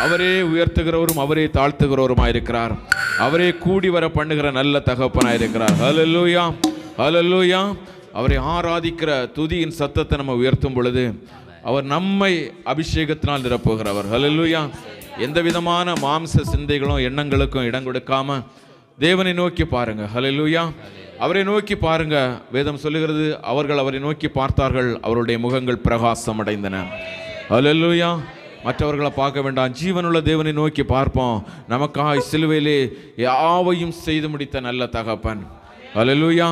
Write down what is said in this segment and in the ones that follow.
அவரே உயர்த்துகிறவரும் அவரே தாழ்த்துகிறவருமாயிருக்கிறார். அவரே கூடி வர பண்ணுகிற நல்ல தகப்பனாயிருக்கிறார். ஹல்லேலூயா, ஹல்லேலூயா. அவரை ஆராதிக்கிற துதியின் சத்தத்தை நம்ம உயர்த்தும் பொழுது அவர் நம்மை அபிஷேகத்தினால் நிரப்புகிறவர். ஹல்லேலூயா. எந்த விதமான மாம்ச சிந்தைகளும் எண்ணங்களுக்கும் இடம் கொடுக்காம தேவனை நோக்கி பாருங்க. ஹல்லேலூயா. அவரை நோக்கி பாருங்க. வேதம் சொல்லுகிறது, அவர்கள் அவரை நோக்கி பார்த்தார்கள், அவருடைய முகங்கள் பிரகாசம் அடைந்தன. ஹல்லேலூயா. மற்றவர்களை பார்க்க வேண்டாம், ஜீவனுள்ள தேவனை நோக்கி பார்ப்போம். நமக்காய் சிலுவையிலே யாவையும் செய்து முடித்த நல்ல தகப்பன். ஹல்லேலூயா.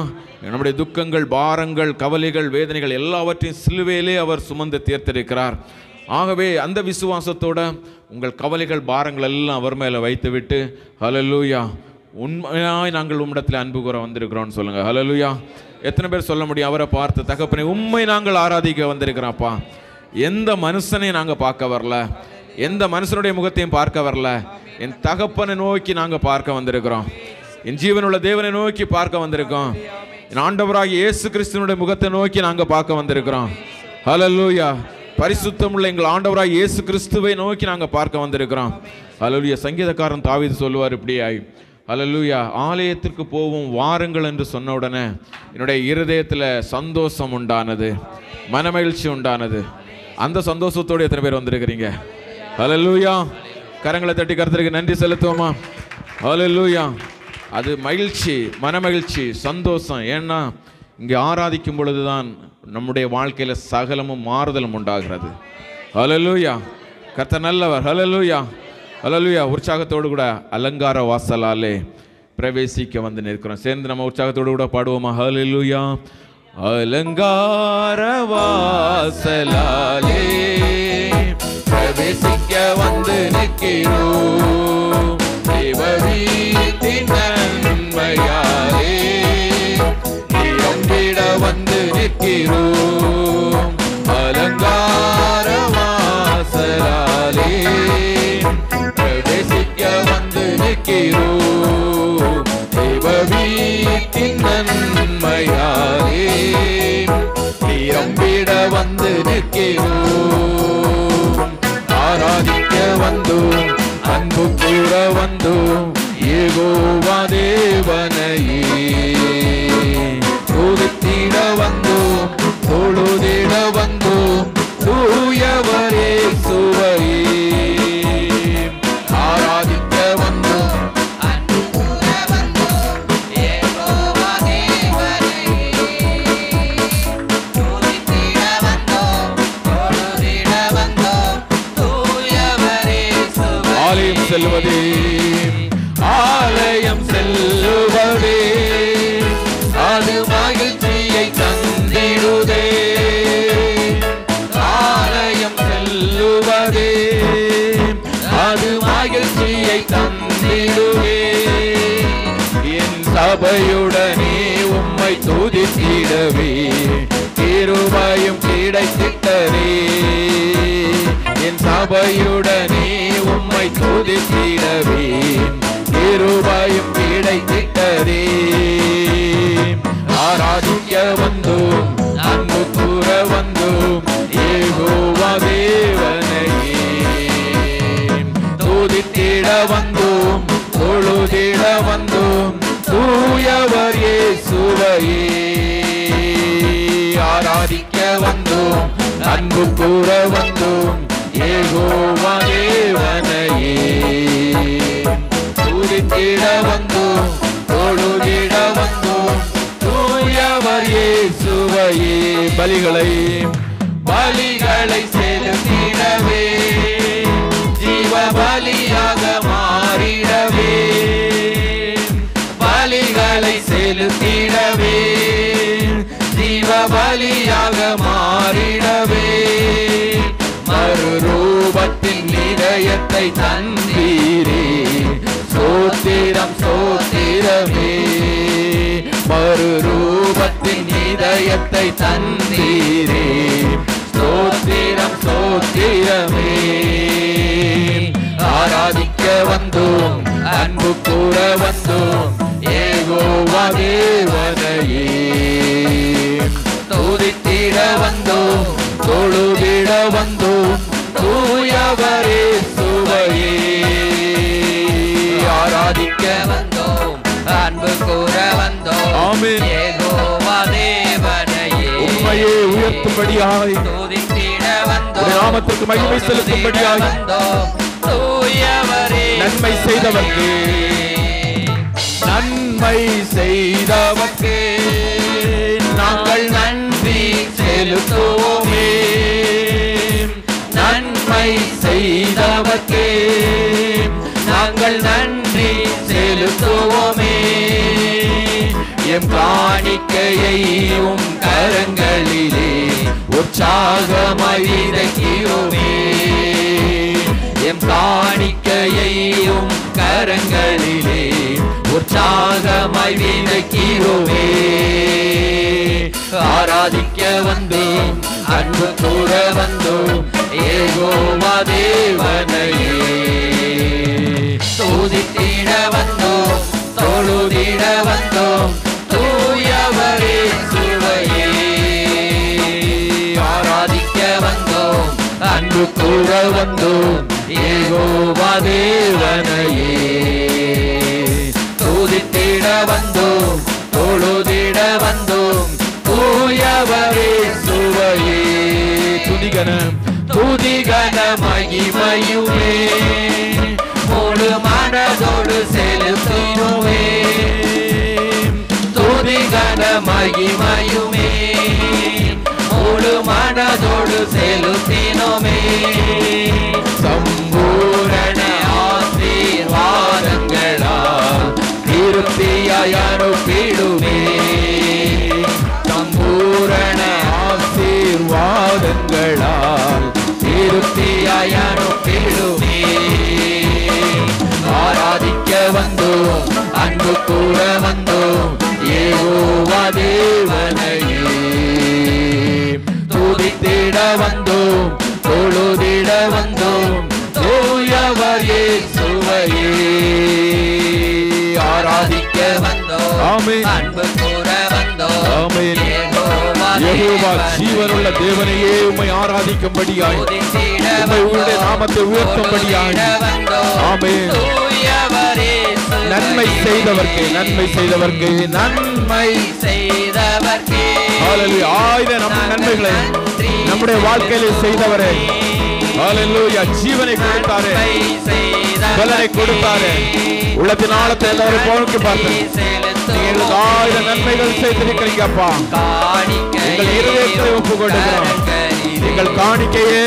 நம்முடைய துக்கங்கள், பாரங்கள், கவலைகள், வேதனைகள் எல்லாவற்றையும் சிலுவையிலே அவர் சுமந்து தீர்த்திருக்கிறார். ஆகவே அந்த விசுவாசத்தோட உங்கள் கவலைகள், பாரங்கள் எல்லாம் அவர் மேலே வைத்து விட்டு, ஹல்லேலூயா, உண்மையாய் நாங்கள் உம்மிடத்தில் அன்பு கூற வந்திருக்கிறோம்னு சொல்லுங்க. ஹல்லேலூயா. எத்தனை பேர் சொல்ல முடியும், அவரை பார்த்து தகப்பனே உண்மை நாங்கள் ஆராதிக்க வந்திருக்கிறோம்ப்பா. எந்த மனுஷனையும் நாங்கள் பார்க்க வரல, எந்த மனுஷனுடைய முகத்தையும் பார்க்க வரல, என் தகப்பனை நோக்கி நாங்கள் பார்க்க வந்திருக்கிறோம். என் ஜீவனுள்ள தேவனை நோக்கி பார்க்க வந்திருக்கோம். என் ஆண்டவராகிய இயேசு கிறிஸ்துவினுடைய முகத்தை நோக்கி நாங்கள் பார்க்க வந்திருக்கிறோம். ஹல்லேலூயா. பரிசுத்தமுள்ள எங்கள் ஆண்டவராகிய இயேசு கிறிஸ்துவை நோக்கி நாங்கள் பார்க்க வந்திருக்கிறோம். ஹல்லேலூயா. சங்கீதக்காரன் தாவீது சொல்லுவார் இப்படியாய், ஹல்லேலூயா, ஆலயத்திற்கு போவோம் வாருங்கள் என்று சொன்ன உடனே என்னுடைய இருதயத்தில் சந்தோஷம் உண்டானது, மனமகிழ்ச்சி உண்டானது. அந்த சந்தோஷத்தோடு எத்தனை பேர் வந்திருக்கிறீங்க? ஹல்லேலூயா. கரங்களை தட்டி கர்த்தருக்கு நன்றி செலுத்துவோமா? ஹல்லேலூயா. அது மகிழ்ச்சி, மனமகிழ்ச்சி, சந்தோஷம். ஏன்னா இங்கே ஆராதிக்கும் பொழுதுதான் நம்முடைய வாழ்க்கையில் சகலமும் மாறுதலும் உண்டாகிறது. ஹல்லேலூயா. கர்த்தர் நல்லவர். ஹல்லேலூயா, ஹல்லேலூயா. உற்சாகத்தோடு கூட அலங்கார வாசலாலே பிரவேசிக்க வந்து நிற்கிறோம். சேர்ந்து நம்ம உற்சாகத்தோடு கூட பாடுவோமா? ஹல்லேலூயா. அலங்கார வாசலாலே பிரவேசிக்க வந்து நிற்கிறோம். தேவ வீட்டின் நன்மையாலே நிரம்பிட வந்து நிற்கிறோம். அலங்கார வாசலாலே பிரவேசிக்க வந்து நிற்கிறோம். தேவ வீட்டின் நன்மையாலே நிரம்பிட வந்து நிற்கிறோம். ஆராதிக்க வந்தோம், அன்பு கூற வந்தோம், யெகோவா தேவனையே துதித்திட வந்தோம், தொழுதிட வந்தோம், தூயவரே சுவையே. ஆராதிக்க வந்தோம், அன்பு கூற வந்தோம், யெகோவா தேவனையே துதித்திட வந்தோம், தொழுதிட வந்தோம், தூயவரே சுவையே. ஆலயம் செல்வதே, ஆலயம் செல்லுவதே அது மகிழ்ச்சியை தந்திடுதே. ஆலயம் செல்லுவதே அது மகிழ்ச்சியை தந்திடுவே. என் சபையுடனே உம்மை துதித்திடவே கிருபையும் கிடைத்திட்டதே. என் சபையுடனே உம்மை துதித்திடவே கிருபையும் கிடைத்திட்டதே. ஆராதிக்க வந்தோம், அன்பு கூற வந்தோம், யெகோவா தேவனையே துதித்திட வந்தோம், தொழுதிட வந்தோம், தூயவர் இயேசுவையே. ஆராதிக்க வந்தோம், அன்பு கூற வந்தோம், யெகோவா தேவனையே துதித்திட வந்தோம், தொழுதிட வந்தோம், தூயவர் இயேசுவையே. பலிகளை செலுத்திடவே ஜீவ பலியாக மாறிடவே, பலிகளை செலுத்திடவே ஜீவ பலியாக மாறிடவே. மறுரூபத்தின் இதயத்தை தந்தீரே, சோத்திரம் சோத்திரமே. மறுரூபத்தின் இதயத்தை தந்தீரே, சோத்திரம் சோத்திரமே. ஆராதிக்க வந்தோம், அன்பு கூற வந்தோம், யெகோவா தேவனையே துதித்திட வந்தோம், தொழுதிட வந்தோம், தூயவர் இயேசுவையே. செலுத்தும்படியாய் நாமத்திற்கு மகிமை செலுத்தும்படியாய் நன்மை செய்தவர்க்கு நன்மை செய்தவர்க்கு நாங்கள் நன்றி செலுத்துவோமே. நன்மை செய்தவர்க்கு நாங்கள் நன்றி செலுத்துவோமே. எம் காணிக்கையை உம் கரங்களிலே உற்சாகமாய் விதைக்கிறோமே. எம் காணிக்கையை உம் கரங்களிலே உற்சாகமாய் விதைக்கிறோமே. ஆராதிக்க வந்தோம், அன்பு கூற வந்தோம், யெகோவா தேவனையே. துதித்திட வந்தோம், தொழுதிட வந்தோம், தூயவரே சுவையே. ஆராதிக்க வந்தோம், அன்பு கூற வந்தோம், யெகோவா தேவனையே. துதித்திட வந்தோம், தொழுதிட வந்தோம், தூயவரே சுவையே. துதிகன மகிமையுமே முழு மனதோடு செலுத்துவோமே. துதிகன மகிமையுமே முழு மனதோடு செலுத்தினோமே. சம்பூரண ஆசீர்வாதங்களால் திருப்தியாய் அனுப்பிடுமே. சம்பூரண ஆசீர்வாதங்களால் திருப்தியாய் அனுப்பிடுமே. ஆராதிக்க வந்தோம், அன்பு கூற வந்தோம், யெகோவா தேவனையே. துதித்திட வந்தோம், தொழுதிட வந்தோம், தூயவர் இயேசுவையே. ஆராதிக்க வந்தோம், ஆமென், அன்பு கூற வந்தோம், ஆமென். யெகோவா ஜீவனுள்ள தேவனையே உம்மை ஆராதிக்கும்படியாய், உம்முடைய நாமத்தை உயர்த்தும்படியாய், ஆமென். நன்மை செய்தவர்க்கு நன்மை செய்தவர்க்கு நன்மை செய்தவர்க்கு ஹல்லேலூயா. ஆயிர நன்மைகளை நம்முடைய வாழ்க்கையிலே செய்தவரே, ஹல்லேலூயா. ஜீவனை கொடுத்தாரே, பலனை கொடுத்தாரே, உள்ளத்தின் ஆழத்தை எல்லாரும் போக்கு பார்த்தேன். எங்களுக்கு ஆயிர நன்மைகள் செய்திருக்கிறீங்கப்பா. எங்கள் இருதயத்தை ஒப்பு கொடுக்கிறோம். எங்கள் காணிக்கையே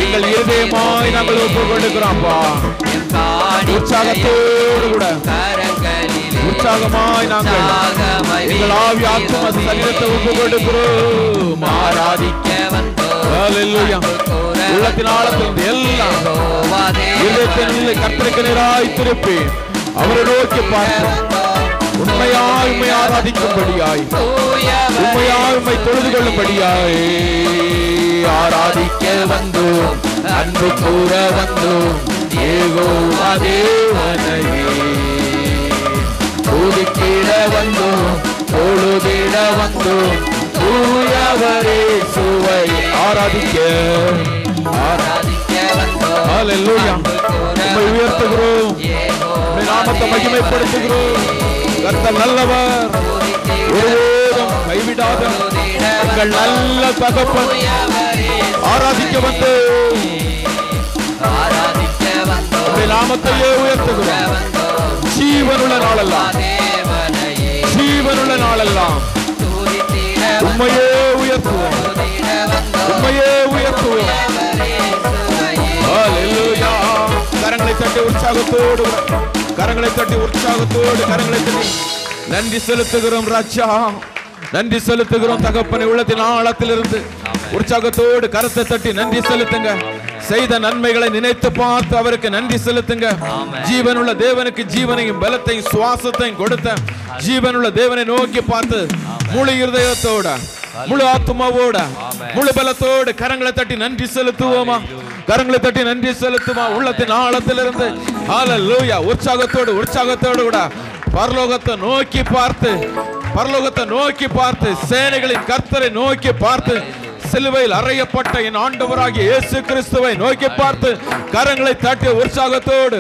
எங்கள் இருதயமாய் நாங்கள் ஒப்பு கொடுக்கிறோம்ப்பா. உற்சாகத்தோடு கூட உற்சாகமாய் நாங்கள் எங்கள் ஆவி ஆத்மா சரீரத்தை ஒப்பு கொடுக்கிறோம். ஆராதிக்க ஹல்லேலூயா. உள்ளத்தின் ஆழத்தில் எல்லாம் இருதயத்தின் கர்த்தருக்கு நேராய் திருப்பி அவரை நோக்கி பார்ப்போம். உண்மையாய் உம்மை ஆராதிக்கும்படியாய், உண்மையாய் உம்மை தொழுது கொள்ளும்படியாய் ஆராதிக்க வந்தோம், அன்பு கூற வந்தோம், யெகோவா தேவனையே. துதித்திட வந்தோம், தொழுதிட வந்தோம், தூயவரே சுவையே. ஆராதிக்க வந்தோம், ஹல்லேலூயா. உம்மை உயர்த்துகிறோம், உம்முடைய நாமத்தை மகிமைப்படுத்துகிறோம். கர்த்தர் நல்லவர், ஒருபோதும் கைவிடாத எங்கள் நல்ல தகப்பன். ஆராதிக்க வந்தோம், உம்முடைய நாமத்தையே உயர்த்துகிறோம். ஜீவனுள்ள நாளெல்லாம், ஜீவனுள்ள நாளெல்லாம் உம்மையே உயர்த்துவோம், உம்மையே உயர்த்துவோம். ஹல்லேலூயா. கரங்களை தட்டி உற்சாகத்தோடு, கரங்களை தட்டி உற்சாகத்தோடு, கரங்களை தட்டி நன்றி செலுத்துகிறோம் ராஜா, நன்றி செலுத்துகிறோம் தகப்பனை. உள்ளத்தின் ஆழத்திலிருந்து உற்சாகத்தோடு கரத்தை தட்டி நன்றி செலுத்துங்க. செய்த நன்மைகளை நினைத்து பார்த்து அவருக்கு நன்றி செலுத்துங்க. ஜீவனுள்ள தேவனுக்கு ஜீவனையும் பலத்தையும் சுவாசத்தையும் கொடுத்த ஜீவனுள்ள தேவனை நோக்கி பார்த்து முழு இருதயத்தோட, முழு ஆத்மாவோட, முழு பலத்தோடு கரங்களை தட்டி நன்றி செலுத்துவோமா? கரங்களை தட்டி நன்றி செலுத்துமா? உள்ளத்தின் ஆழத்திலிருந்து ஹல்லேலூயா. உற்சாகத்தோடு, உற்சாகத்தோடு கூட பரலோகத்தை நோக்கி பார்த்து, பரலோகத்தை நோக்கி பார்த்து, சேனைகளின் கர்த்தரை நோக்கி பார்த்து, சிலுவையில் அறையப்பட்ட என் ஆண்டவராகிய இயேசு கிறிஸ்துவை நோக்கி பார்த்து கரங்களை தட்டி உற்சாகத்தோடு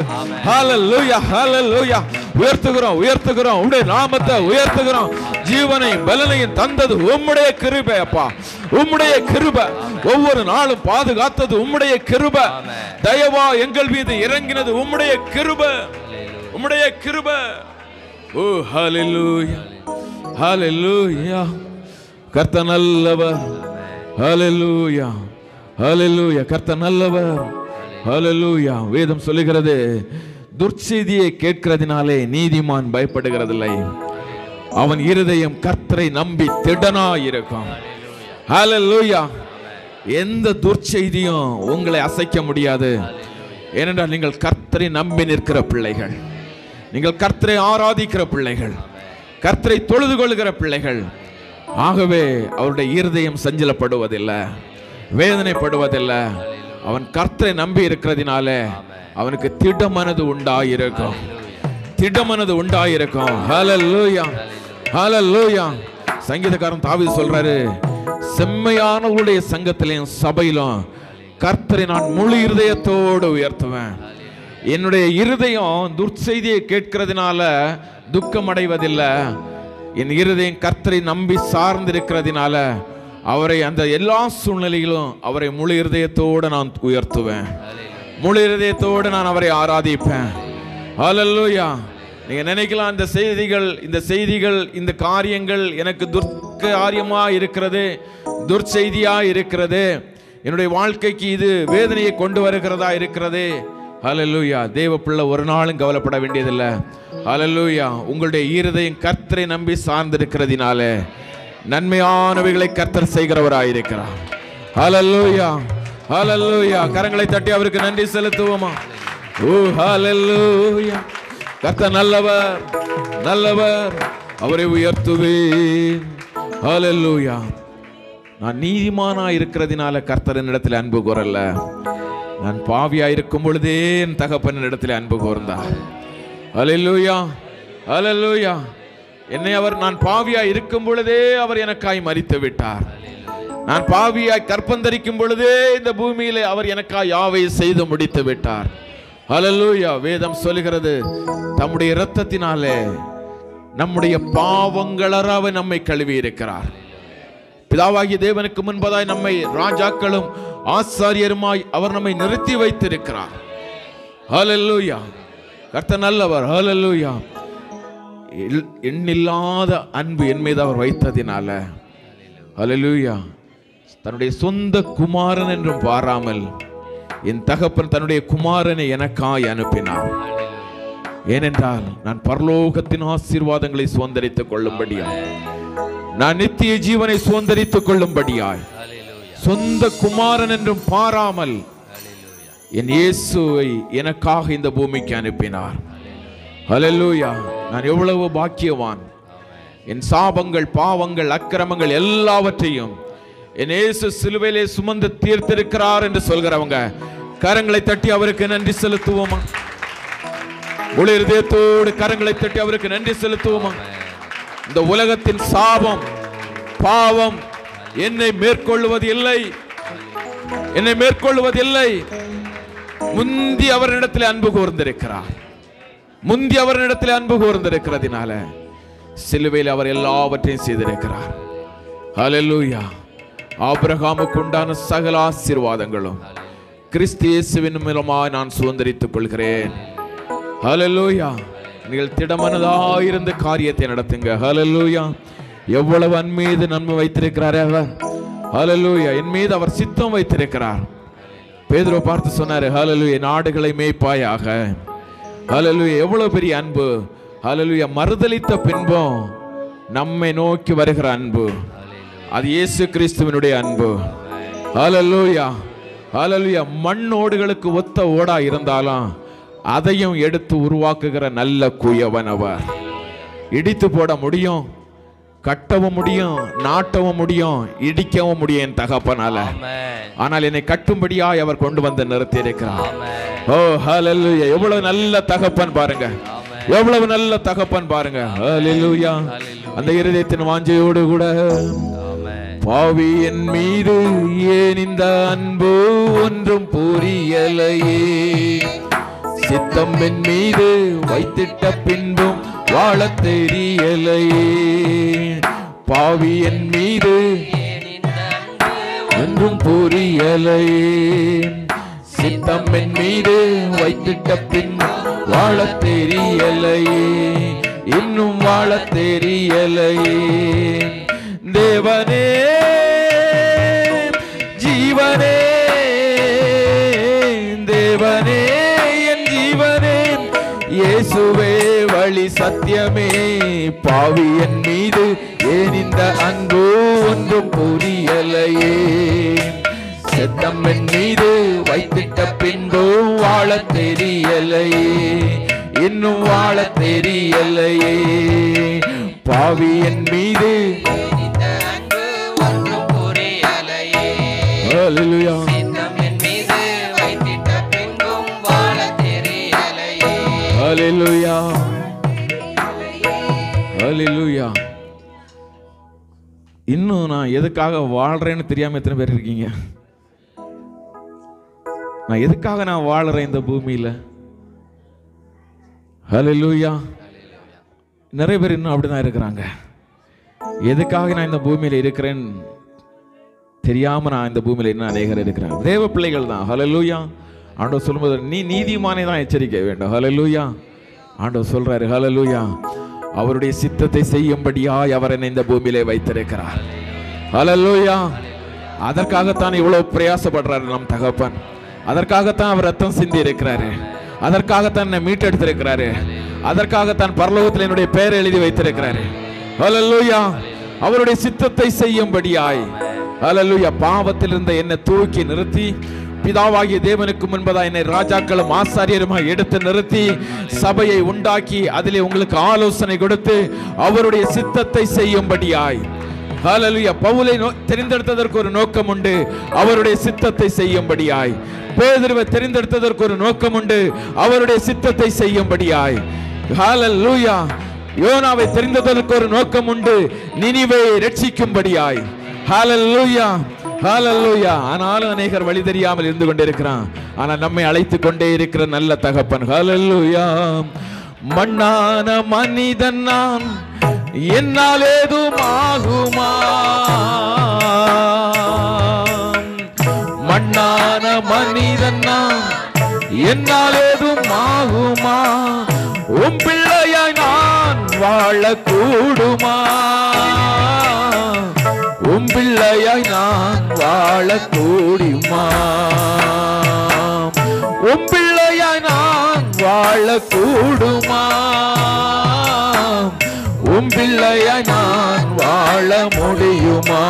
ஹல்லேலூயா ஹல்லேலூயா உயர்த்துகிறோம் உயர்த்துகிறோம். உம்முடைய நாமத்தை உயர்த்துகிறோம். ஜீவனையும் பலனையும் தந்தது உம்முடைய கிருபை அப்பா, உம்முடைய கிருபை. ஒவ்வொரு நாளும் பாதுகாத்தது உம்முடைய கிருபை. தயவா எங்கள் மீது இறங்கினது உம்முடைய கிருபை, உம்முடைய கிருபை. ஓ ஹல்லேலூயா ஹல்லேலூயா. கர்த்தர் நல்லவர். ஹல்லேலூயா ஹல்லேலூயா. கர்த்தர் நல்லவர். ஹல்லேலூயா. வேதம் சொல்லுகிறது, துர்ச்செய்தியை கேட்கிறதினாலே நீதிமான் பயப்படுகிறதில்லை, அவன் இருதயம் கர்த்தரை நம்பி திடனாயிருக்கும். ஹல்லேலூயா. எந்த துர்ச்செய்தியும் உங்களை அசைக்க முடியாது. ஏனென்றால் நீங்கள் கர்த்தரை நம்பி நிற்கிற பிள்ளைகள், நீங்கள் கர்த்தரை ஆராதிக்கிற பிள்ளைகள், கர்த்தரை தொழுது கொள்கிற பிள்ளைகள். ஆகவே அவருடைய இருதயம் சஞ்சலப்படுவதில்லை, வேதனைப்படுவதில்லை. அவன் கர்த்தரை நம்பி இருக்கிறதினால அவனுக்கு திடமனது உண்டாயிருக்கும், திடமனது உண்டாயிருக்கும். ஹல்லேலூயா ஹல்லேலூயா. சங்கீதக்காரன் தாவீது சொல்றாரு, செம்மையானவருடைய சங்கத்திலும் சபையிலும் கர்த்தரை நான் முழு இருதயத்தோடு உயர்த்துவேன். என்னுடைய இருதயம் துர்ச்செய்தியை கேட்கிறதுனால துக்கம் அடைவதில்லை. என் இருதயம் கர்த்தரை நம்பி சார்ந்திருக்கிறதுனால அவரை அந்த எல்லா சூழ்நிலையிலும் அவரை முழு இருதயத்தோடு நான் உயர்த்துவேன், முழு இருதயத்தோடு நான் அவரை ஆராதிப்பேன். ஹல்லேலூயா. நீங்க நினைக்கலாம், இந்த செய்திகள் இந்த காரியங்கள் எனக்கு துர்காரியமா இருக்கிறது, துர்ச்செய்தியா இருக்கிறது, என்னுடைய வாழ்க்கைக்கு இது வேதனையை கொண்டு வருகிறதா இருக்கிறது. ஹல்லேலூயா. தேவ பிள்ளை ஒரு நாளும் கவலைப்பட வேண்டியதில்லை. ஹல்லேலூயா. உங்களுடைய இருதயம் கர்த்தரை நம்பி சார்ந்திருக்கிறதினால நன்மையானவைகளை கர்த்தர் செய்கிறவராயிருக்கிறார். ஹல்லேலூயா ஹல்லேலூயா. கரங்களை தட்டி அவருக்கு நன்றி செலுத்துவோமா? ஓ ஹல்லேலூயா. கர்த்தர் நல்லவர் நல்லவர், அவரை உயர்த்துவேன். ஹல்லேலூயா. நான் நீதிமானா இருக்கிறதினால கர்த்தரின் இடத்தில் அன்பு கூறல, நான் பாவியா இருக்கும் பொழுதே என் தகப்பனின் இடத்தில் அன்பு கூர்ந்தார். ஹல்லேலூயா ஹல்லேலூயா. நான் பாவியா இருக்கும் பொழுதே அவர் எனக்காய் மரித்து விட்டார். நான் பாவியாய் கற்பந்தரிக்கும் பொழுதே இந்த பூமியிலே அவர் எனக்காய் யாவையும் செய்து முடித்து விட்டார். ஹல்லேலூயா. வேதம் சொல்லுகிறது, தம்முடைய இரத்தத்தினாலே நம்முடைய பாவங்களற அவர் நம்மை கழுவி இருக்கிறார். பிதாவாகிய தேவனுக்கு முன்பதாய் நம்மை ராஜாக்களும் ஆசாரியருமாய் அவர் நம்மை நிறுத்தி வைத்திருக்கிறார். ஹல்லேலூயா. கர்த்தர் நல்லவர். ஹல்லேலூயா. எண்ணில்லாத அன்பு என் மீது அவர் வைத்ததினால ஹல்லேலூயா, தன்னுடைய சொந்த குமாரன் என்றும் பாராமல் என் தகப்பன் தன்னுடைய குமாரனை எனக்காய் அனுப்பினார். ஏனென்றால் நான் பரலோகத்தின் ஆசீர்வாதங்களை சுதந்தரித்துக் கொள்ளும்படியாய், நான் நித்திய ஜீவனை சுதந்தரித்துக் கொள்ளும்படியாய் சொந்த குமாரன் என்றும் பாராமல் என் இயேசுவை எனக்காக இந்த பூமிக்கு அனுப்பினார். ஹல்லேலூயா. நான் எவ்வளவு பாக்கியவான். என் சாபங்கள், பாவங்கள், அக்கிரமங்கள் எல்லாவற்றையும் என் இயேசு சிலுவையிலே சுமந்து தீர்த்திருக்கிறார் என்று சொல்கிறவங்க கரங்களை தட்டி அவருக்கு நன்றி செலுத்துவோமா? முழு இதயத்தோடு கரங்களை தட்டி அவருக்கு நன்றி செலுத்துவோமா? இந்த உலகத்தின் சாபம், பாவம் என்னை மேற்கொள்வது இல்லை, என்னை மேற்கொள்வது இல்லை. முந்தி அவரிடத்தில் அன்பு கூர்ந்திருக்கிறார், முந்தி அவரிடத்தில் அன்பு கூர்ந்திருக்கிறதுனால சிலுவையில் அவர் எல்லாவற்றையும் செய்திருக்கிறார். ஹல்லேலூயா. ஆபிரகாமுக்கு உண்டான சகல ஆசீர்வாதங்களும் கிறிஸ்து இயேசுவின் மூலமாய் நான் சுதந்தரித்துக் கொள்கிறேன். ஹல்லேலூயா. நீங்கள் திடமனதாயிருந்து காரியத்தை நடத்துங்க. ஹல்லேலூயா. எவ்வளவு என் மீது நன்மை வைத்திருக்கிறார் அவர். ஹல்லேலூயா. என் மீது அவர் சித்தம் வைத்திருக்கிறார். பேதுரு பார்த்து சொன்னாரு, ஹல்லேலூயா, நாடுகளை மேய்ப்பாயாக. ஹல்லேலூயா. எவ்வளவு பெரிய அன்பு. ஹல்லேலூயா. மறுதலித்த பின்பும் நம்மை நோக்கி வருகிற அன்பு, அது இயேசு கிறிஸ்துவினுடைய அன்பு. ஹல்லேலூயா. ஹல்லேலூயா. மண் ஓடுகளுக்கு ஒத்த ஓடா இருந்தாலும் அதையும் எடுத்து உருவாக்குகிற நல்ல குயவன் அவர். இடித்து போட முடியும், கட்டவும் முடியும், நாட்டவும் முடியும், இடிக்கவும் முடியும் என் தகப்பனால. ஆனால் என்னை கட்டும்படியாய் அவர் கொண்டு வந்து நிறுத்தி இருக்கிறார். ஓ ஹல்லேலூயா. எவ்வளவு நல்ல தகப்பன் பாருங்க, எவ்வளவு நல்ல தகப்பன் பாருங்க. ஹல்லேலூயா. அந்த இருதயத்தின் வாஞ்சையோடு கூட பாவி என் மீது ஏன் இந்த அன்பு ஒன்றும் புரியலையே. சித்தம் என் மீது வைத்திட்ட பின்பும் வாழ தெரியலையே. பாவி என் மீது ஒன்றும் புரியலையே. சித்தம் என் மீது வைத்திட்ட பின்பும் வாழ தெரியலையே. இன்னும் வாழ தெரியலையே. தேவனே ஜீவனே, தேவனே என் ஜீவனே, இயேசுவே வழி சத்தியமே. பாவி என் மீது ஏன் இந்த அன்பு ஒன்றும் புரியலையே. சித்தம் என் மீது வைத்திட்ட பின்பு வாழ தெரியலையே. இன்னும் வாழ தெரியலையே. பாவி என் மீது ஒன்றும் புரியலையே. ஹல்லேலூயா. சித்தம் என் மீது வைத்திட்ட பின்பும் வாழ தெரியலையே. ஹல்லேலூயா. ஹல்லேலூயா. இன்னும் நான் எதுக்காக வாழ்றேன்னு தெரியாம எத்தனை பேர் இருக்கீங்க? நான் எதுக்காக நான் வாழறேன் இந்த பூமியில? ஹல்லேலூயா. நிறைய பேர் இன்னும் அப்படிதான் இருக்கிறாங்க. எதுக்காக நான் இந்த பூமியில இருக்கிறேன் தெரியாம நான் இந்த பூமியில இன்னும் அநேகர் இருக்கிறாங்க. தேவ பிள்ளைகள் தான். ஹல்லேலூயா. ஆண்டவர் சொல்லும்போது நீ நீதிமானே தான் எச்சரிக்க வேண்டும். ஹல்லேலூயா. ஆண்டவர் சொல்றாரு ஹல்லேலூயா, அவருடைய சித்தத்தை செய்யும்படியாய் அவர் என்னை இந்த பூமியிலே வைத்திருக்கிறார். ஹல்லேலூயா. அதற்காகத்தான் இவ்வளவு பிரயாசப்படுறாரு நம் தகப்பன். அதற்காகத்தான் அவர் ரத்தம் சிந்தி இருக்கிறாரு. அதற்காகத்தான் என்னை மீட்டெடுத்திருக்கிறாரு. அதற்காகத்தான் பரலோகத்தில் என்னுடைய பெயரை எழுதி வைத்திருக்கிறாரு. ஹல்லேலூயா. அவருடைய சித்தத்தை செய்யும்படியாய். ஹல்லேலூயா. பாவத்தில் இருந்த என்னை தூக்கி நிறுத்தி பிதாவாகிய தேவனுக்கு முன்பதாக என்னை ராஜாக்களும் ஆசாரியருமாய் எடுத்து நிறுத்தி சபையை உண்டாக்கி அதிலே உங்களுக்கு ஆலோசனை கொடுத்து அவருடைய சித்தத்தை செய்யும்படியாய். ஹல்லேலூயா. பவுலை தெரிந்தெடுத்ததற்கு ஒரு நோக்கம் உண்டு, அவருடைய சித்தத்தை செய்யும்படியாய். பேதுருவை தெரிந்தெடுத்ததற்கு ஒரு நோக்கம் உண்டு, அவருடைய சித்தத்தை செய்யும்படியாய். ஹல்லேலூயா. யோனாவை தெரிந்ததற்கு ஒரு நோக்கம் உண்டு, நினிவேயை ரட்சிக்கும்படியாய். ஹல்லேலூயா. ஹல்லேலூயா. ஆனாலும் அநேகர் வழி தெரியாமல் இருந்து கொண்டிருக்கிறான். ஆனால் நம்மை அழைத்துக் கொண்டே இருக்கிற நல்ல தகப்பன். ஹல்லேலூயா. மண்ணான மனிதன் நான், என்னால் ஏதும் ஆகுமா? மண்ணான மனிதன் நான், என்னால் ஏதும் ஆகுமா? உம் பிள்ளையாய் நான் வாழக்கூடுமா? உம் பிள்ளையாய் நான் வாழக்கூடுமா? உம் பிள்ளையாய் நான் வாழக்கூடுமா? உம் பிள்ளையாய் நான் வாழ முடியுமா?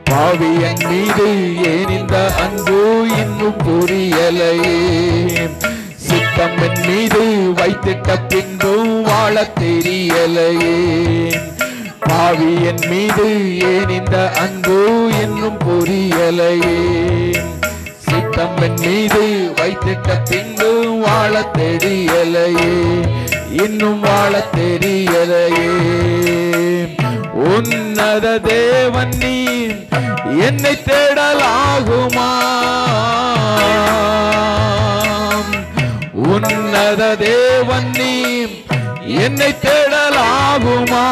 பாவி என் மீது ஏன் இந்த அன்பு இன்னும் புரியலையே. சித்தம் என் மீது வைத்திட்ட பின்பு வாழ தெரியலையே. பாவி என் மீது ஏன் இந்த அன்பு இன்னும் புரியலையே. சித்தம் என் மீது வைத்திட்ட பின்பு வாழ தெரியலையே. இன்னும் வாழ தெரியலையே. உன்னத தேவன் நீ என்னை தேடலாகுமா? உன்னத தேவன் நீ என்னை தேடலாகுமா?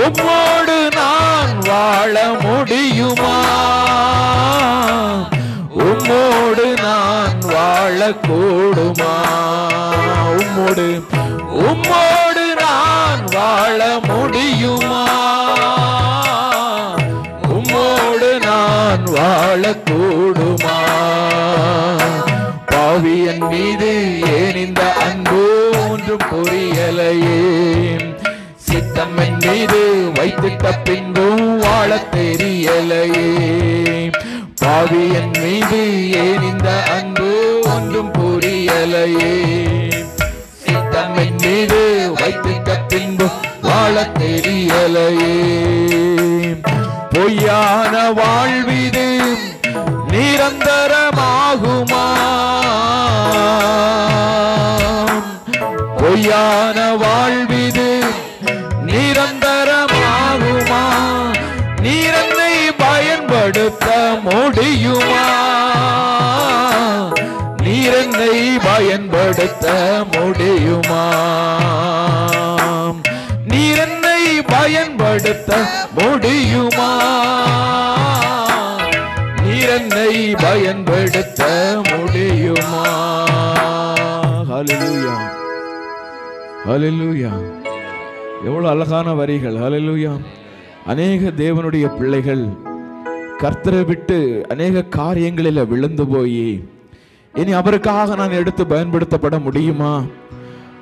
உம்மோடு நான் வாழ முடியுமா? உம்மோடு நான் வாழக்கூடுமா? உம்மோடு நான் வாழ முடியுமா? உம்மோடு நான் வாழக்கூடுமா? பாவி என் மீது ஏன் இந்த அன்பு ஒன்றும் புரியலையே. சித்தம் என் மீது வைத்திட்ட பின்பும் வாழ தெரியலையே. பாவி என் மீது ஏன் இந்த அன்பு ஒன்றும் புரியலையே. சித்தம் என் மீது வைத்திட்ட பின்பு வாழ தெரியலையே. பொய்யான வாழ்விது நிரந்தரமாகுமா? பொய்யான வாழ்விது நிரந்தரமாகுமா? முடியுமா? நீர் என்னை பயன்படுத்த முடியுமா? நீர் என்னை பயன்படுத்த முடியுமா? நீர் என்னை பயன்படுத்த முடியுமா? ஹல்லேலூயா, ஹல்லேலூயா. எவ்வளவு அழகான வரிகள். ஹல்லேலூயா. அநேக தேவனுடைய பிள்ளைகள் கர்த்தரை விட்டு அநேக காரியங்களில் விழுந்து போய் இனி அவருக்காக நான் எடுத்து பயன்படுத்தப்பட முடியுமா?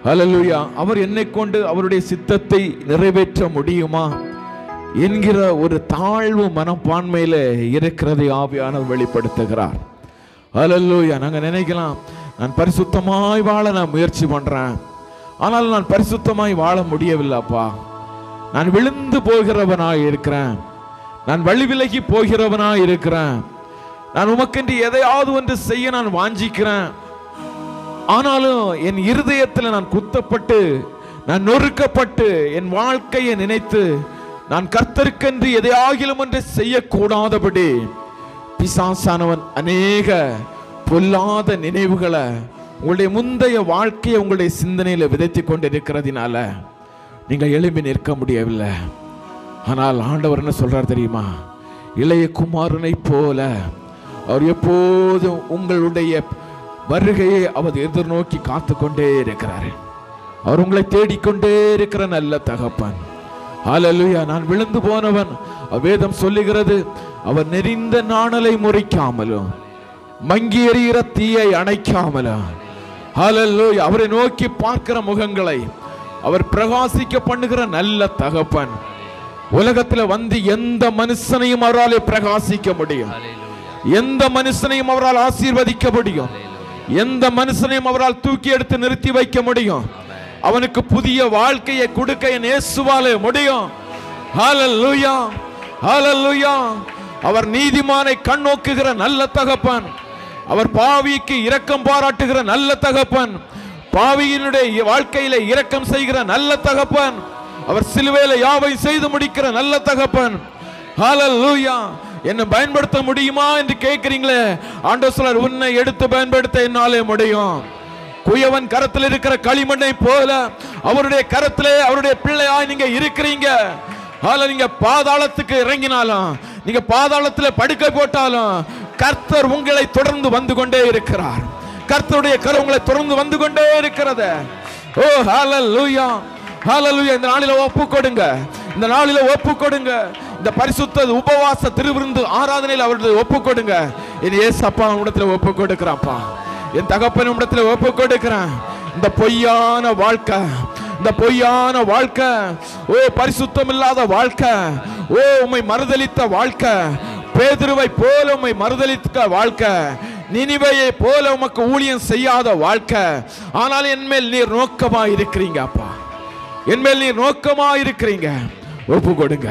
ஹல்லேலூயா. அவர் என்னை கொண்டு அவருடைய சித்தத்தை நிறைவேற்ற முடியுமா என்கிற ஒரு தாழ்வு மனப்பான்மையில இருக்கிறதை ஆவியானவர் வெளிப்படுத்துகிறார். ஹல்லேலூயா. நாங்க நினைக்கலாம், நான் பரிசுத்தமாய் வாழ நான் முயற்சி பண்றேன், ஆனால் நான் பரிசுத்தமாய் வாழ முடியவில்லைப்பா. நான் விழுந்து போகிறவனாய் இருக்கிறேன், நான் வழி விலகி போகிறவனாய் இருக்கிறேன், நான் உமக்கென்று எதையாவது ஒன்று செய்ய நான் வாஞ்சிக்கிறேன், ஆனாலும் என் இருதயத்தில் நான் குத்தப்பட்டு நான் நொறுக்கப்பட்டு என் வாழ்க்கையை நினைத்து நான் கர்த்தருக்கென்று எதையாகிலும் ஒன்று செய்யக்கூடாதபடி பிசாசானவன் அநேக பொல்லாத நினைவுகளை உங்களுடைய முந்தைய வாழ்க்கையை உங்களுடைய சிந்தனையில விதைத்து கொண்டு இருக்கிறதுனால நீங்க எழும்பி நிற்க முடியவில்லை. ஆனால் ஆண்டவர் என்ன சொல்றார் தெரியுமா? இளைய குமாரனை போல அவர் எப்போதும் உங்களுடைய வருகையை அவர் எதிர்நோக்கி காத்து கொண்டே இருக்கிறார். அவர் உங்களை தேடிக்கொண்டே இருக்கிற நல்ல தகப்பன். ஹல்லேலூயா. நான் விழுந்து போனவன், வேதம் சொல்லுகிறது, அவர் நெறிந்த நாணலை முறிக்காமலும் மங்கி எறிகிற தீயை அணைக்காமலும், ஹல்லேலூயா, அவரை நோக்கி பார்க்கிற முகங்களை அவர் பிரகாசிக்க பண்ணுகிற நல்ல தகப்பன். உலகத்தில் வந்து எந்த மனுஷனையும் அவரால் பிரகாசிக்க முடியும், எந்த மனுஷனையும் அவரால் ஆசீர்வதிக்க முடியும், எந்த மனுஷனையும் அவரால் தூக்கி எடுத்து நிறுத்தி வைக்க முடியும். அவனுக்கு புதிய வாழ்க்கையை கொடுக்க என் இயேசுவாலே முடியும். ஹல்லேலூயா, ஹல்லேலூயா. அவர் நீதிமானை கண்ணோக்குகிற நல்ல தகப்பன், அவர் பாவிக்கு இரக்கம் பாராட்டுகிற நல்ல தகப்பன், பாவியினுடைய வாழ்க்கையில இரக்கம் செய்கிற நல்ல தகப்பன், அவர் சிலுவையில யாவை செய்து முடிக்கிற நல்ல தகப்பன். ஹல்லேலூயா. என்னை பயன்படுத்த முடியுமா என்று கேட்கிறீங்களே, ஆண்டவர் சொல்றார், உன்னை எடுத்து பயன்படுத்த என்னாலே முடியும். குயவன் கரத்தில் இருக்கிற களிமண்ணை போல அவருடைய கரத்திலே அவருடைய பிள்ளையாய் நீங்க இருக்கிறீங்க. நீங்க பாதாளத்துக்கு இறங்கினாலும், நீங்க பாதாளத்தில் படுக்கை போட்டாலும் கர்த்தர் உங்களை தொடர்ந்து வந்து கொண்டே இருக்கிறார். கர்த்தருடைய கரம் உங்களை தொடர்ந்து வந்து கொண்டே இருக்கிறது. ஓ ஹல்லேலூயா, ஹல்லேலூயா. இந்த நாளில ஒப்பு கொடுங்க, இந்த நாளில ஒப்பு கொடுங்க. இந்த பரிசுத்த உபவாச திருவிருந்து ஆராதனையில் அவர்கள் ஒப்பு கொடுங்க. என் இயேசப்பா இடத்துல ஒப்பு கொடுக்கிறான்ப்பா, என் தகப்பன் இடத்துல ஒப்பு கொடுக்கிறேன். இந்த பொய்யான வாழ்க்கை, இந்த பொய்யான வாழ்க்கை, ஓ பரிசுத்தம் இல்லாத வாழ்க்கை, ஓ உம்மை மறுதலித்த வாழ்க்கை, பேதுருவை போல உம்மை மறுதலித்த வாழ்க்கை, நினிவேயை போல உமக்கு ஊழியம் செய்யாத வாழ்க்கை, ஆனால் என்மேல் நீர் நோக்கமா இருக்கிறீங்க அப்பா, என்மேல் நீர் நோக்கமா இருக்கிறீங்க. ஒப்பு கொடுங்க,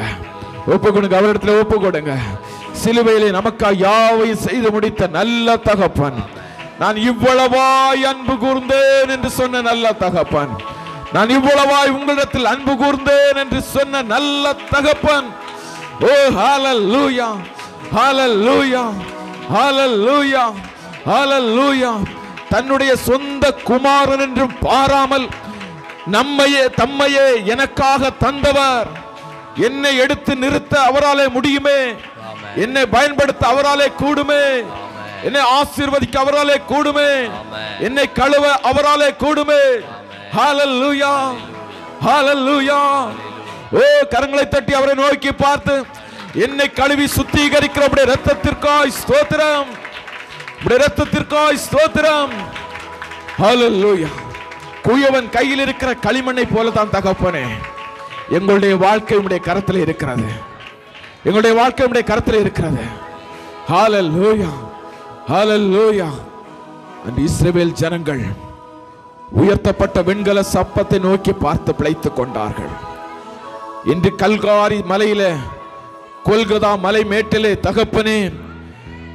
ஒப்பு கொடுங்க, அவரிடத்துல ஒப்பு கொடுங்க. சிலுவையிலே நமக்காக யாவையும் செய்து முடித்த நல்ல தகப்பன், நான் இவ்வளவாய் அன்பு கூர்ந்தேன் என்று சொன்ன நல்ல தகப்பன், நான் இவ்வளவாய் உங்களிடத்தில் அன்பு கூர்ந்தேன் என்று சொன்ன நல்ல தகப்பன். ஓ ஹல்லேலூயா, ஹல்லேலூயா, ஹல்லேலூயா, ஹல்லேலூயா. தன்னுடைய சொந்த குமாரன் என்றும் பாராமல் தம்மையே எனக்காக தந்தவர். என்னை எடுத்து நிறுத்த அவராலே முடியுமே, என்னை பயன்படுத்த அவராலே கூடுமே, என்னை ஆசீர்வதிக்க அவராலே கூடுமே, என்னை கழுவ அவராலே கூடுமே. ஹல்லேலூயா, ஹல்லேலூயா. ஓ கரங்களை தட்டி அவரை நோக்கி பார்த்து, என்னை கழுவி சுத்திகரிக்கிற உம்முடைய இரத்தத்திற்காய் ஸ்தோத்திரம், உம்முடைய இரத்தத்திற்காய் ஸ்தோத்திரம். ஹல்லேலூயா. குயவன் கையில் இருக்கிற களிமண்ணை போல தான் தகப்பனே எங்களுடைய வாழ்க்கை உம்முடைய கரத்தில் இருக்கிறது, எங்களுடைய வாழ்க்கை உம்முடைய கரத்தில் இருக்கிறது. ஹல்லேலூயா, ஹல்லேலூயா. அந்த இஸ்ரவேல் ஜனங்கள் உயர்த்தப்பட்ட வெண்கல சப்பத்தை நோக்கி பார்த்து பிழைத்துக் கொண்டார்கள். இன்று கல்காரி மலையில, கொல்கதா மலை மேட்டிலே தகப்பனே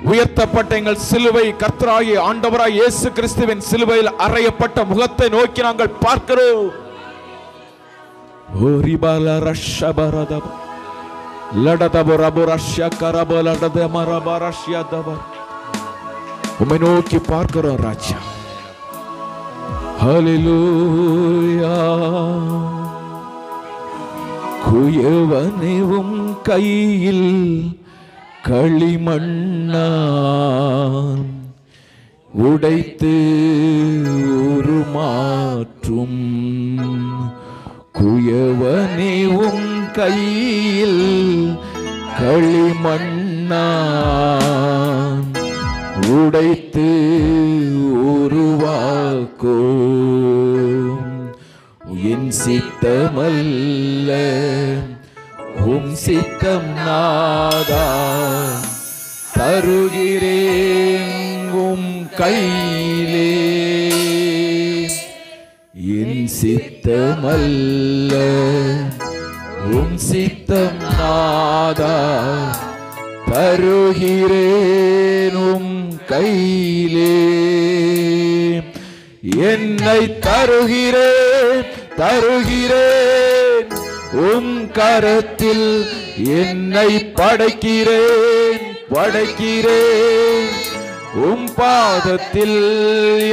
உயர்த்தப்பட்ட எங்கள் சிலுவை கர்த்தராகிய ஆண்டவராய் இயேசு கிறிஸ்துவின் சிலுவையில் அறையப்பட்ட முகத்தை நோக்கி நாங்கள் பார்க்கிறோம். உம்மை நோக்கி பார்க்கிறோம் ராஜா. ஹல்லேலூயா. குயவனேவும் கையில் களிமண்ணான் உடைத்து உருமாற்றும். குயவனேவும் கையில் களிமண்ணான் உடைத்து உருவாக்கும். என் சித்தமல்ல உம் சித்தம் நாதா, தருகிறேன் உம் கையிலே. என் சித்தமல்ல உம் சித்தம் நாதா, தருகிறேன் உம் கையிலே. என்னை தருகிறேன் தருகிறேன் உம் கரத்தில், என்னை படைக்கிறேன் படைக்கிறேன் உம் பாதத்தில்.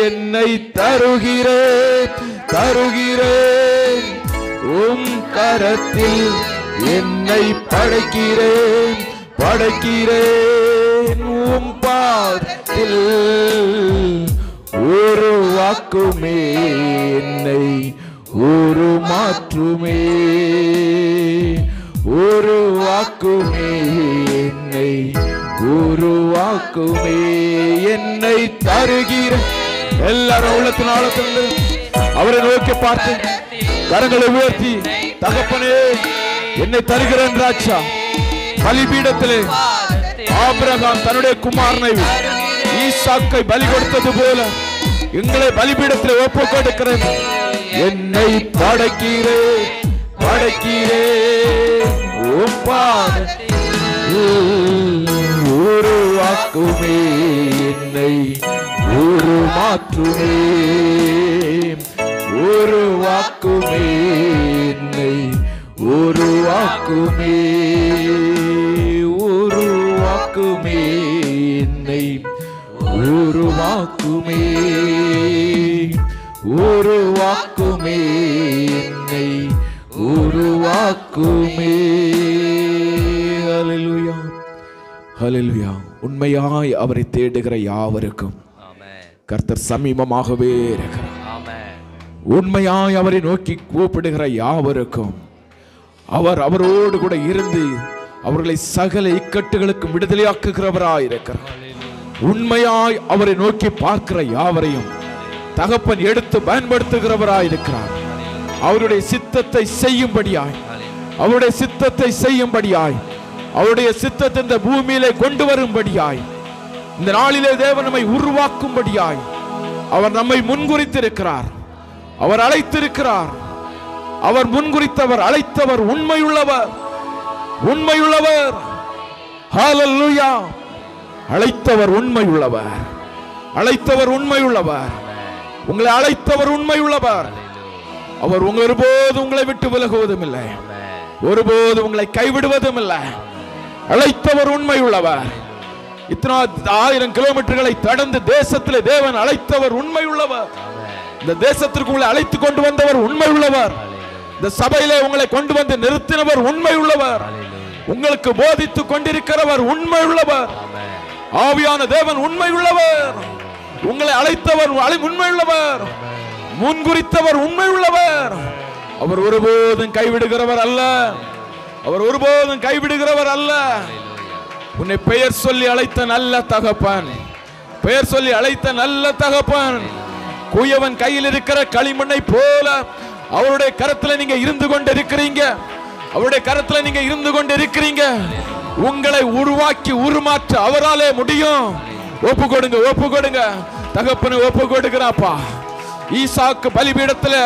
என்னை தருகிறேன் தருகிறேன் உம் கரத்தில், என்னை படைக்கிறேன் படைக்கிறேன் உம் பாதத்தில். உருவாக்குமே என்னை உருமாற்றுமே, உருவாக்குமே என்னை உருவாக்குமே. என்னை தருகிற எல்லாரும் உள்ளத்தின் ஆழத்திலிருந்து அவரை நோக்கி பார்த்து கரங்களை உயர்த்தி, தகப்பனே என்னை தருகிறேன் ராஜா. பலிபீடத்திலே ஆபிரகாம் தன்னுடைய குமாரனை ஈசாக்கை பலி கொடுத்தது போல எங்களை பலிபீடத்திலே ஒப்புக் கொடுக்கிறேன். என்னை படைக்கிறேன் படைக்கிறேன் உம் பாதத்தில். உருவாக்குமே என்னை உருமாற்றுமே, உருவாக்குமே என்னை உருவாக்குமே, உருவாக்குமே என்னை உருவாக்குமே, உருவாக்குமே என்னை உருவாக்குமே. ஹல்லேலூயா ஹல்லேலூயா. உண்மையாய் அவரை தேடுகிற யாவருக்கும் கர்த்தர் சமீபமாகவே இருக்கிறார். உண்மையாய் அவரை நோக்கி கூப்பிடுகிற யாவருக்கும் அவர் அவரோடு கூட இருந்து அவர்களை சகல இக்கட்டுகளுக்கு விடுதலையாக்குகிறவராய் இருக்கிறார். உண்மையாய் அவரை நோக்கி பார்க்கிற யாவரையும் தகப்பன் எடுத்து பயன்படுத்துகிறவராய் இருக்கிறார். அவருடைய சித்தத்தை செய்யும்படியாய், அவருடைய சித்தத்தை செய்யும்படியாய், அவருடைய சித்தத்தை இந்த பூமியிலே கொண்டு வரும்படியாய், இந்த நாளிலே தேவன் நம்மை உருவாக்கும்படியாய் அவர் நம்மை முன்குறித்திருக்கிறார். அவர் அழைத்திருக்கிறார். அவர் முன்குறித்தவர், அழைத்தவர் உண்மையுள்ளவர், உண்மையுள்ளவர். ஹல்லேலூயா. அழைத்தவர் உண்மையுள்ளவர், அழைத்தவர் உண்மையுள்ளவர். உங்களை அழைத்தவர் உண்மையுள்ளவர். அவர் ஒருபோது உங்களை விட்டு விலகுவதும் இல்லை, ஒருபோது உங்களை கைவிடுவதும் இல்லை. அழைத்தவர் உண்மையுள்ளவர். இத்தனை 1000 கிலோமீட்டர்களை கடந்து தேசத்திலே தேவன் அழைத்தவர் உண்மையுள்ளவர். இந்த தேசத்திற்கு உங்களை அழைத்து கொண்டு வந்தவர் உண்மையுள்ளவர். இந்த சபையிலே உங்களை கொண்டு வந்து நிறுத்தினவர் உண்மையுள்ளவர். உங்களுக்கு போதித்து கொண்டிருக்கிறவர் உண்மையுள்ளவர். ஆவியான தேவன் உண்மையுள்ளவர். உங்களை அழைத்தவர் உண்மையுள்ளவர். முன்குறித்தவர் உண்மையுள்ளவர். அவர் ஒருபோதும் கைவிடுகிறவர் அல்ல, அவர் ஒருபோதும் கைவிடுகிறவர் அல்ல. உன்னை பெயர் சொல்லி அழைத்த நல்ல தகப்பன், பெயர் சொல்லி அழைத்த நல்ல தகப்பன். குயவன் கையில் இருக்கிற களிமண்ணை போல அவருடைய கரத்தில் நீங்க இருந்து கொண்டு இருக்கிறீங்க. அவருடைய கரத்தில் நீங்க இருந்து கொண்டு இருக்கிறீங்க. உங்களை உருவாக்கி உருமாற்ற அவராலே முடியும். ஒப்பு கொடுங்க, ஒப்பு கொடுங்க. தகப்பனை ஒப்பு கொடுக்கிறாப்பா. ஈசாக்கு பலிபீடத்தில்,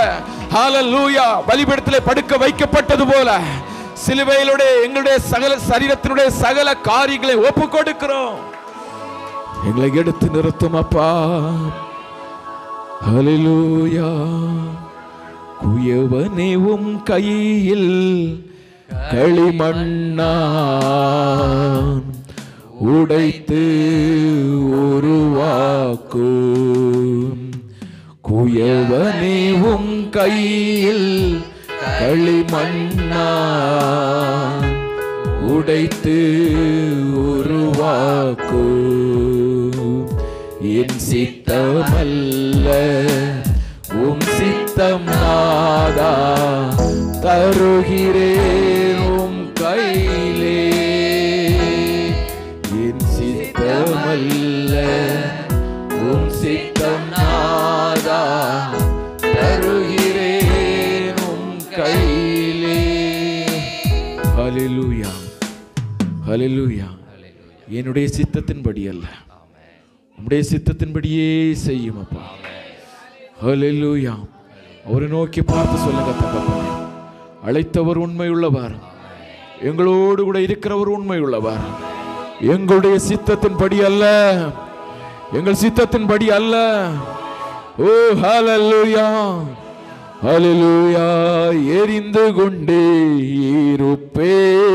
ஹல்லேலூயா, பலிபீடத்தில் படுக்க வைக்கப்பட்டது போல சிலுவையிலுடைய எங்களுடைய சகல சரீரத்தினுடைய சகல காரியங்களை ஒப்பு கொடுக்கிறோம். எங்களை எடுத்து நிறுத்தும் அப்பா. ஹல்லேலூயா. குயவனேவும் கையில் களிமண்ணான் உடைத்து உருவாக்கும் குயவனே உம் கையில் களிமண்ணான் உடைத்து உருவாக்கும் என் சித்தமல்ல உம் சித்தம் நாதா தருகிறேன் உம் கையிலே என் சித்தமல்ல உம் சித்தம் நாதா தருகிறேன் உம் கையிலே. ஹல்லேலூயா ஹல்லேலூயா. என்னுடைய சித்தத்தின்படி அல்ல, உம்முடைய சித்தத்தின்படியே செய்யும் அப்பா. ஹல்லேலூயா. அவரை நோக்கி பார்த்து சொல்லுங்க தகப்பனே, அழைத்தவர் உண்மையுள்ளவர், எங்களோடு கூட இருக்கிறவர் உண்மையுள்ளவர். எங்களுடைய சித்தத்தின்படி அல்ல, எங்கள் சித்தத்தின்படி அல்ல. ஓ ஹல்லேலூயா ஹல்லேலூயா. எரிந்து கொண்டே இருப்பேன்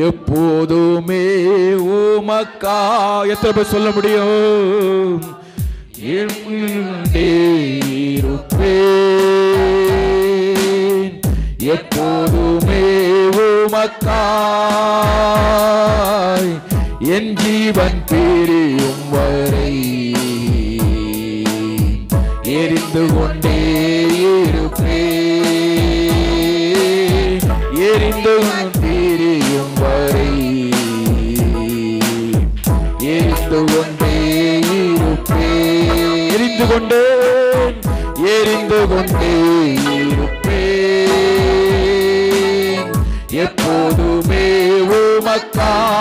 எப்போதுமே உமக்கா. எத்தனை பேர் சொல்ல முடியும்? இருப்பேன் எப்போதுமே உமக்காய் என் ஜீவன் பிரியும் வரை எரிந்து கொண்டே இருப்பேன். எரிந்து பிரியும் வரை எரிந்து கொண்டே இருப்பேன். எரிந்து கொண்டேன், எரிந்து கொண்டே இருப்பேன் எப்போதுமே உமக்காய்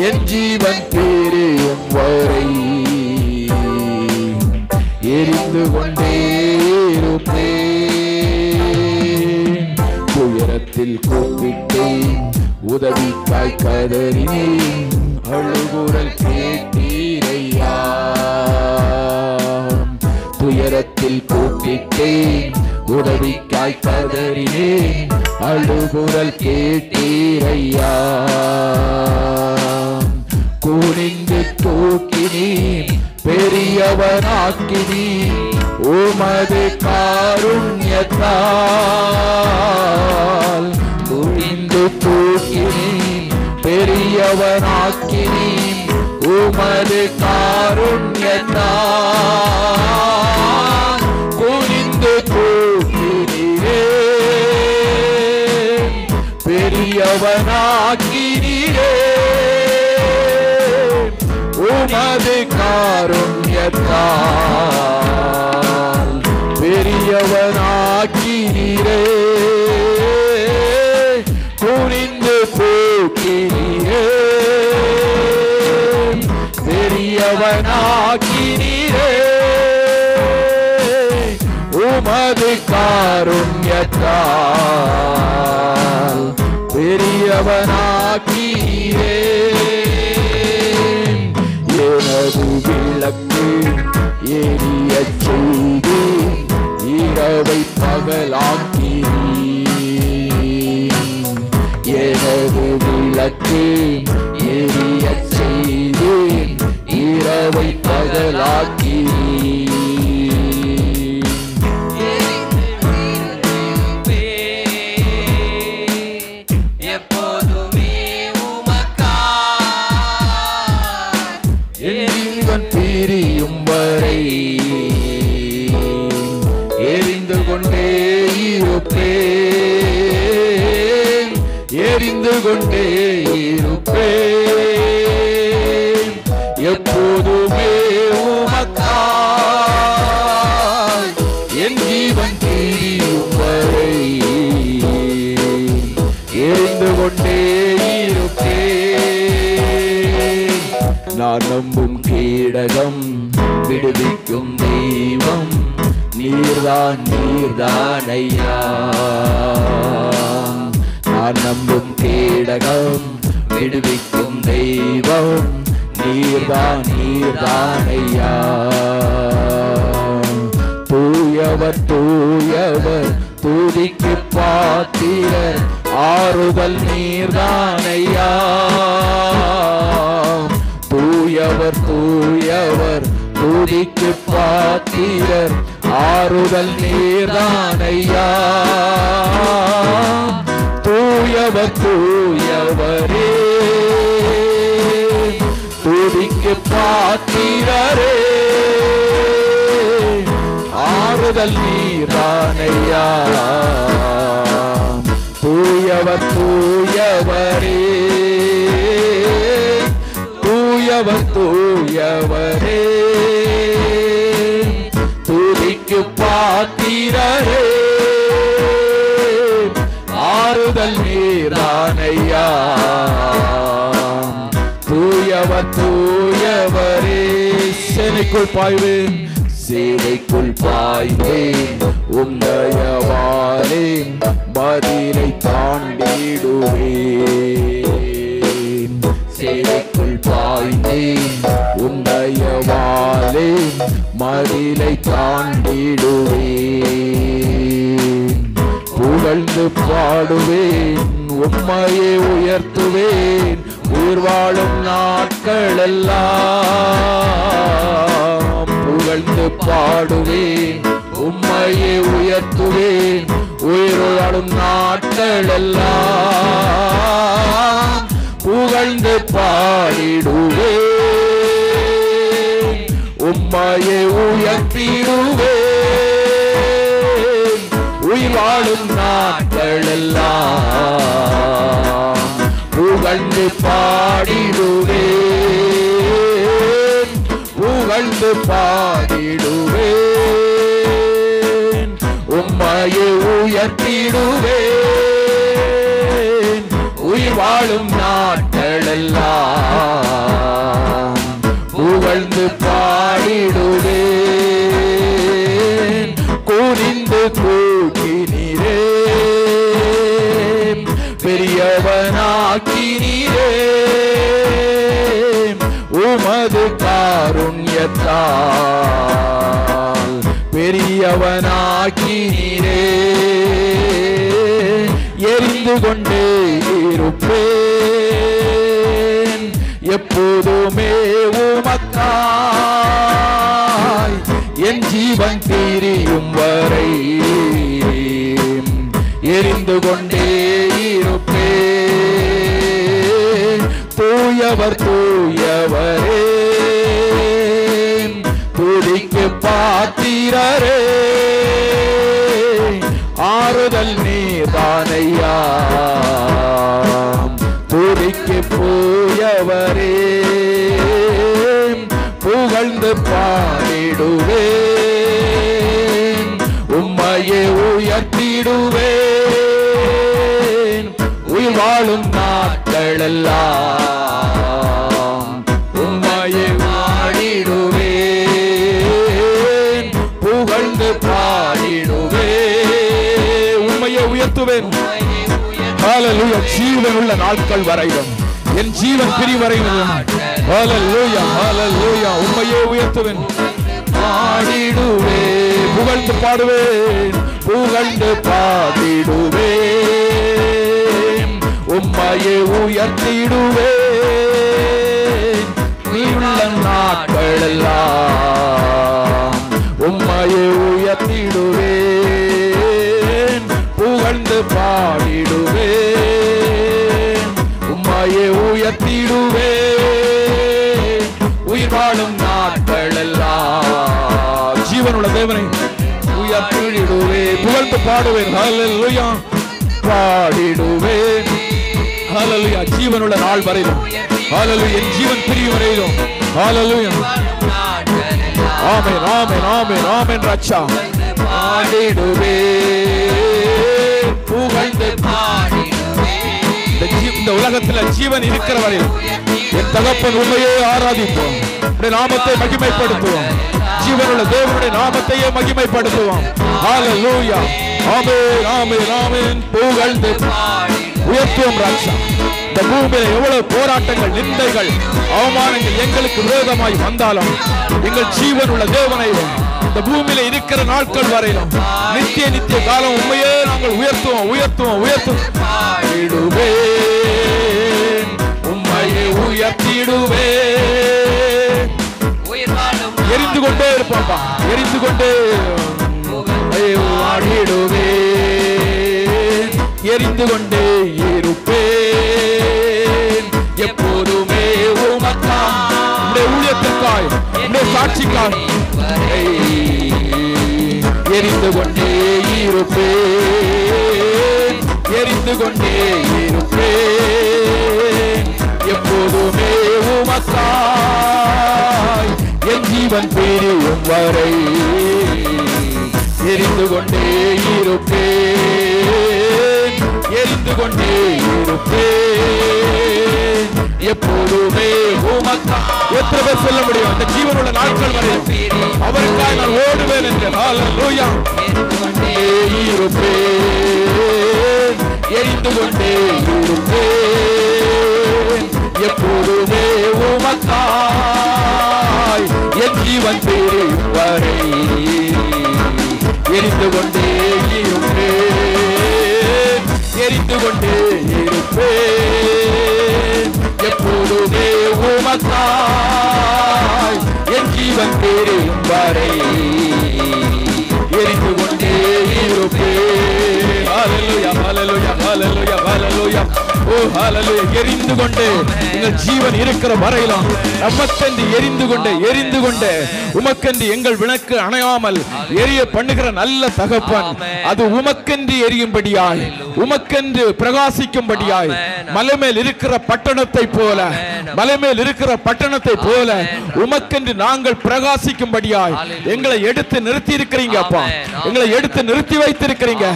என் ஜீவன் பிரியும் வரை எரிந்து கொண்டே இருப்பேன். துயரத்தில் கூப்பிட்டேன், உதவிக்காய் கதறினேன், அழுகுரல் கேட்டீரையா. துயரத்தில் கூப்பிட்டேன், உதவிக்காய் கதறினேன், அழுகுரல் கேட்டீரையா. குனிந்து தூக்கினேன், பெரியவனாக்கினீர் உமது காருண்யத்தால். குனிந்து தூக்கினீர், பெரியவனாக்கினீர் உமது காருண்யத்தால். குனிந்து தூக்கினீரே, பெரியவனாக்கினீரே உமது காருண்யத்தால். பெரியவனாக்கினீரே, குனிந்து தூக்கினீரே, பெரியவனாக்கினீரே உமது காருண்யத்தால். பெரியவனாக்கினீரே. எனது விளக்கு எரியச் செய்து இரவை பகலாக்கினீர். எனது விளக்கு எரியச் செய்து இரவை பகலாக்கினீர். பிரியும் வரை எரிந்து கொண்டே இருப்பேன், எரிந்து கொண்டே இருப்பேன் எப்போதுமே உமக்காய் என் ஜீவன் பிரியும் வரை எரிந்து கொண்டே இருப்பேன். நான் நம்பும் கேடகம் விடுவிக்கும் தெய்வம் நீர்தான், நீர்தான் ஐயா. நான் நம்பும் கேடகம் விடுவிக்கும் தெய்வம் நீர்தான், நீர்தான் ஐயா. தூய தூயவர் தூயவர் துதிக்கு பாத்திரர் ஆறுதல் நீர்தானையா. தூயவர் தூயவர் துதிக்கு பாத்திரர் ஆறுதல் நீர்தானையா. தூயவர் தூயவரே துதிக்கு பாத்திரரே ஆறுதல் நீர்தானையா. தூயவர் தூயவரே தூயவர் தூயவரே துதிக்கு பாத்திரரே ஆறுதல் நீர்தானையா. தூயவர் தூயவரே சேனைக்குள் பாய்வேன் சேனைக்குள் பாய்வேன் உம்தயவாலே பதிலை தாண்டிடுவேன். சேனைக்குள் பாய்வேன் உம்தயவாலே மதிலை தாண்டிடுவேன். புகழ்ந்து பாடுவேன் உம்மையே உயர்த்துவேன் உயிர் வாழும் நாட்களெல்லாம். புகழ்ந்து பாடுவேன் உம்மையே உயர்த்துவேன் உயிர் வாழும் நாட்களெல்லாம். புகழ்ந்து பாடிடுவேன் உம்மையே உயர்த்திடுவேன் உயிர் வாழும் நாட்களெல்லாம். புகழ்ந்து பாடிடுவேன் புகழ்ந்து பாடிடுவேன் உம்மையே உயர்த்திடுவேன் உயிர் வாழும் நாட்களெல்லாம். புகழ்ந்து பாடிடுவேன் குனிந்து தூக்கினீரே பெரியவனாக்கினீரே உமது காருண்யத்தால் பெரியவனாக்கினீரே. எரிந்து கொண்டே இருப்பேன் எப்போதுமே உமக்காய் என் ஜீவன் பிரியும் வரை எரிந்து கொண்டே இருப்பேன். தூயவர் தூயவரே துதிக்கு பாத்திரரே ஆறுதல் நீர்தானையா. துதிக்கு போயவரே புகழ்ந்து பாடிடுவேன் உம்மையே உயர்த்திடுவேன் உயிர் வாழும் நாட்களெல்லாம். உம்மையே பாடிடுவேன் புகழ்ந்து பாடிடுவேன் உம்மையே உயர்த்துவேன். ஹல்லேலூயா. ஜீவன் உள்ள நாட்கள் வரையும் என் ஜீவன் பிரிவரையும் ஹல்லேலூயா ஹல்லேலூயா உம்மையே உயர்த்துவேன் பாடிடுவேன் புகழ்ந்து பாடுவேன் புகழ்ந்து பாடிடுவேன் உம்மையே உயர்த்திடுவேன் உள்ள நாட்களெல்லாம். உம்மையே உயர்த்திடுவேன் புகழ்ந்து பாடிடுவேன் உம்மையே உயர்த்திடுவேன் உயிர் வாழும் நாட்களெல்லாம். ஜீவனுள்ள தேவனை உயர்த்திடுவேன் புகழ்ந்து பாடுவேன் ஹல்லேலூயா பாடிடுவேன் ஹல்லேலூயா. ஜீவனுள்ள நாள் வரையிலும் ஹல்லேலூயா என் ஜீவன் பிரியும் வரையிலும் ஹல்லேலூயா. ஆமென் ஆமென் ஆமென் ஆமென் ராஜா பாடிடுவேன் புகழ்ந்து பாடிடுவேன். இந்த உலகத்தில் ஜீவன் இருக்கிற வரையில் என் தகப்பன் உண்மையே ஆராதிப்போம் நாமத்தை மகிமைப்படுத்துவோம். ஜீவனுள்ள தேவனுடைய நாமத்தையே மகிமைப்படுத்துவோம். ஹல்லேலூயா ஆமென் ஆமென் ஆமென் புகழ்ந்து உயர்த்துவோம் ராஜா. இந்த பூமியில எவ்வளவு போராட்டங்கள் நிந்தைகள் அவமானங்கள் எங்களுக்கு விரோதமாய் வந்தாலும் எங்கள் ஜீவனுள்ள தேவனை இந்த பூமியில இருக்கிற நாட்கள் வரையிலும் நித்திய நித்திய காலம் உண்மையே நாங்கள் உயர்த்துவோம் உயர்த்துவோம் உயர்த்துவோம். உண்மையை உயர்த்திடுவேன். எரிந்து கொண்டே இருப்பாப்பா, எரிந்து கொண்டே ஆடிடுவேன், எரிந்து கொண்டே இருப்பேன். எப்போதுமே உமக்காய் ஊழியத்திற்காய் சாட்சிக்காய் எரிந்து கொண்டே இருப்பேன், எரிந்து கொண்டே இருப்பேன். எப்போதுமே உமக்காய் என் ஜீவன் பிரியும் வரை எரிந்து கொண்டே இருப்பேன், எரிந்து கொண்டே இருப்பேன். எப்போதுமே உமக்காய். எத்தனை பேர் சொல்ல முடியும் இந்த ஜீவனுள்ள நாட்கள் வரை அவருக்காக நான் ஓடுவேன் என்று? ஹல்லேலூயா. இருப்பேன், எரிந்து கொண்டே இருப்பேன். எப்போதுமே உமக்காய் என் ஜீவன் பிரியும் வரை எரிந்து கொண்டே இருப்பேன், எரிந்து கொண்டே இருப்பேன். எப்போதுமே உமக்காய் என் ஜீவன் பிரியும் வரை எரிந்து கொண்டே இருப்பேன். ஹல்லேலூயா ஹல்லேலூயா ஹல்லேலூயா ஹல்லேலூயா. ஓ ஹல்லேலூயா. எரிந்து கொண்டே எங்கள் ஜீவன் இருக்கிற வரையிலும் நமக்கென்று எரிந்து கொண்டே எரிந்து கொண்டே உமக்கென்று எங்கள் விளக்கு அணையாமல் எரிய பண்ணுகிற நல்ல தகப்பன். அது உமக்கென்று எரியும்படியாய், உமக்கென்று பிரகாசிக்கும்படியாய், மலை மேல் இருக்கிற பட்டணத்தை போல, மலை மேல் இருக்கிற பட்டணத்தை போல உமக்கென்று நாங்கள் பிரகாசிக்கும்படியாய் எங்களை எடுத்து நிறுத்தி இருக்கிறீங்க அப்பா. எங்களை எடுத்து நிறுத்தி வைத்திருக்கிறீங்க.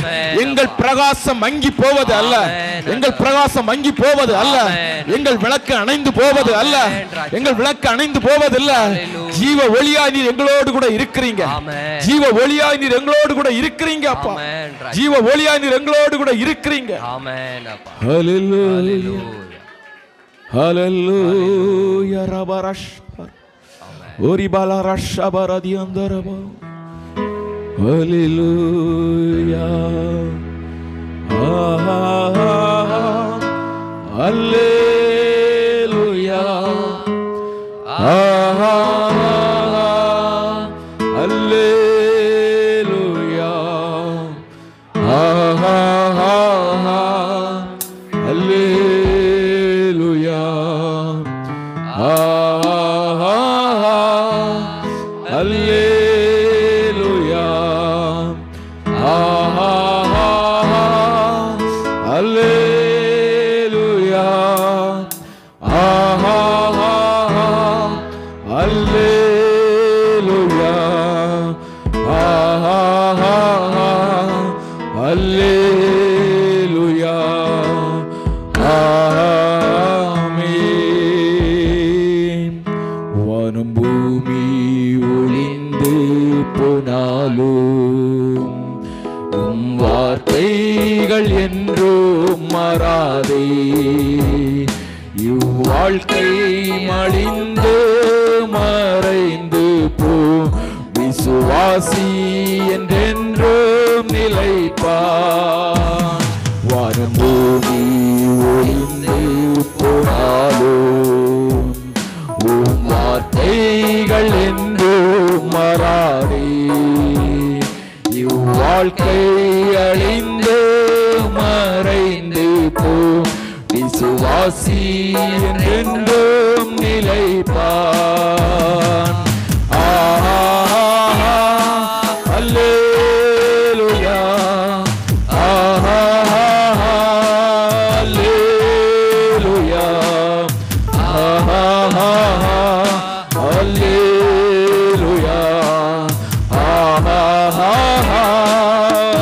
எங்கள் பிரகாசம் மங்கி போவது அல்ல, எங்கள் பிரகாசம் மங்கி போவது அல்ல, எங்கள் விளக்கு அணைந்து போவது அல்ல, எங்கள் விளக்கு அணைந்து போவதில்ல. ஜீவ ஒளியாய் நீர் எங்களோடு கூட இருக்கிறீங்க. ஜீவ ஒளியாய் நீர் எங்களோடு கூட இருக்கிறீங்க அப்பா. ஜீவ ஒளியாய் நீர் எங்களோடு கூட இருக்கிறீங்க. ஹல்லேலூயா ஹல்லேலூயா. ரபரஷ் ஓரிபாலா ரஷபரதி அந்தரபா. ஹல்லேலூயா ஹல்லேலூயா ஹல்லேலூயா ஹல்லேலூயா ஹல்லேலூயா ஹல்லேலூயா ஹல்லேலூயா ஹல்லேலூயா. ஆமென். வானம் பூமி ஒளிந்து போனாலும் உம் வார்த்தைகள் என்றும் மாறாதே. இவ்வாழ்க்கை மடிந்து மறைந்து போ, விசுவாசி என்றென்றும் நிலைப்பான். வானம் பூமி ஒளிந்து போனாலும் உம் வார்த்தைகள் என்றும் மாறாதே. இவ்வாழ்க்கை அழிந்து மறைந்து போ, விசுவாசி என்றென்றும் நிலைப்பான். அல்லேலூயா அல்லேலூயா அல்லேலூயா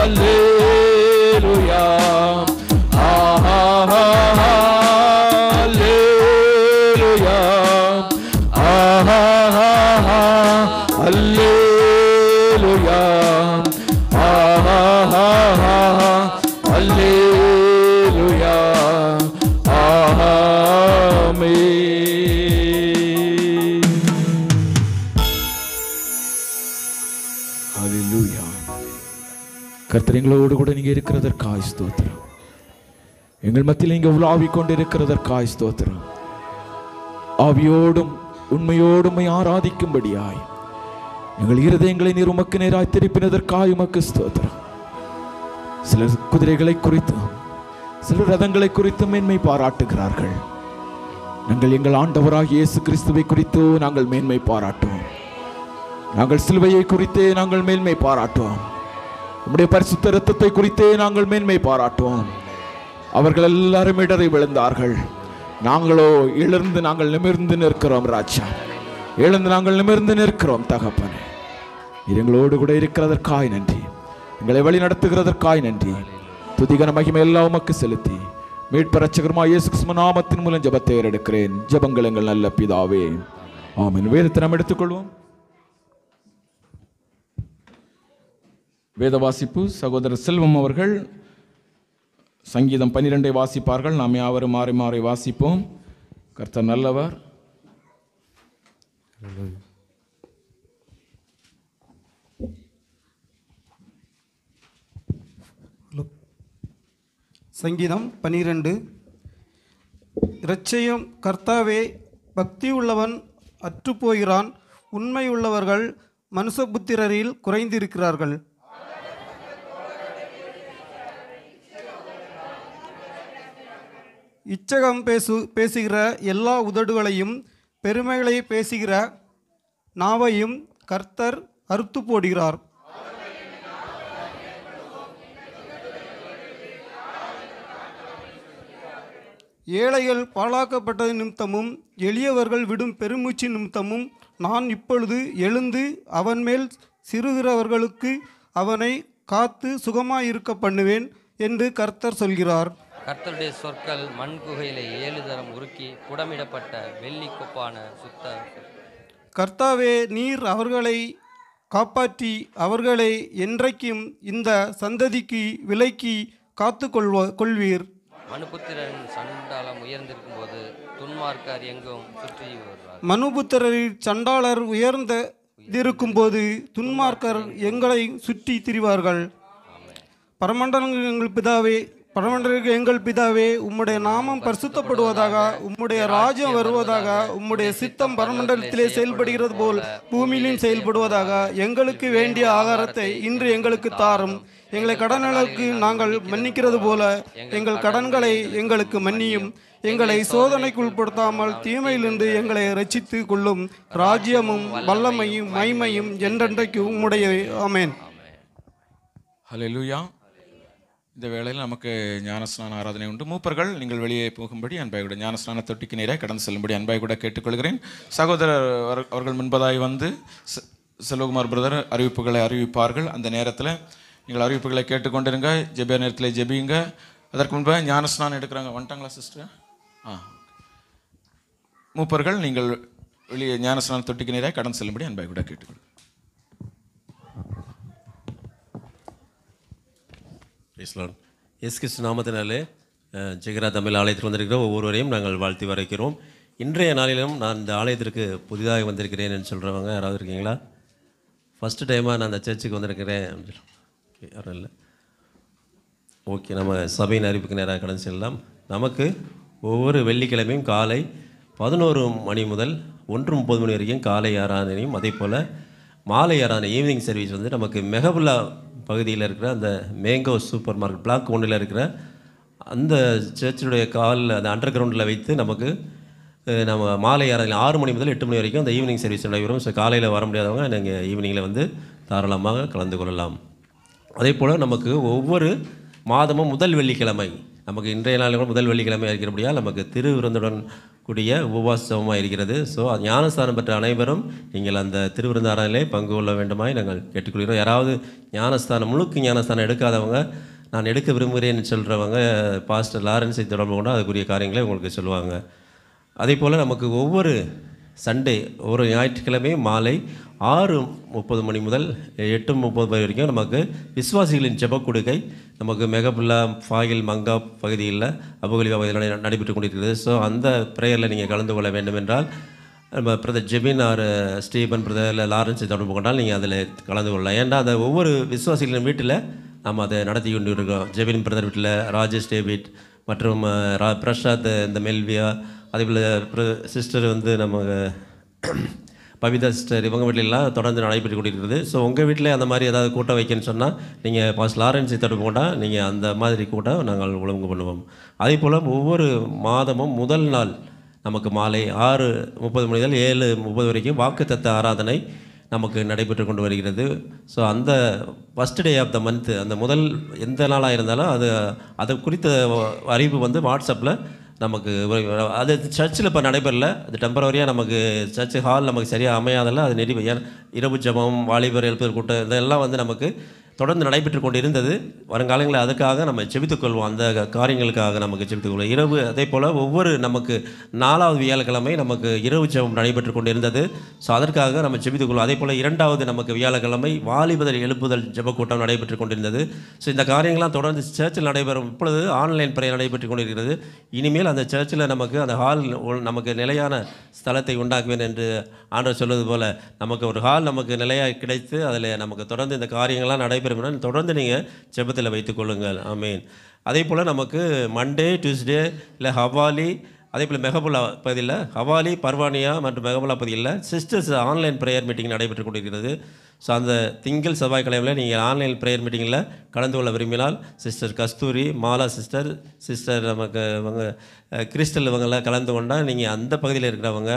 அல்லேலூயா அல்லேலூயா அல்லேலூயா. ஆமென். ஹல்லேலூயா. கர்த்தர் எங்களோடு கூட நீங்க இருக்கிறதற்காய் ஸ்தோத்திரம். எங்கள் மத்தியில் நீங்க உலாவிக் கொண்டிருக்கிறதற்காய் ஸ்தோத்திரம். ஆவியோடும் உண்மையோடும் ஆராதிக்கும்படியாய் எங்கள் இருதயங்களை நீர் உமக்கு நேராய் திருப்பினதற்காய் உமக்கு ஸ்தோத்திரம். சிலர் குதிரைகளை குறித்தும் சிலர் ரதங்களை குறித்தும் மேன்மை பாராட்டுகிறார்கள். நாங்கள் எங்கள் ஆண்டவராகிய இயேசு கிறிஸ்துவை குறித்தோ நாங்கள் மேன்மை பாராட்டுவோம். நாங்கள் சிலுவையை குறித்தே நாங்கள் மேன்மை பாராட்டுவோம். நம்முடைய பரிசுத்த இரத்தத்தை குறித்தே நாங்கள் மேன்மை பாராட்டுவோம். அவர்கள் எல்லாரும் இடரை விழுந்தார்கள், நாங்களோ எழுந்து நாங்கள் நிமிர்ந்து நிற்கிறோம். ராஜா, எழுந்து நாங்கள் நிமிர்ந்து நிற்கிறோம். தகப்பனே, எங்களோடு கூட இருக்கிறதற்காய் நன்றி. எங்களை வழி நடத்துகிறதற்காய் நன்றி. துதிகன மகிமை எல்லாம் உமக்கு செலுத்தி மீட்பர் இரட்சகருமாகிய இயேசு கிறிஸ்து நாமத்தின் மூலம் ஜெபத்தை ஏறெடுக்கிறேன். ஜெபங்கள் எங்கள் நல்ல பிதாவே, ஆமென். வேதத்தை நாம் எடுத்துக்கொள்வோம். வேத வாசிப்பு சகோதரர் செல்வம் அவர்கள் சங்கீதம் 12 வாசிப்பார்கள். நாம் யாவரும் மாறி மாறி வாசிப்போம். கர்த்தர் நல்லவர். சங்கீதம் 12. இரட்சையும் கர்த்தாவே, பக்தி உள்ளவன் அற்றுப்போகிறான், உண்மை உள்ளவர்கள் மனுஷபுத்திரரில் குறைந்திருக்கிறார்கள். இச்சகம் பேசுகிற எல்லா உதடுகளையும் பெருமைகளை பேசுகிற நாவையும் கர்த்தர் அறுத்து போடுகிறார். ஏழைகள் பாழாக்கப்பட்டது நிமித்தமும் எளியவர்கள் விடும் பெருமூச்சு நிமித்தமும் நான் இப்பொழுது எழுந்து அவன் மேல் சிறுகிறவர்களுக்கு அவனை காத்து சுகமாயிருக்க பண்ணுவேன் என்று கர்த்தர் சொல்கிறார். கர்த்தருடைய சொற்கள் மண் குகையிலே 7 தரம் உருக்கி புடமிடப்பட்ட வெள்ளி கொப்பான சுத்த. கர்த்தாவே, நீர் அவர்களை காப்பாற்றி அவர்களை என்றைக்கும் இந்த சந்ததிக்கு விலைக்கு காத்து கொள்வீர். மனுபுத்திரன் சண்டாளம் உயர்ந்திருக்கும் போது துன்மார்க்கர் எங்கும் சுற்றி வருவார். மனுபுத்திரரில் சண்டாளர் உயர்ந்த இருக்கும் போது துன்மார்க்கர் எங்களை சுற்றி திரிவார்கள். பரமண்டலங்கள் எங்கள் பிதாவே, உம்முடைய நாமம் பரிசுத்தப்படுவதாக, உம்முடைய ராஜ்யம் வருவதாக, உம்முடைய சித்தம் பரமண்டலத்திலே செயல்படுகிறது போல் பூமியிலும் செயல்படுவதாக. எங்களுக்கு வேண்டிய ஆகாரத்தை இன்று எங்களுக்கு தாரும். எங்களை கடன்களுக்கு நாங்கள் மன்னிக்கிறது போல எங்கள் கடன்களை எங்களுக்கு மன்னியும். எங்களை சோதனைக்கு உட்படுத்தாமல் தீமையிலிருந்து எங்களை ரட்சித்து கொள்ளும். ராஜ்யமும் வல்லமையும் மகிமையும் என்றென்றைக்கு உம்முடைய. ஆமென். ஹல்லேலூயா. இந்த வேளையில் நமக்கு ஞானஸ்நான ஆராதனை உண்டு. மூப்பர்கள் நீங்கள் வெளியே போகும்படி அன்பாய் கூட ஞானஸ்நான தொட்டிக்கு நேராக கடந்து செல்லும்படி அன்பாய் கூட கேட்டுக்கொள்கிறேன். சகோதரர் அவர்கள் முன்பதாய் வந்து செல்வகுமார் பிரதர் அறிவிப்புகளை அறிவிப்பார்கள். அந்த நேரத்தில் நீங்கள் அறிவிப்புகளை கேட்டுக்கொண்டிருங்க. ஜெபிய நேரத்தில் ஜெபியுங்க. அதற்கு முன்பாக ஞானஸ்நானம் எடுக்கிறாங்க. வந்துட்டாங்களா சிஸ்டர்? மூப்பர்கள் நீங்கள் வெளியே ஞானஸ்நான தொட்டிக்கு நேராக கடந்து செல்லும்படி அன்பாய் கூட கேட்டுக்கொள்கிறேன். இயேசு கிறிஸ்து நாமத்தினாலே ஜெகரா தமிழ் ஆலயத்தில் வந்திருக்கிற ஒவ்வொருவரையும் நாங்கள் வாழ்த்தி வரவேற்கிறோம். இன்றைய நாளிலும் நான் இந்த ஆலயத்திற்கு புதிதாக வந்திருக்கிறேன் என்று சொல்கிறவங்க யாராவது இருக்கீங்களா? ஃபஸ்ட்டு டைமாக நான் அந்த சர்ச்சுக்கு வந்திருக்கிறேன். ஓகே, யாரும் இல்லை. ஓகே, நம்ம சபையின் அறிவிப்புக்கு நேராக கடந்து செல்லலாம். நமக்கு ஒவ்வொரு வெள்ளிக்கிழமையும் காலை 11 மணி முதல் 1:30 மணி வரைக்கும் காலை ஆராதனையும், அதே போல் மாலை ஆராதனை ஈவினிங் சர்வீஸ் வந்து நமக்கு மெகபுல்லா பகுதியில் இருக்கிற அந்த மேங்கோ சூப்பர் மார்க்கெட் பிளாக் 1 இருக்கிற அந்த சர்ச்சினுடைய அந்த அண்டர் கிரவுண்டில் வைத்து நமக்கு நம்ம மாலை ஆராதனை 6 மணி முதல் 8 மணி வரைக்கும் அந்த ஈவினிங் சர்வீஸ் நடைபெறும். ஸோ காலையில் வர முடியாதவங்க நீங்கள் ஈவினிங்கில் வந்து தாராளமாக கலந்து கொள்ளலாம். அதே போல் நமக்கு ஒவ்வொரு மாதமும் முதல் வெள்ளிக்கிழமை, நமக்கு இன்றைய நாளில் முதல் வெள்ளிக்கிழமை இருக்கிறபடியால் நமக்கு திருவிருந்துடன் கூடிய உபவாசமாக இருக்கிறது. ஸோ ஞானஸ்தானம் பெற்ற அனைவரும் நீங்கள் அந்த திருவிருந்து ஆராதனையிலே பங்கு கொள்ள வேண்டுமாய் நாங்கள் கேட்டுக்கொள்கிறோம். யாராவது முழுக்க ஞானஸ்தானம் எடுக்காதவங்க, நான் எடுக்க விரும்புகிறேன்னு சொல்கிறவங்க பாஸ்டர் லாரன்ஸை தொடர்பு கொண்டு அதுக்குரிய காரியங்களை உங்களுக்கு சொல்லுவாங்க. அதே போல் நமக்கு ஒவ்வொரு சண்டே ஒரு ஞாயிற்றுக்கிழமையும் மாலை 6:30 மணி முதல் 8:30 மணி வரைக்கும் நமக்கு விசுவாசிகளின் ஜெபக் கொடுக்கை நமக்கு மெகபுல்லா ஃபாகில் மங்கா பகுதியில் அபுகலிவா பகுதியில் நடைபெற்று கொண்டிருக்கிறது. ஸோ அந்த ப்ரேயரில் நீங்கள் கலந்து கொள்ள வேண்டும் என்றால் brother Jebin or Stephen brother இல்லை லாரன்ஸை தொடர்பு கொண்டால் நீங்கள் அதில் கலந்து கொள்ளலாம். ஏன்னா அந்த ஒவ்வொரு விசுவாசிகளின் வீட்டில் நம்ம அதை நடத்தி கொண்டு இருக்கோம். ஜெபின் பிரதர் வீட்டில் ராஜேஷ் டேவிட் மற்றும் பிரசாத் இந்த மெல்வியா, அதேபோல் சிஸ்டர் வந்து நம்ம பவிதா சிஸ்டர், இவங்க வீட்டிலலாம் தொடர்ந்து நடைபெற்று கொண்டிருக்கிறது. ஸோ உங்கள் வீட்டில் அந்த மாதிரி ஏதாவது கூட்டம் வைக்கணும்னு சொன்னால் நீங்கள் பாஸ் லாரன்ஸை தொடர்பு கொண்டால் நீங்கள் அந்த மாதிரி கூட்டம் நாங்கள் ஒழுங்கு பண்ணுவோம். அதே போல் ஒவ்வொரு மாதமும் முதல் நாள் நமக்கு மாலை 6:30 மணி முதல் 7:30 வரைக்கும் வாக்குத்தத்த ஆராதனை நமக்கு நடைபெற்று கொண்டு வருகிறது. ஸோ அந்த first day of the month, அந்த முதல் எந்த நாளாக இருந்தாலும் அது குறித்த அறிவு வந்து வாட்ஸ்அப்பில் நமக்கு அது சர்ச்சில் இப்போ நடைபெறல, அது டெம்பரவரியாக நமக்கு சர்ச்சு ஹால் நமக்கு சரியாக அமையாதல்ல, அது இரவு ஜபம், வாலிபர் எழுப்புதல் கூட்டம் இதெல்லாம் வந்து நமக்கு தொடர்ந்து நடைபெற்று கொண்டு இருந்தது. வருங்காலங்களில் அதுக்காக நம்ம செபித்துக்கொள்வோம், அந்த காரியங்களுக்காக நமக்கு செபித்துக்கொள்வோம். இரவு அதே போல் ஒவ்வொரு நமக்கு 4வது வியாழக்கிழமை நமக்கு இரவு ஜெபம் நடைபெற்று கொண்டு இருந்தது. ஸோ அதற்காக நம்ம செபித்துக்கொள்வோம். அதே போல் 2வது நமக்கு வியாழக்கிழமை வாலிபர் எழுப்புதல் ஜெப கூட்டம் நடைபெற்று கொண்டிருந்தது. ஸோ இந்த காரியங்கள்லாம் தொடர்ந்து சர்ச்சில் நடைபெறும். இப்பொழுது ஆன்லைன் பிரேயர் நடைபெற்று கொண்டிருக்கிறது. இனிமேல் அந்த சர்ச்சில் நமக்கு அந்த ஹால் நமக்கு நிலையான ஸ்தலத்தை உண்டாக்குவேன் என்று ஆண்டவர் சொல்வது போல் நமக்கு ஒரு ஹால் நமக்கு நிலையாக கிடைத்து அதில் நமக்கு தொடர்ந்து இந்த காரியங்கள்லாம் நடைபெறும். தொடர்ந்து நீங்கள் ஜெபத்தில் வைத்துக்கொள்ளுங்கள். ஆமீன். அதே போல் நமக்கு மண்டே, டியூஸ்டே இல்லை ஹவாலி, அதே போல் மெகபுல்லா பகுதியில் ஹவாலி, பர்வானியா மற்றும் மெகபுல்லா பகுதியில் சிஸ்டர்ஸ் ஆன்லைன் ப்ரேயர் மீட்டிங் நடைபெற்று கொண்டிருக்கிறது. ஸோ அந்த திங்கள் செவ்வாய்க்கிழமையில் நீங்கள் ஆன்லைன் ப்ரேயர் மீட்டிங்கில் கலந்து கொள்ள விரும்பினால் சிஸ்டர் கஸ்தூரி, மாலா சிஸ்டர் நமக்கு இவங்க கிறிஸ்டல் இவங்கெல்லாம் கலந்து கொண்டால் நீங்கள் அந்த பகுதியில் இருக்கிறவங்க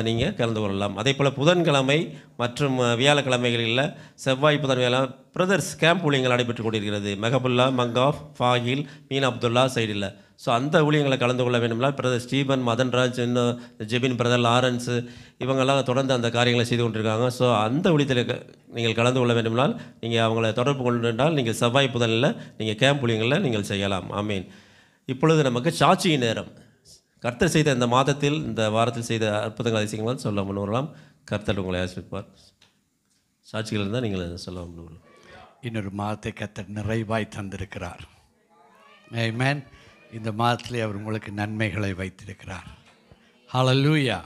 நீங்கள் கலந்து கொள்ளலாம். அதே போல் புதன்கிழமை மற்றும் வியாழக்கிழமைகளில் செவ்வாய் புதன் வியாழ பிரதர்ஸ் கேம்ப் ஊழியங்கள் நடைபெற்று கொண்டிருக்கிறது. மெகபுல்லா, மங்காஃப், ஃபாகில், மீன் அப்துல்லா சைடில். ஸோ அந்த ஊழியங்களை கலந்து கொள்ள வேண்டும்னால் பிரதர் ஸ்டீபன், மதன்ராஜ், இன்னும் ஜெபின் பிரதர் லாரன்ஸு இவங்கெல்லாம் தொடர்ந்து அந்த காரியங்களை செய்து கொண்டிருக்காங்க. ஸோ அந்த ஊழியத்தில் நீங்கள் கலந்து கொள்ள வேண்டும்னால் நீங்கள் அவங்கள தொடர்பு கொண்டால் நீங்கள் செவ்வாய் புதனில் நீங்கள் கேம்ப் ஊழியங்களில் நீங்கள் செய்யலாம். ஆமீன். இப்பொழுது நமக்கு சாட்சியின் நேரம். கர்த்தர் செய்த இந்த மாதத்தில் இந்த வாரத்தில் செய்த அற்புதங்கள் அதிசயங்களால் சொல்ல முன்வரலாம். கர்த்தர் உங்களை ஆசீர்வதிப்பார். சாட்சிகள் இருந்தால் நீங்கள் சொல்ல முன்வரலாம். இன்னொரு மாதத்தை கர்த்தர் நிறைவாய் தந்திருக்கிறார். ஆமென். இந்த மாதத்திலே அவர் உங்களுக்கு நன்மைகளை வைத்திருக்கிறார். ஹல்லேலூயா,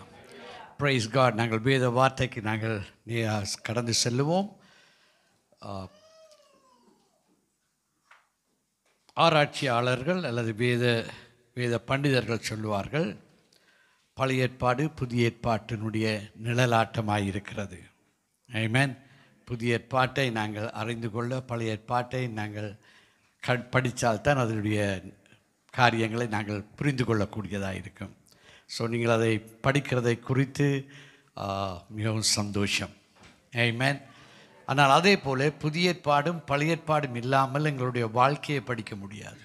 பிரைஸ் காட். நாங்கள் வேத வார்த்தைக்கு நாங்கள் கடந்து செல்லுவோம். ஆராய்ச்சியாளர்கள் அல்லது வேத பண்டிதர்கள் சொல்லுவார்கள், பழைய ஏற்பாடு புதிய ஏற்பாட்டினுடைய நிழலாட்டமாயிருக்கிறது. ஆமென். புதிய ஏற்பாட்டை நாங்கள் அறிந்து கொள்ள பழைய ஏற்பாட்டை நாங்கள் படித்தால்தான் அதனுடைய காரியங்களை நாங்கள் புரிந்து கொள்ளக்கூடியதாக இருக்கும். ஸோ நீங்கள் அதை படிக்கிறதை குறித்து மிகவும் சந்தோஷம். ஆமென். ஆனால் அதே போல் புதிய ஏற்பாடும் பழைய ஏற்பாடும் இல்லாமல் எங்களுடைய வாழ்க்கையை படிக்க முடியாது.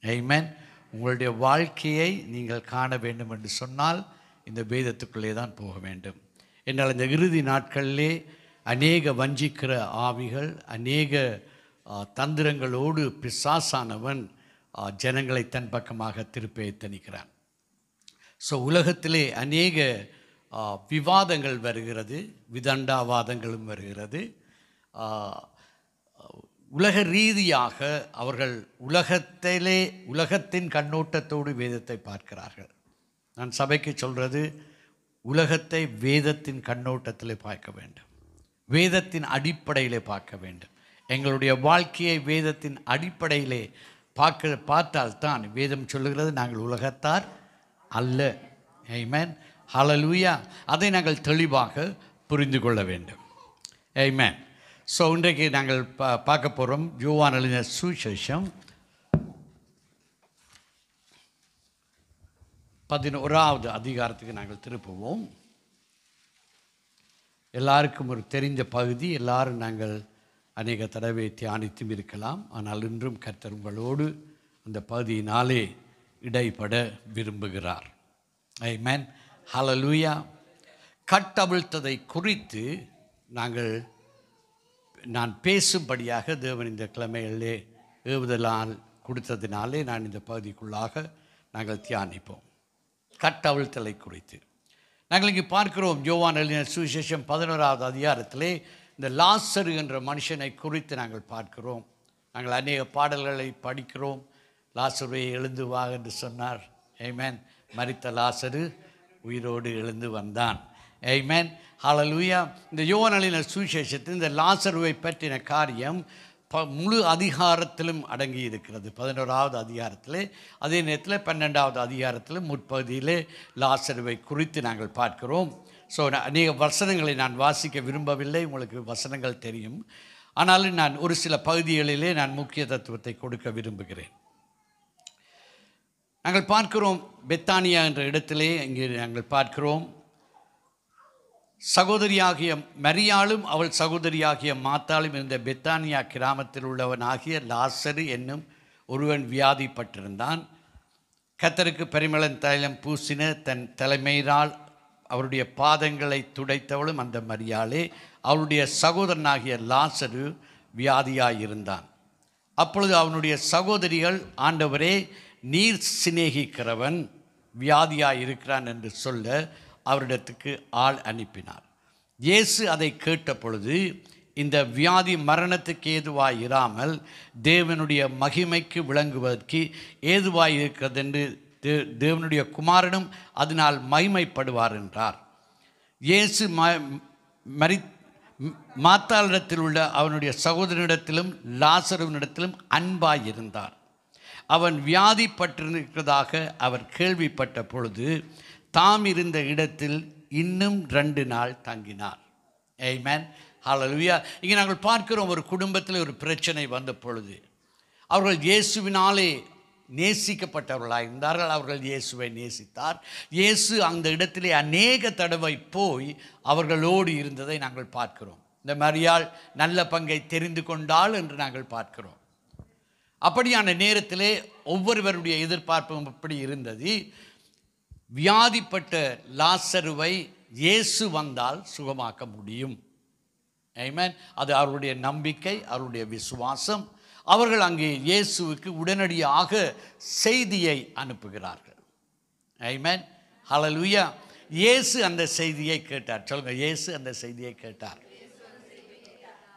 ஆமென். உங்களுடைய வாழ்க்கையை நீங்கள் காண வேண்டும் என்று சொன்னால் இந்த வேதத்துக்குள்ளே தான் போக வேண்டும். என்னால் இந்த இறுதி நாட்களிலே அநேக வஞ்சிக்கிற ஆவிகள், அநேக தந்திரங்களோடு பிசாசானவன் ஜனங்களை தன் பக்கமாக திருப்ப எத்தனிக்கிறான். ஸோ உலகத்திலே அநேக விவாதங்கள் வருகிறது, விதண்டாவாதங்களும் வருகிறது. உலக ரீதியாக அவர்கள் உலகத்தின் கண்ணோட்டத்தோடு வேதத்தை பார்க்கிறார்கள். நான் சபைக்கு சொல்கிறது, உலகத்தை வேதத்தின் கண்ணோட்டத்தில் பார்க்க வேண்டும், வேதத்தின் அடிப்படையிலே பார்க்க வேண்டும். எங்களுடைய வாழ்க்கையை வேதத்தின் அடிப்படையிலே பார்த்தால்தான் வேதம் சொல்லுகிறது நாங்கள் உலகத்தார் அல்ல. ஆமென். ஹல்லேலூயா. அதை நாங்கள் தெளிவாக புரிந்து கொள்ள வேண்டும். ஆமென். ஸோ இன்றைக்கு நாங்கள் பார்க்க போகிறோம் யோவான் எழுதின சுவிசேஷம் 11வது அதிகாரத்துக்கு நாங்கள் திருப்புவோம். எல்லாருக்கும் ஒரு தெரிந்த பகுதி, எல்லாரும் நாங்கள் அநேக தடவை தியானித்தும் இருக்கலாம். ஆனால் இன்றும் கர்த்தர் உங்களோடு அந்த பகுதியினாலே இடைப்பட விரும்புகிறார். ஆமென். ஹல்லேலூயா. கட்டவிழ்த்ததை குறித்து நான் பேசும்படியாக தேவன் இந்த கிழமைகளிலே ஏவுதலால் கொடுத்ததினாலே நான் இந்த பகுதிக்குள்ளாக நாங்கள் தியானிப்போம். கட்டவிழ்த்தலை குறித்து நாங்கள் இங்கே பார்க்கிறோம். யோவான் எழுதின சுவிசேஷம் 11வது அதிகாரத்திலே இந்த லாசரு என்ற மனுஷனை குறித்து நாங்கள் பார்க்கிறோம். நாங்கள் அநேக பாடல்களை படிக்கிறோம். லாசருவை எழுந்து வா என்று சொன்னார். ஆமென். மரித்த லாசரு உயிரோடு எழுந்து வந்தான். ஆமென், ஹல்லேலூயா. இந்த யோவானின் சுவிசேஷத்தில் இந்த லாசருவை பற்றின காரியம் முழு அதிகாரத்திலும் அடங்கி இருக்கிறது. 11வது அதிகாரத்தில், அதே நேரத்தில் 12வது அதிகாரத்தில் முற்பகுதியிலே லாசருவை குறித்து நாங்கள் பார்க்கிறோம். ஸோ அநேக வசனங்களை நான் வாசிக்க விரும்பவில்லை, உங்களுக்கு வசனங்கள் தெரியும். ஆனாலும் நான் ஒரு சில பகுதிகளிலே நான் முக்கிய தத்துவத்தை கொடுக்க விரும்புகிறேன். நாங்கள் பார்க்கிறோம் பெத்தானியா என்ற இடத்திலே இங்கே நாங்கள் பார்க்கிறோம் சகோதரியாகிய மரியாளும் அவள் சகோதரியாகிய மாத்தாளும் இருந்த பெத்தானியா கிராமத்தில் உள்ளவனாகிய லாசரு என்னும் ஒருவன் வியாதிப்பட்டிருந்தான். கர்த்தருக்கு பரிமள தைலம் பூசின தன் தலைமையினால் அவருடைய பாதங்களை துடைத்தவளும் அந்த மரியாளே. அவளுடைய சகோதரனாகிய லாசரு வியாதியாயிருந்தான். அப்பொழுது அவனுடைய சகோதரிகள், ஆண்டவரே, நீர் சிநேகிக்கிறவன் வியாதியாயிருக்கிறான் என்று சொல்ல அவரிடத்துக்கு ஆள் அனுப்பினார். இயேசு அதை கேட்ட பொழுது, இந்த வியாதி மரணத்துக்கு ஏதுவாய் இராமல் தேவனுடைய மகிமைக்கு விளங்குவதற்கு ஏதுவாய் இருக்கிறது என்று தேவனுடைய குமாரனும் அதனால் மகிமைப்படுவார் என்றார். இயேசு மாத்தாளிடத்தில் உள்ள அவனுடைய சகோதரனிடத்திலும் லாசருவினிடத்திலும் அன்பாயிருந்தார். அவன் வியாதிப்பட்டிருக்கிறதாக அவர் கேள்விப்பட்ட பொழுது தாம் இருந்த இடத்தில் இன்னும் 2 நாள் தங்கினார். ஆமென், ஹல்லேலூயா. இங்கே நாங்கள் பார்க்கிறோம், ஒரு குடும்பத்தில் ஒரு பிரச்சனை வந்த பொழுது அவர்கள் இயேசுவினாலே நேசிக்கப்பட்டவர்களாக இருந்தார்கள். அவர்கள் இயேசுவை நேசித்தார். இயேசு அந்த இடத்திலே அநேக தடவை போய் அவர்களோடு இருந்ததை நாங்கள் பார்க்கிறோம். இந்த மரியாள் நல்ல பங்கை தெரிந்து கொண்டாள் என்று நாங்கள் பார்க்கிறோம். அப்படியான நேரத்திலே ஒவ்வொருவருடைய எதிர்பார்ப்பும் அப்படி இருந்தது. வியாதிப்பட்ட லாசருவை இயேசு வந்தால் சுகமாக்க முடியும். ஆமென். அது அவருடைய நம்பிக்கை, அவருடைய விசுவாசம். அவர்கள் அங்கே இயேசுவுக்கு உடனடியாக செய்தியை அனுப்புகிறார்கள். ஆமென், ஹல்லேலூயா. இயேசு அந்த செய்தியை கேட்டார். சொல்லுங்க, இயேசு அந்த செய்தியை கேட்டார்.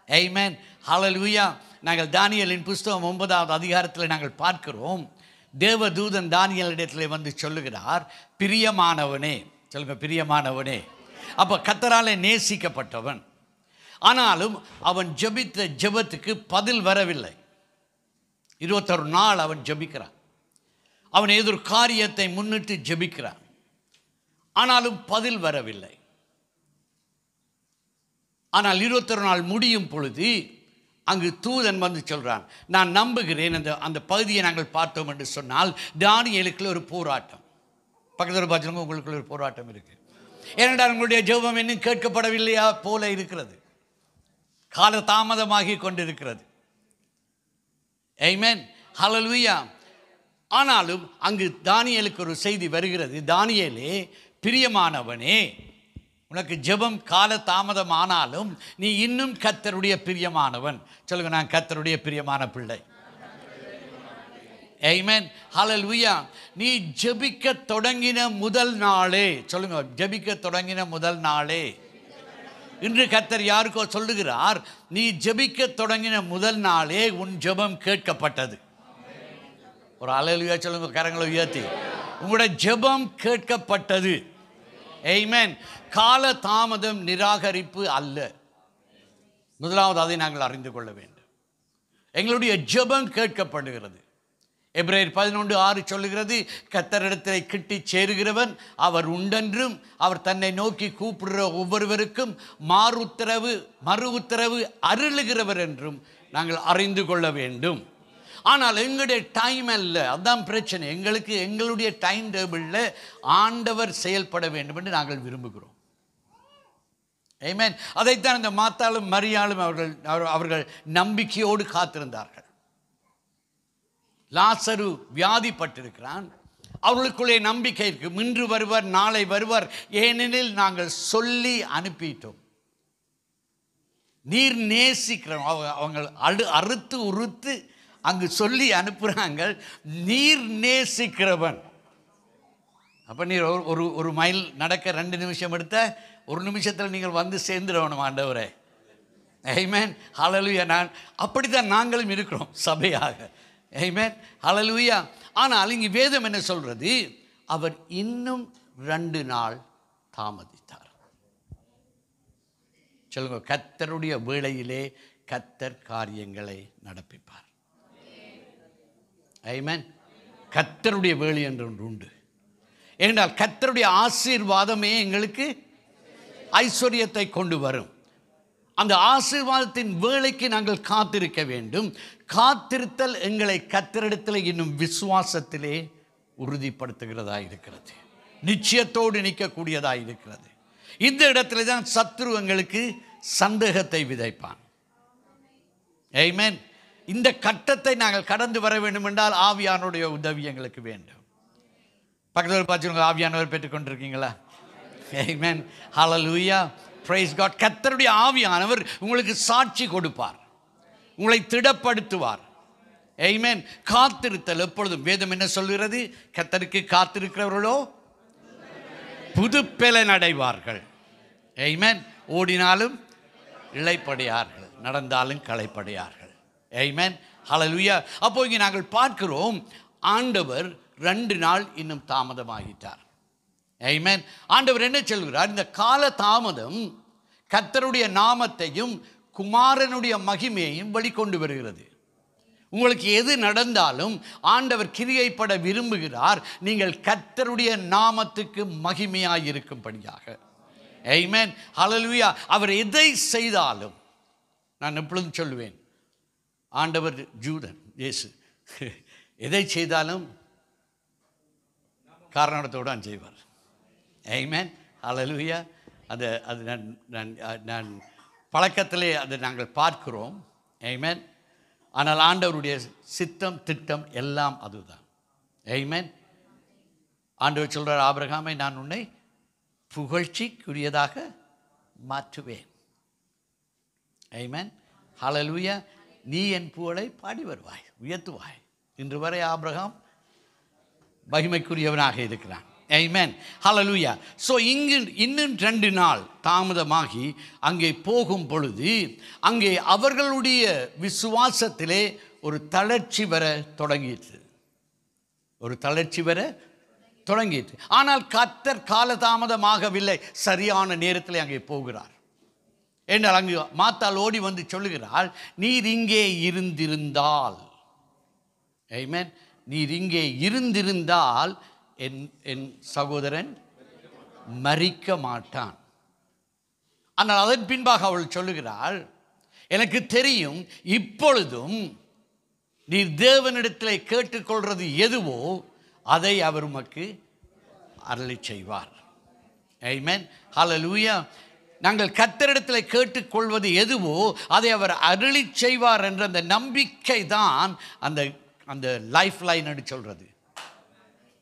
ஆமென், ஹல்லேலூயா. நாங்கள் தானியேலின் புஸ்தகம் 9வது அதிகாரத்தில் நாங்கள் பார்க்கிறோம், தேவதூதன் தானியேலிடத்தில் வந்து சொல்லுகிறார், பிரியமானவனே. சொல்லுங்க, பிரியமானவனே. அப்போ கர்த்தராலே நேசிக்கப்பட்டவன். ஆனாலும் அவன் ஜெபித்த ஜெபத்துக்கு பதில் வரவில்லை. 21 நாள் அவன் ஜெபிக்கிறான். அவன் ஏதோ ஒரு காரியத்தை முன்னிட்டு ஜெபிக்கிறான். ஆனாலும் பதில் வரவில்லை. ஆனால் 21 நாள் முடியும் பொழுது அங்கு தூதன் வந்து சொல்கிறான், நான் நம்புகிறேன். அந்த பகுதியை நாங்கள் பார்த்தோம் என்று சொன்னால் தானியேலுக்குள்ள ஒரு போராட்டம். பக்கத்தில் பார்த்துங்க, உங்களுக்குள்ள ஒரு போராட்டம் இருக்குது. ஏனென்றால் உங்களுடைய ஜெபம் இன்னும் கேட்கப்படவில்லையா போல இருக்கிறது. கால தாமதமாகி கொண்டிருக்கிறது. ஆமென், ஹல்லேலூயா. ஆனாலும் அங்கு தானியேலுக்கு ஒரு செய்தி வருகிறது, தானியேலே, பிரியமானவனே, உனக்கு ஜெபம் கால தாமதம் ஆனாலும் நீ இன்னும் கர்த்தருடைய பிரியமானவன். சொல்லுங்க, நான் கர்த்தருடைய பிரியமான பிள்ளை. ஆமென், ஹல்லேலூயா. நீ ஜெபிக்க தொடங்கின முதல் நாளே, சொல்லுங்க, ஜெபிக்க தொடங்கின முதல் நாளே. இன்று கர்த்தர் யாருக்கோ சொல்லுகிறார், நீ ஜெபிக்க தொடங்கின முதல் நாளே உன் ஜெபம் கேட்கப்பட்டது. ஒரு ஹல்லேலூயா சொல்லுங்க, கரங்களை உயர்த்தி. உங்களுடைய ஜெபம் கேட்கப்பட்டது. ஆமென். கால தாமதம் நிராகரிப்பு அல்ல. முதலாவது அதை நாங்கள் அறிந்து கொள்ள வேண்டும். எங்களுடைய ஜெபம் கேட்கப்படுகிறது. எபிரேயர் 11:6 சொல்லுகிறது, கர்த்தரிடத்தில் கிட்டி சேருகிறவன் அவர் உண்டென்றும் அவர் தன்னை நோக்கி கூப்பிடுற ஒவ்வொருவருக்கும் மறு உத்தரவு அருளுகிறவர் என்றும் நாங்கள் அறிந்து கொள்ள வேண்டும். ஆனால் எங்களுடைய டைம் அல்ல, அதுதான் பிரச்சனை. எங்களுடைய டைம் டேபிளில் ஆண்டவர் செயல்பட வேண்டும் என்று நாங்கள் விரும்புகிறோம். ஆமென். அதைத்தான் இந்த மாத்தாளும் மரியாளும் அவர்கள் நம்பிக்கையோடு காத்திருந்தார்கள். லாசரு வியாதிப்பட்டிருக்கிறான். அவர்களுக்குள்ளே நம்பிக்கை இருக்கு, இன்று வருவார், நாளை வருவார், ஏனெனில் நாங்கள் சொல்லி அனுப்பிட்டோம். நீர் நேசிக்கிறோம். அவங்க அறுத்து உறுத்து அங்கு சொல்லி அனுப்புகிறாங்க, நீர் நேசிக்கிறவன். அப்போ நீர் ஒரு மைல் நடக்க 2 நிமிஷம் எடுத்த 1 நிமிஷத்தில் நீங்கள் வந்து சேர்ந்துடணும் ஆண்டவரே. ஆமென், ஹல்லேலூயா. அப்படித்தான் நாங்களும் இருக்கிறோம் சபையாக. ஆமென், ஹல்லேலூயா. ஆனால் இங்கு வேதம் என்ன சொல்றது, அவர் இன்னும் 2 நாள் தாமதித்தார். சொல்லுங்க, கர்த்தருடைய வேளையிலே கர்த்தர் காரியங்களை நடப்பிப்பார். ஆமென். கர்த்தருடைய வேலை என்று ஒன்று உண்டு. ஏனென்றால் கர்த்தருடைய ஆசீர்வாதமே எங்களுக்கு ஐஸ்வர்யத்தை கொண்டு வரும். அந்த ஆசீர்வாதத்தின் வேளைக்கு நாங்கள் காத்திருக்க வேண்டும். காத்திருத்தல் எங்களை கர்த்தரிடத்தில் இன்னும் விசுவாசத்திலே உறுதிப்படுத்துகிறதா இருக்கிறது, நிச்சயத்தோடு நிற்கக்கூடியதா இருக்கிறது. இந்த இடத்துல தான் சத்துரு எங்களுக்கு சந்தேகத்தை விதைப்பான். ஆமென். இந்த கட்டத்தை நாங்கள் கடந்து வர வேண்டும் என்றால் ஆவியானுடைய உதவி எங்களுக்கு வேண்டும். பக்கத்தில் பார்த்து ஆவியானவர் பெற்றுக்கொண்டிருக்கீங்களா? ஆமென். ஹல்லேலூயா. Praise God. கர்த்தருடைய ஆவியானவர் உங்களுக்கு சாட்சி கொடுப்பார், உங்களை திடப்படுத்துவார். ஆமென். காத்திருத்தல் எப்பொழுதும் வேதம் என்ன சொல்கிறது? கர்த்தருக்கு காத்திருக்கிறவர்களோ புதுப்பெலன் அடைவார்கள். ஆமென். ஓடினாலும் இளைப்படையார்கள், நடந்தாலும் களைப்படையார்கள். ஆமென். ஹல்லேலூயா. அப்போ இங்கே நாங்கள் பார்க்கிறோம், ஆண்டவர் 2 நாள் இன்னும் தாமதமாகிட்டார். ஆமென். ஆண்டவர் என்ன சொல்கிறார்? இந்த கால தாமதம் கர்த்தருடைய நாமத்தையும் குமாரனுடைய மகிமையையும் வெளிக்கொண்டு வருகிறது. உங்களுக்கு எது நடந்தாலும் ஆண்டவர் கிரியைப்பட விரும்புகிறார், நீங்கள் கர்த்தருடைய நாமத்துக்கு மகிமையாய் இருக்கும்படியாக. ஆமென். ஹல்லேலூயா. அவர் எதை செய்தாலும், நான் எப்பொழுதும் சொல்லுவேன், ஆண்டவர் ஜூதன் இயேசு எதை செய்தாலும் காரணத்தோடு தான் செய்வார். ஆமென். ஹல்லேலூயா. அது நான் பழக்கத்திலே அதை நாங்கள் பார்க்கிறோம். ஆமென். ஆனால் ஆண்டவருடைய சித்தம் திட்டம் எல்லாம் அதுதான். ஆமென். ஆண்டவர் சொல்கிறார், ஆபிரகாமை நான் உன்னை புகழ்ச்சிக்குரியதாக மாற்றுவேன். ஆமென். ஹல்லேலூயா. நீ என் புகழை பாடி வருவாய், உயர்த்துவாய். இன்று வரை ஆபிரகாம் மகிமைக்குரியவனாக இருக்கிறான். ஆமென். ஹல்லேலூயா. ஸோ இங்கு இன்னும் 2 நாள் தாமதமாகி அங்கே போகும் பொழுது அங்கே அவர்களுடைய விசுவாசத்திலே ஒரு தளர்ச்சி வர தொடங்கிற்று. ஆனால் கர்த்தர் காலதாமதமாகவில்லை, சரியான நேரத்தில் அங்கே போகிறார். என்றால் அங்கு மாத்தாள் ஓடி வந்து சொல்லுகிறாள், நீர் இங்கே இருந்திருந்தால், ஆமென், நீர் இங்கே இருந்திருந்தால் என் சகோதரன் மரிக்க மாட்டான். ஆனால் அதன் பின்பாக அவள் சொல்லுகிறாள், எனக்கு தெரியும் இப்பொழுதும் நீர் தேவனிடத்தில் கேட்டுக்கொள்வது எதுவோ அதை அவர் உமக்கு அருளி செய்வார். ஆமென். ஹல்லேலூயா. நாங்கள் கர்த்தரிடத்தில் கேட்டுக்கொள்வது எதுவோ அதை அவர் அருளி செய்வார் என்ற அந்த நம்பிக்கை தான் அந்த லைஃப் லைன் என்று சொல்றது.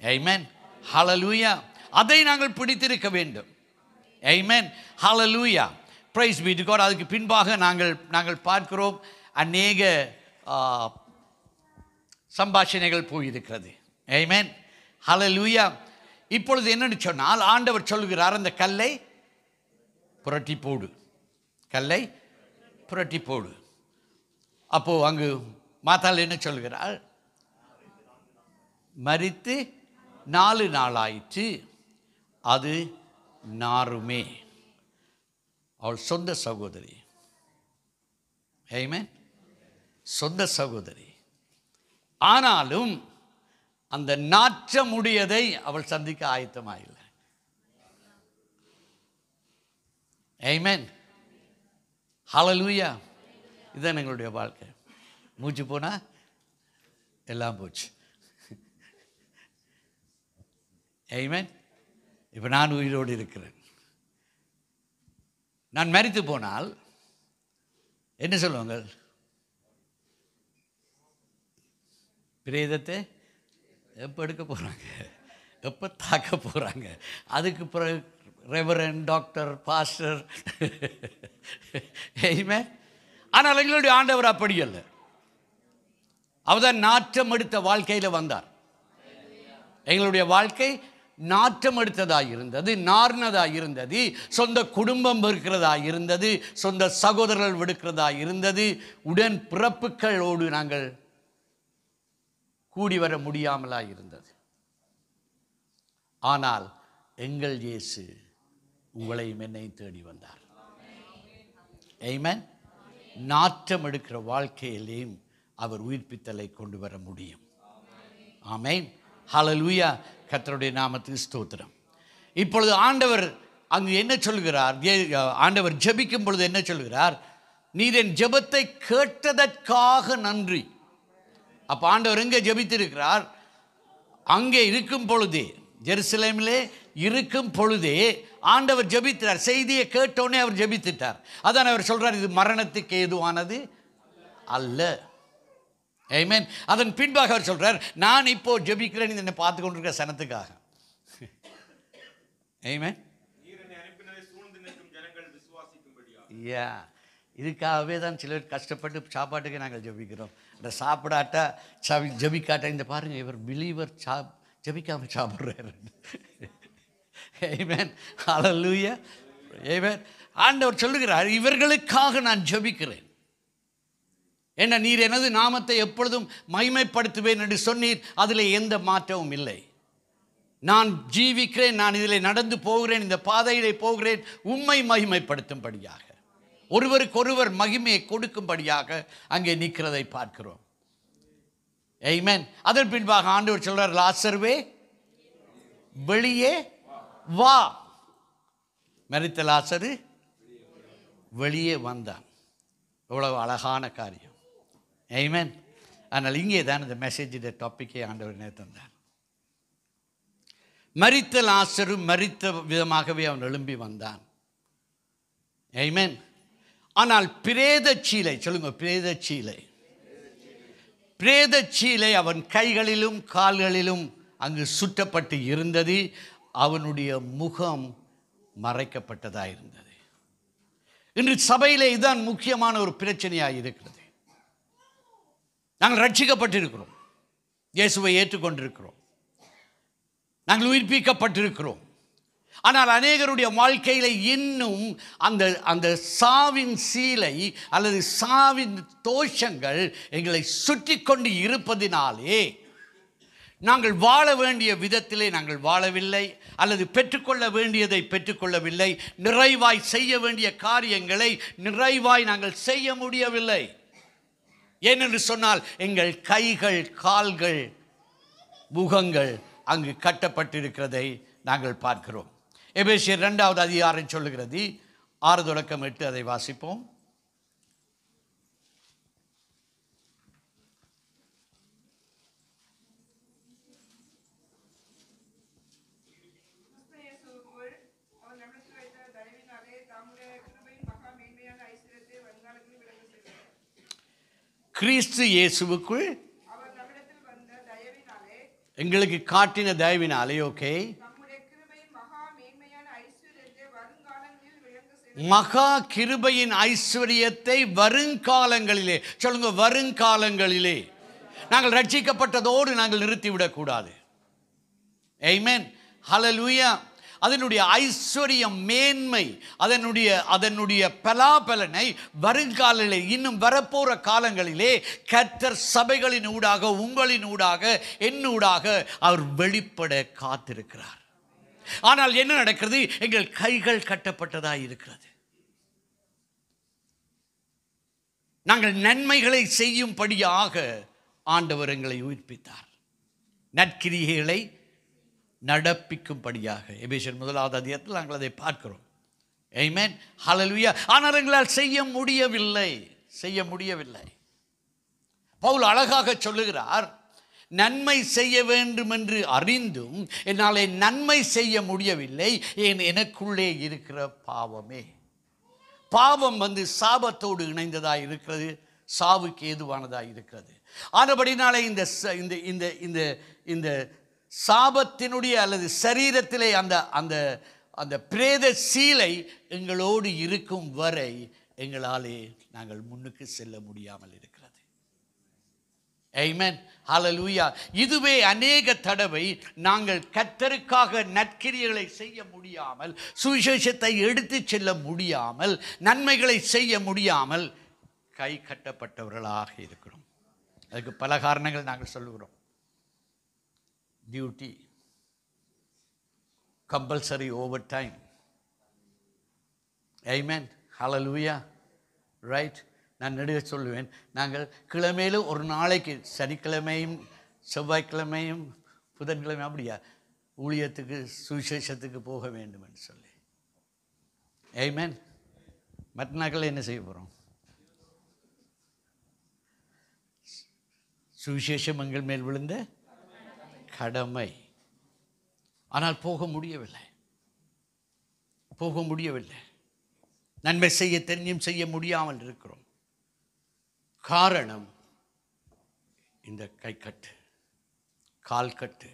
ஆமென். ஹல்லேலூயா. அதை நாங்கள் பிடித்திருக்க வேண்டும். Amen. Hallelujah. Praise be to God. அதுக்கு பின்பாக நாங்கள் பார்க்கிறோம் அநேக சம்பாஷணைகள் போயிருக்கிறது. ஆமென். ஹல்லேலூயா. இப்பொழுது என்னன்னு சொன்னால் ஆண்டவர் சொல்லுகிறார், அந்த கல்லை புரட்டி போடு, கல்லை புரட்டி போடு. அப்போ அங்கு மாத்தாள் என்ன சொல்கிறாள்? மரித்து 4 நாளாயிற்று, அது நாருமே. அவள் சொந்த சகோதரி. ஆமென். சொந்த சகோதரி. ஆனாலும் அந்த நாற்றமுடையதை அவள் சந்திக்க ஆயத்தமாயில்லை. ஆமென். ஹல்லேலூயா. இதுதான் எங்களுடைய வாழ்க்கை. மூச்சு போனா எல்லாம் போச்சு. ஆமென். இப்போ நான் உயிரோடு இருக்கிறேன். நான் மரித்து போனால் என்ன சொல்லுவாங்க? பிரேதத்தை எப்போ எடுக்க போகிறாங்க, எப்போ தாக்க போகிறாங்க? அதுக்கு பிறகு ரெவரண்ட், டாக்டர், பாஸ்டர். ஆமென். ஆனால் எங்களுடைய ஆண்டவர் அப்படி அல்ல. அவர்தான் நாற்றம் எடுத்த வாழ்க்கையில் வந்தார். எங்களுடைய வாழ்க்கை நாற்றம் எடுத்ததாக இருந்தது, நார்னதாக இருந்தது, சொந்த குடும்பம் இருக்கிறதா இருந்தது, சொந்த சகோதரர்கள் விடுக்கிறதா இருந்தது, உடன் பிறப்புகளோடு நாங்கள் கூடி வர முடியாமலா இருந்தது. ஆனால் எங்கள் இயேசு உங்களையும் என்னையும் தேடி வந்தார். ஆமென். நாற்றம் எடுக்கிற வாழ்க்கையிலேயும் அவர் உயிர்ப்பித்தலை கொண்டு வர முடியும். ஆமென். ஹல்லேலூயா. கர்த்தருடைய நாமத்துக்கு ஸ்தோத்திரம். இப்பொழுது ஆண்டவர் அங்கு என்ன சொல்கிறார்? ஆண்டவர் ஜெபிக்கும் பொழுது என்ன சொல்கிறார்? நீர் என் ஜெபத்தை கேட்டதற்காக நன்றி. அப்போ ஆண்டவர் எங்கே ஜெபித்திருக்கிறார்? அங்கே இருக்கும் பொழுதே, ஜெருசலேமிலே இருக்கும் பொழுதே ஆண்டவர் ஜெபித்தார். செய்தியை கேட்டோடனே அவர் ஜெபித்துட்டார். அதான் அவர் சொல்றார், இது மரணத்துக்கு ஏதுவானது அல்ல. ஆமென். அதன் பின்பாக அவர் சொல்றார், நான் இப்போ ஜெபிக்கிறேன் என்னை பார்த்து கொண்டிருக்கிற சனத்துக்காக. ஆமென். யா, இதுக்காகவே தான் சிலர் கஷ்டப்பட்டு சாப்பாட்டுக்கு நாங்கள் ஜெபிக்கிறோம். இந்த சாப்பிடாட்டா ஜெபிக்காட்டா இந்த பாருங்க, இவர் பிலீவர் ஜெபிக்காம சாப்பிட்றாரு. ஆமென். ஹல்லேலூயா. ஆமென். ஆண்டவர் சொல்லுகிறார், இவர்களுக்காக நான் ஜெபிக்கிறேன். என்ன, நீர் எனது நாமத்தை எப்பொழுதும் மகிமைப்படுத்துவேன் என்று சொன்னீர். அதில் எந்த மாற்றமும் இல்லை. நான் ஜீவிக்கிறேன், நான் இதில் நடந்து போகிறேன், இந்த பாதையிலே போகிறேன் உம்மை மகிமைப்படுத்தும்படியாக, ஒருவருக்கொருவர் மகிமையை கொடுக்கும்படியாக அங்கே நிற்கிறதை பார்க்கிறோம். ஆமென். அதன் பின்பாக ஆண்டவர் சொல்றார், லாசருவே வெளியே வா. மரித்த லாசரு வெளியே வந்தான். எவ்வளவு அழகான காரியம். ஆமென். ஆனால் இங்கே தான் இந்த மெசேஜ் டாப்பிக்கை ஆண்டவர் தந்தார். மரித்த லாசரு மரித்த விதமாகவே அவன் எழும்பி வந்தான். ஆமென். ஆனால் பிரேதச்சீலை, சொல்லுங்க, பிரேதச்சீலை, பிரேதச்சீலை அவன் கைகளிலும் கால்களிலும் அங்கு சுற்றப்பட்டு இருந்தது. அவனுடைய முகம் மறைக்கப்பட்டதாக இருந்தது. இன்று சபையிலே இதுதான் முக்கியமான ஒரு பிரச்சனையாக இருக்கிறது. நாங்கள் ரட்சிக்கப்பட்டிருக்கிறோம், இயேசுவை ஏற்றுக்கொண்டிருக்கிறோம், நாங்கள் உயிர்ப்பிக்கப்பட்டிருக்கிறோம். ஆனால் அநேகருடைய வாழ்க்கையில் இன்னும் அந்த அந்த சாவின் சீலை அல்லது சாவின் தோஷங்கள் எங்களை சுற்றி கொண்டு இருப்பதினாலே நாங்கள் வாழ வேண்டிய விதத்திலே நாங்கள் வாழவில்லை, அல்லது பெற்றுக்கொள்ள வேண்டியதை பெற்றுக்கொள்ளவில்லை, நிறைவாய் செய்ய வேண்டிய காரியங்களை நிறைவாய் நாங்கள் செய்ய முடியவில்லை. ஏனென்று சொன்னால் எங்கள் கைகள், கால்கள், முகங்கள் அங்கு கட்டப்பட்டிருக்கிறதை நாங்கள் பார்க்கிறோம். எபேசியர் 2வது அதிகாரம் சொல்லுகிறது, 6-8 அதை வாசிப்போம். கிறிஸ்து இயேசுவுக்குள் எங்களுக்கு காட்டின தயவினாலே, ஓகே, மகா கிருபையின் ஐஸ்வரியத்தை வருங்காலங்களிலே, சொல்லுங்க, வருங்காலங்களிலே. நாங்கள் ரட்சிக்கப்பட்டதோடு நாங்கள் நிறுத்திவிடக்கூடாது. ஆமென். ஹல்லேலூயா. அதனுடைய ஐஸ்வர்யம், மேன்மை, அதனுடைய பலாபலனை வருங்காலிலே, இன்னும் வரப்போற காலங்களிலே கர்த்தர் சபைகளின் ஊடாக, உங்களின் ஊடாக, என்னூடாக அவர் வெளிப்பட காத்திருக்கிறார். ஆனால் என்ன நடக்கிறது? எங்கள் கைகள் கட்டப்பட்டதாக இருக்கிறது. நாங்கள் நன்மைகளை செய்யும்படியாக ஆண்டவர் எங்களை உயிர்ப்பித்தார், நற்கிரியைகளை நடப்பிக்கும்படியாக. எபேசியர் 1வது அதிகாரத்தில் நாங்கள் அதை பார்க்கிறோம். ஆமென். ஹல்லேலூயா. ஆனால் எங்களால் செய்ய முடியவில்லை. பவுல் அழகாக சொல்லுகிறார், நன்மை செய்ய வேண்டும் என்று அறிந்தும் என்னால் நன்மை செய்ய முடியவில்லை, எனக்குள்ளே இருக்கிற பாவமே. பாவம் சாபத்தோடு இணைந்ததாக இருக்கிறது, சாவுக்கு ஏதுவானதாக இருக்கிறது. ஆனபடினாலே இந்த சாபத்தினுடைய அல்லது சரீரத்திலே அந்த பிரேத சீலை எங்களோடு இருக்கும் வரை எங்களாலே நாங்கள் முன்னுக்கு செல்ல முடியாமல் இருக்கிறது. ஆமென். ஹல்லேலூயா. இதுவே அநேக தடவை நாங்கள் கர்த்தருக்காக நற்கிரியைகளை செய்ய முடியாமல், சுவிசேஷத்தை எடுத்து செல்ல முடியாமல், நன்மைகளை செய்ய முடியாமல் கை கட்டப்பட்டவர்களாக இருக்கிறோம். அதுக்கு பல காரணங்கள் நாங்கள் சொல்லுகிறோம். Duty, compulsory overtime. Amen. Hallelujah. Right. நான் நெடுக சொல்லுவேன், நாங்கள் கிழமையில் ஒரு நாளைக்கு சனிக்கிழமையும் செவ்வாய்க்கிழமையும் புதன்கிழமை அப்படியா ஊழியத்துக்கு சுவிசேஷத்துக்கு போக வேண்டும் என்று சொல்லி. ஆமென். மற்ற நாட்கள் என்ன செய்ய போகிறோம்? சுவிசேஷம் எங்கள் மேல் விழுந்த கடமை. ஆனால் போக முடியவில்லை. நன்மை செய்ய தெரிஞ்சும் செய்ய முடியாமல் இருக்கிறோம். காரணம் இந்த கைக்கட்டு, கால் கட்டு.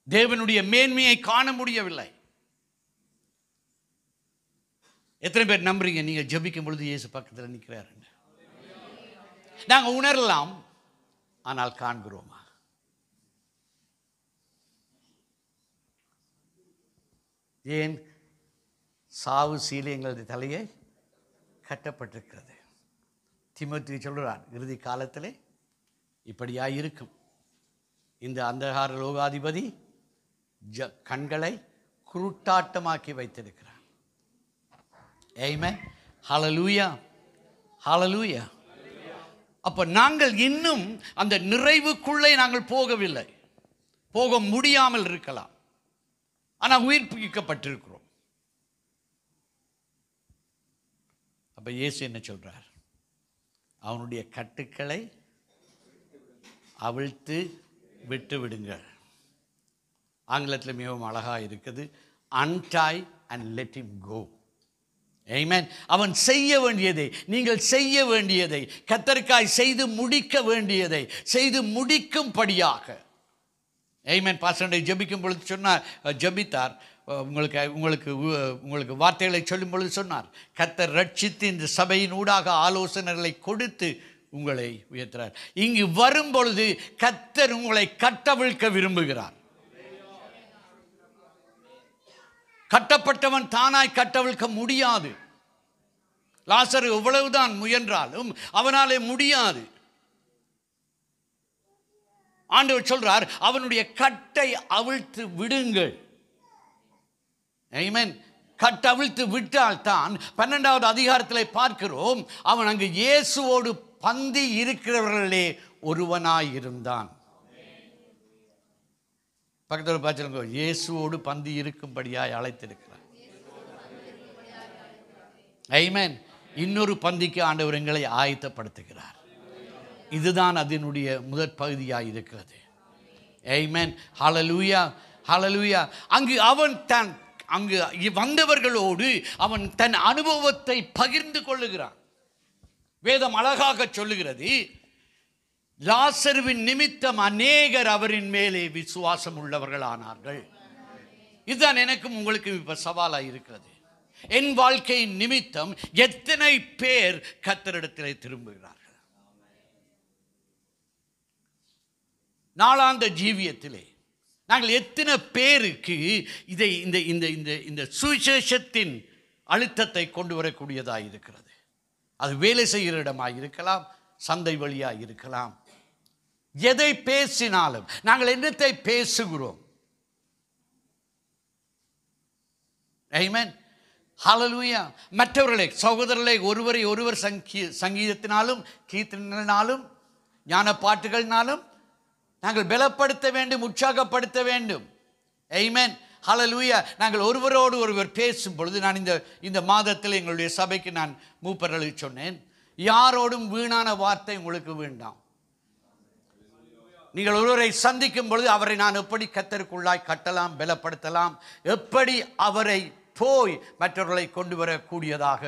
தேவனுடைய மேன்மையை காண முடியவில்லை. எத்தனை பேர் நம்புறீங்க நீங்க ஜெபிக்கும் பொழுது இயேசு பக்கத்தில் நிற்கிறாரு? நாங்கள் உணரலாம், ஆனால் காண்கிறோமா? ஏன்? சாவு சீலை எங்களது தலையை கட்டப்பட்டிருக்கிறது. தீமோத்தேயு சொல்கிறார், இறுதி காலத்திலே இப்படியா இருக்கும். இந்த அந்தகார லோகாதிபதி கண்களை குருட்டாட்டமாக்கி வைத்திருக்கிறார். ஆமென். ஹல்லேலூயா. ஹல்லேலூயா. அப்ப நாங்கள் இன்னும் அந்த நிறைவுக்குள்ளே நாங்கள் போகவில்லை. போக முடியாமல் இருக்கலாம், ஆனால் உயிர்ப்பிக்கப்பட்டிருக்கிறோம். அப்ப இயேசு என்ன சொல்றார்? அவனுடைய கட்டுக்களை அவிழ்த்து விட்டு விடுங்கள். ஆங்கிலத்தில் மிகவும் அழகாக இருக்குது, untie and let him go. ஆமென். அவன் செய்ய வேண்டியதை, நீங்கள் செய்ய வேண்டியதை, கர்த்தருக்காய் செய்து முடிக்க வேண்டியதை செய்து முடிக்கும்படியாக. ஆமென். பாஸ்டர் ஜெபிக்கும் பொழுது சொன்னார், ஜெபித்தார், உங்களுக்கு வார்த்தைகளை சொல்லும் பொழுது சொன்னார், கர்த்தர் ரட்சித்து இந்த சபையின் ஊடாக ஆலோசனைகளை கொடுத்து உங்களை உயர்த்துறார். இங்கு வரும் பொழுது கர்த்தர் உங்களை கட்டவிழ்க்க விரும்புகிறார். கட்டப்பட்டவன் தானாய் கட்டவிழ்க்க முடியாது. லாசரு எவ்வளவுதான் முயன்றாலும் அவனாலே முடியாது. ஆண்டவர் சொல்றார், அவனுடைய கட்டை அவிழ்த்து விடுங்கள். ஆமென். கட்டவிழ்த்து விட்டால் தான் 12வது அதிகாரத்திலே பார்க்கிறோம், அவன் அங்கு இயேசுவோடு பந்தி இருக்கிறவர்களே ஒருவனாய் இருந்தான். பக்கத்தில் பார்த்து, இயேசுவோடு பந்தி இருக்கும்படியாய் அழைத்திருக்கிறார். ஆமென். இன்னொரு பந்திக்கு ஆண்டவர் எங்களை ஆயத்தப்படுத்துகிறார். இதுதான் அதனுடைய முதற் பகுதியாக இருக்கிறது. ஆமென். ஹல்லேலூயா. ஹல்லேலூயா. அங்கு வந்தவர்களோடு அவன் தன் அனுபவத்தை பகிர்ந்து கொள்ளுகிறான். வேதம் அழகாக சொல்லுகிறது, லாசருவின் நிமித்தம் அநேகர் அவரின் மேலே விசுவாசம் உள்ளவர்கள் ஆனார்கள். இதுதான் எனக்கும் உங்களுக்கும் இப்ப சவாலாக இருக்கிறது. என் வாழ்க்கையின் நிமித்தம் எத்தனை பேர் கர்த்தரிடத்திலே திரும்புகிறார்கள்? நாளாந்த ஜீவியத்திலே நாங்கள் எத்தனை பேருக்கு இதை இந்த சுவிசேஷத்தின் அழுத்தத்தை கொண்டு வரக்கூடியதாக இருக்கிறது? அது வேலை செய்கிற இடமாக இருக்கலாம், சந்தை வழியாக இருக்கலாம். எதை பேசினாலும் நாங்கள் என்னத்தை பேசுகிறோம்? ஆமென். ஹல்லேலூயா. மற்றவர்களை, சகோதரர்களை ஒருவரை ஒருவர் சங்கீதத்தினாலும் கீர்த்தனையினாலும் ஞான பாட்டுகளினாலும் நாங்கள் பலப்படுத்த வேண்டும், உற்சாகப்படுத்த வேண்டும். ஆமென். ஹல்லேலூயா. நாங்கள் ஒருவரோடு ஒருவர் பேசும் பொழுது, நான் இந்த மாதத்தில் எங்களுடைய சபைக்கு நான் மூப்பர்களுக்கு சொன்னேன், யாரோடும் வீணான வார்த்தை உங்களுக்கு வேண்டாம். நீங்கள் ஒருவரை சந்திக்கும் பொழுது அவரை நான் எப்படி கர்த்தருக்குள்ளாய் கட்டலாம், பலப்படுத்தலாம், எப்படி அவரை போய் மற்றவர்களை கொண்டு வரக்கூடியதாக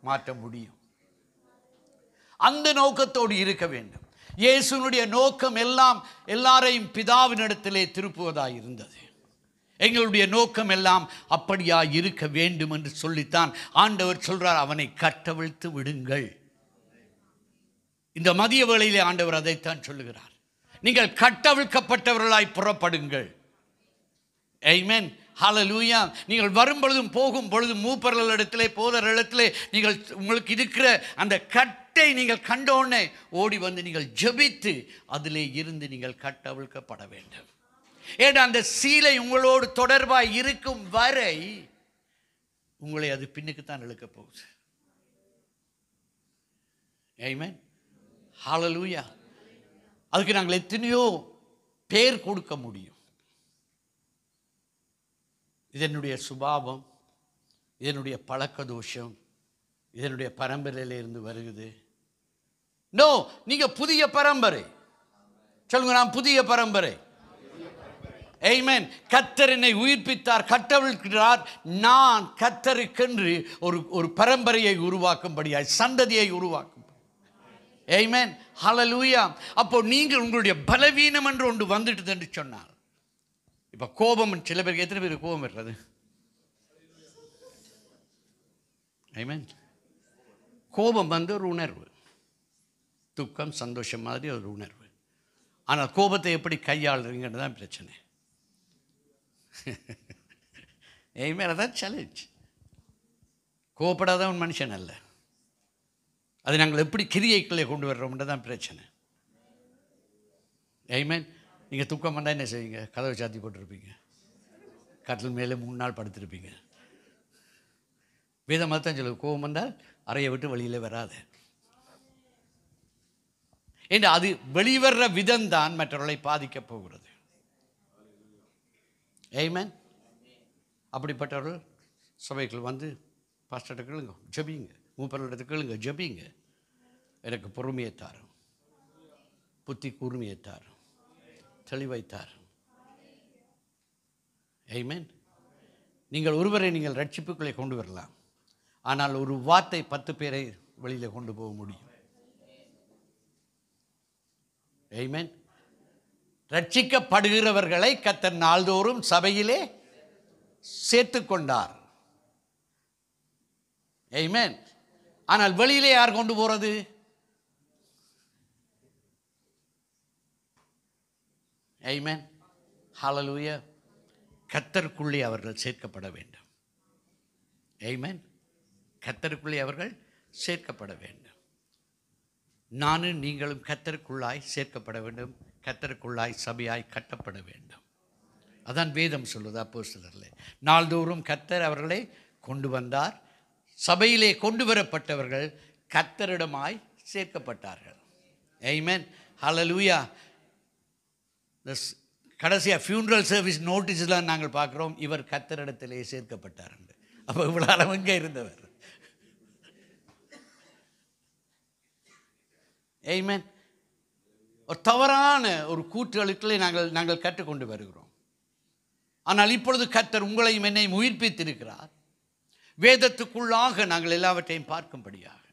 மாற்ற முடியும், அந்த நோக்கத்தோடு இருக்க வேண்டும். இயேசுனுடைய நோக்கம் எல்லாரையும் பிதாவினிடத்திலே திருப்புவதாக இருந்தது. எங்களுடைய நோக்கம் எல்லாம் அப்படியா இருக்க வேண்டும் என்று சொல்லித்தான் ஆண்டவர் சொல்றார், அவனை கட்டவிழ்த்து விடுங்கள். இந்த மதிய வேளையிலே ஆண்டவர் அதைத்தான் சொல்லுகிறார். நீங்கள் கட்டவிழ்க்கப்பட்டவர்களாய் புறப்படுங்கள். ஆமென். ஹல்லேலூயா. நீங்கள் வரும் பொழுதும் போகும் பொழுதும் மூப்பர்களிடத்திலே போதரிடத்திலே நீங்கள் உங்களுக்கு இருக்கிற அந்த கட்டை நீங்கள் கண்டோன்னே ஓடி வந்து நீங்கள் ஜெபித்து அதிலே இருந்து நீங்கள் கட்டவிழ்க்கப்பட வேண்டும். ஏன்னா அந்த சீலை உங்களோடு தொடர்பாய் இருக்கும் வரை உங்களை அது பின்னுக்குத்தான் இழுக்க போகுது. ஆமென். ஹல்லேலூயா. அதுக்கு நாங்கள் எத்தனையோ பேர் கொடுக்க முடியும். இதனுடைய சுபாவம், இதனுடைய பழக்க தோஷம், இதனுடைய பரம்பரையில இருந்து வருகிறது. நோ, நீங்க புதிய பரம்பரை. சொல்லுங்க, நான் புதிய பரம்பரை. ஆமென். கர்த்தர் என்னை உயிர்ப்பித்தார், கட்டவிழ்க்கிறார். நான் கர்த்தருக்கென்று ஒரு பரம்பரையை உருவாக்கும்படியாய், சந்ததியை உருவாக்கும். ஆமென். ஹல்லேலூயா. அப்போ நீங்கள் உங்களுடைய பலவீனம் என்று ஒன்று வந்துட்டு என்று சொன்னார். இப்போ கோபம், சில பேருக்கு எத்தனை பேருக்கு கோபம் வர்றது? ஆமென். கோபம் வந்து ஒரு உணர்வு, துக்கம், சந்தோஷம் மாதிரி ஒரு உணர்வு. ஆனால் கோபத்தை எப்படி கையாளுறீங்கன்னு தான் பிரச்சனை. ஆமென். அதான் சேலஞ்ச். கோபப்படாதவன் மனுஷன் அல்ல. அதை நாங்கள் எப்படி கிரியைக்குள்ளே கொண்டு வர்றோம்ன்றது தான் பிரச்சனை. ஆமென். நீங்கள் துக்கம் வந்தால் என்ன செய்வீங்க? கதவை சாத்தி போட்டிருப்பீங்க, கட்டில் மேலே 3 நாள் படுத்திருப்பீங்க. வேதம் தான் சொல்லுது, கோபம் வந்தால் அறையை விட்டு வெளியில் வராது. ஏன்னா அது வெளிவர்ற விதம் தான் மற்றவர்களை பாதிக்கப் போகிறது. ஆமென். அப்படிப்பட்டவர்கள் சபைக்குள் வந்து பாஸ்டர்கிட்ட கேளுங்க, ஜெபிங்க. மூப்பர்களிடத்துக்கு கேளுங்க, ஜெபிங்க. எனக்கு பொறுமையை தாரும், புத்தி கூர்மையை தாரும், தெளிவை தாரும். ஆமென். நீங்கள் ஒருவரை நீங்கள் ரட்சிப்புக்குள்ளே கொண்டு வரலாம், ஆனால் ஒரு வார்த்தை 10 பேரை வெளியில் கொண்டு போக முடியும். ஆமென். ரட்சிக்கப்படுகிறவர்களை கர்த்தர் நாள்தோறும் சபையிலே சேர்த்து கொண்டார். ஆமென். ஆனால் வெளியிலே யார் கொண்டு போறது? ஆமென். ஹல்லேலூயா. கர்த்தருக்குள்ளே அவர்கள் சேர்க்கப்பட வேண்டும். ஆமென். கர்த்தருக்குள்ளே அவர்கள் சேர்க்கப்பட வேண்டும். நானும் நீங்களும் கர்த்தருக்குள்ளாய் சேர்க்கப்பட வேண்டும். கர்த்தருக்குள்ளாய் சபையாய் கட்டப்பட வேண்டும். அதான் வேதம் சொல்லுது அப்போஸ்தலர்களே. நாள்தோறும் கர்த்தர் அவர்களை கொண்டு வந்தார். சபையிலே கொண்டு வரப்பட்டவர்கள் கர்த்தரிடமாய் சேர்க்கப்பட்டார்கள். ஆமென். ஹல்லேலூயா. கடைசியாக ஃபியூனரல் சர்வீஸ் நோட்டீஸ்லாம் நாங்கள் பார்க்குறோம், இவர் கர்த்தரிடத்திலே சேர்க்கப்பட்டார். அப்போ இவ்வளோ அளவு இங்கே இருந்தவர். ஆமென். ஒரு தவறான ஒரு கூற்றுகளுக்குள்ளே நாங்கள் கற்றுக்கொண்டு வருகிறோம். ஆனால் இப்பொழுது கர்த்தர் உங்களையும் என்னையும் உயிர்ப்பித்திருக்கிறார். வேதத்துக்குள்ளாக நாங்கள் எல்லாவற்றையும் பார்க்கும்படியாக.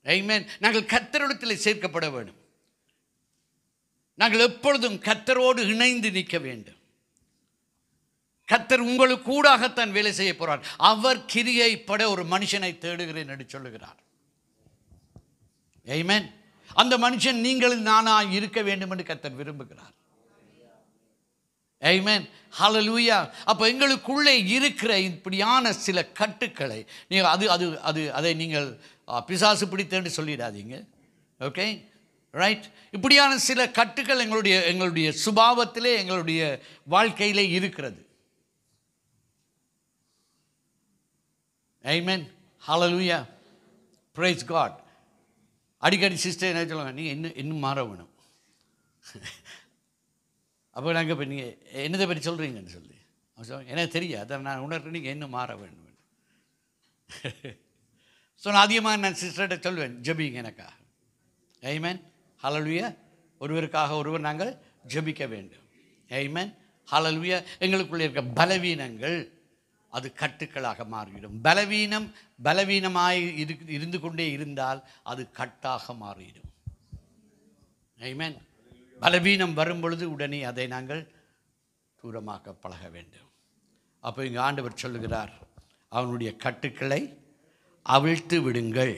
ஆமென். நாங்கள் கர்த்தரிடத்தில் சேர்க்கப்பட வேண்டும். நாங்கள் எப்பொழுதும் கர்த்தரோடு இணைந்து நிற்க வேண்டும். கர்த்தர் உங்களுக்கு கூடாகத்தான் வேலை செய்ய போறார். அவர் கிரியைப்பட ஒரு மனுஷனை தேடுகிறேன் என்று சொல்லுகிறார். ஆமென். அந்த மனுஷன் நீங்கள் நானாய் இருக்க வேண்டும் என்று கர்த்தர் விரும்புகிறார். ஆமென். ஹல்லேலூயா. அப்போ எங்களுக்குள்ளே இருக்கிற இப்படியான சில கட்டுக்களை நீங்கள் அதை நீங்கள் பிசாசு பிடித்தேன்னு சொல்லிடாதீங்க. Okay, right. இப்படியான சில கட்டுக்கள் எங்களுடைய சுபாவத்திலே, எங்களுடைய வாழ்க்கையிலே இருக்கிறது. ஆமென். ஹல்லேலூயா. Praise God. அடிக்கடி சிஸ்டர் என்ன சொல்லுவாங்க, நீங்கள் இன்னும் மாற வேணும். அப்போ நாங்கள் இப்போ நீங்கள் என்னதை பற்றி சொல்கிறீங்கன்னு சொல்லி அவன் சொல்லுவாங்க, எனக்கு தெரியாது, அதை நான் உணர்றேன், நீங்கள் இன்னும் மாற வேண்டும். ஸோ நான் அதிகமாக நான் சிஸ்டர்கிட்ட சொல்லுவேன், ஜெபிங்க எனக்காக. ஆமென். ஹல்லேலூயா. ஒருவருக்காக ஒருவர் நாங்கள் ஜெபிக்க வேண்டும். ஆமென். ஹல்லேலூயா. எங்களுக்குள்ளே இருக்க பலவீனங்கள் அது கட்டுக்களாக மாறிவிடும். பலவீனமாய் இருந்து கொண்டே இருந்தால் அது கட்டாக மாறிடும். ஆமென். பலவீனம் வரும் பொழுது உடனே அதை நாங்கள் தூரமாக்க பழக வேண்டும். அப்போ இங்கே ஆண்டவர் சொல்லுகிறார், அவனுடைய கட்டுக்களை அவிழ்த்து விடுங்கள்,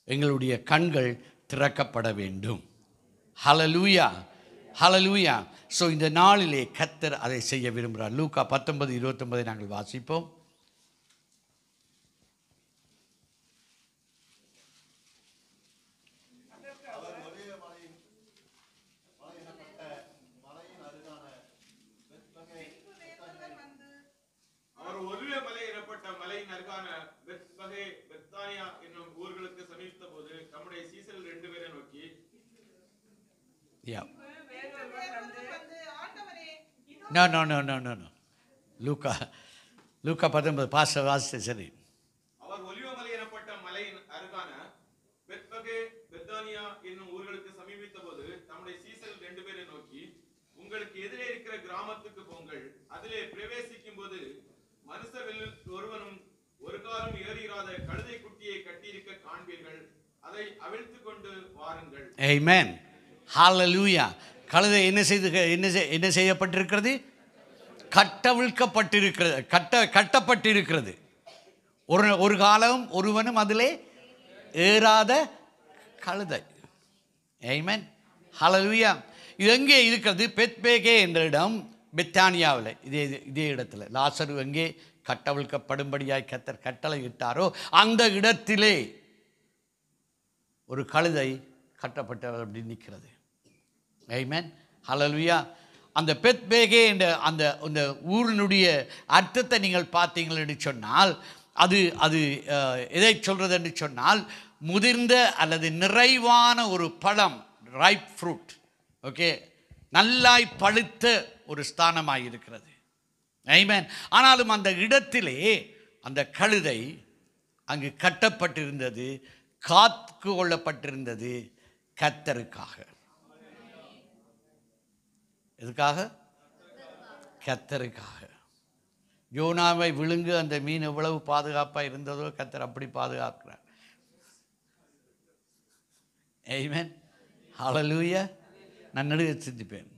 எங்களுடைய கண்கள் திறக்கப்பட வேண்டும். ஹல்லேலூயா. ஹல்லேலூயா. ஸோ இந்த நாளிலே கர்த்தர் அதை செய்ய விரும்புகிறார். லூக்கா 19:29 நாங்கள் வாசிப்போம். அருகான பெத்பகே பெத்தானியா என்னும் ஊர்களுக்கு சமீபித்த போது நம்முடைய சீசல் 2 பேரை நோக்கி லூக்கா 19 பாஸ்டர் வாசித்த சரி. அவர் ஒலிவமலை எனப்பட்ட மலையின் அருகான பெத்பகே பெத்தானியா என்னும் ஊர்களுக்கு சமீபித்த போது நம்முடைய சீசல் 2 பேரை நோக்கி, உங்களுக்கு எதிரே இருக்கிற கிராமத்துக்கு போங்கள். அதிலே பிரவேசிக்கும் போது மனுஷரில் ஒருவனும் ஒரு காலம் ஏறிராத கழுதை குட்டியை கட்டியிருக்க காண்பீர்கள். அதை அவிழ்த்து கொண்டு வாருங்கள். ஆமென். ஹல்லேலூயா. கழுதை என்ன செய்யப்பட்டிருக்கிறது? கட்டவிழ்க்கப்பட்டிருக்கிறது, கட்டப்பட்டிருக்கிறது. ஒரு காலம் ஒருவனும் அதிலே ஏறாத கழுதை. ஆமென். ஹல்லேலூயா. இது எங்கே இருக்கிறது? பெத்பேகே என்ற இடம் பெத்தானியாவில், இதே இடத்துல லாசரு எங்கே கட்டவிழ்க்கப்படும்படியாய் கர்த்தர் கட்டளை இட்டாரோ அந்த இடத்திலே ஒரு கழுதை கட்டப்பட்டவர் அப்படி நிற்கிறது. ஆமென். ஹல்லேலூயா. அந்த பெத்பேகே என்ற அந்த ஊரினுடைய அர்த்தத்தை நீங்கள் பார்த்தீங்கள் என்று சொன்னால் அது எதை சொல்கிறது என்று சொன்னால் முதிர்ந்த அல்லது நிறைவான ஒரு பழம், ரைப் ஃப்ரூட். ஓகே, நல்லாய் பழுத்த ஒரு ஸ்தானமாக இருக்கிறது. ஆமென். ஆனாலும் அந்த இடத்திலே அந்த கழுதை அங்கு கட்டப்பட்டிருந்தது, காத்து கொள்ளப்பட்டிருந்தது கர்த்தருக்காக. எதுக்காக? கர்த்தருக்காக. யோனாவை விழுங்கு அந்த மீன் எவ்வளவு பாதுகாப்பாக இருந்ததோ கர்த்தர் அப்படி பாதுகாக்கிறார். ஆமென். ஹல்லேலூயா. நான் நடுவே சிந்திப்பேன்,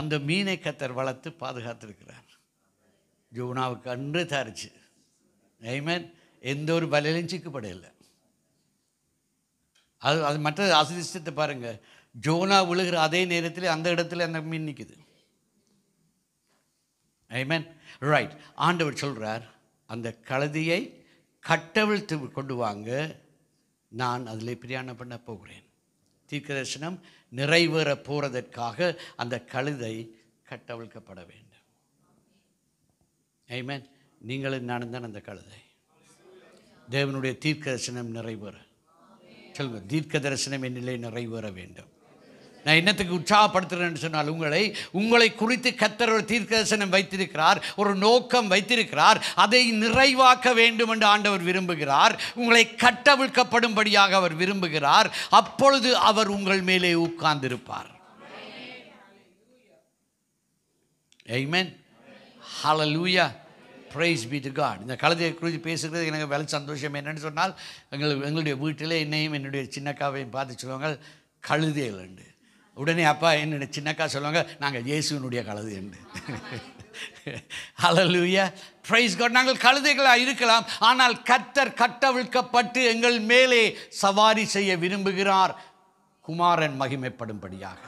அந்த மீனை கர்த்தர் வளர்த்து பாதுகாத்திருக்கிறார். யோனாவுக்கு அன்று தரிச்சு. ஆமென். எந்த ஒரு வலையிலும் சிக்கப்படையில்லை. அது மற்ற அதிர்ஷ்டத்தை பாருங்கள். ஜோனா விழுகிற அதே நேரத்தில் அந்த இடத்துல அந்த மீன் நிற்குது. ஆமென். ரைட். ஆண்டவர் சொல்கிறார், அந்த கழுதையை கட்டவிழ்த்து கொண்டு வாங்க, நான் அதில் பிரயாணம் பண்ண போகிறேன். தீர்க்கதரிசனம் நிறைவேற போகிறதற்காக அந்த கழுதை கட்டவிழ்க்கப்பட வேண்டும். ஆமென். நீங்களும் நானும் தான் அந்த கழுதை. தேவனுடைய தீர்க்கதரிசனம் நிறைவேற சொல்லுங்க, தீர்க்க தரிசனம் என்னிலே நிறைவேற வேண்டும். நான் என்னத்துக்கு உற்சாகப்படுத்துகிறேன்னு சொன்னால், உங்களை குறித்து கர்த்தர் ஒரு தீர்க்க தரிசனம் வைத்திருக்கிறார், ஒரு நோக்கம் வைத்திருக்கிறார். அதை நிறைவாக்க வேண்டும் என்று ஆண்டவர் விரும்புகிறார். உங்களை கட்டவிழ்க்கப்படும்படியாக அவர் விரும்புகிறார். அப்பொழுது அவர் உங்கள் மேலே உட்கார்ந்திருப்பார். ஆமென். ஹல்லேலூயா. Praise be to God. இந்த கழுதையை குறித்து பேசுகிறது எனக்கு வேலை சந்தோஷம். என்னென்னு சொன்னால், எங்களுடைய வீட்டில் என்னையும் என்னுடைய சின்னக்காவையும் பார்த்து சொல்லுவாங்க கழுதைகள் உண்டு. உடனே அப்பா என்னுடைய சின்னக்கா சொல்லுவாங்க, நாங்கள் இயேசுவினுடைய கழுதை உண்டு. ஹல்லேலூயா. Praise God. நாங்கள் கழுதைகளாக இருக்கலாம், ஆனால் கர்த்தர் கட்டவிழ்க்கப்பட்டு எங்கள் மேலே சவாரி செய்ய விரும்புகிறார், குமாரன் மகிமைப்படும்படியாக.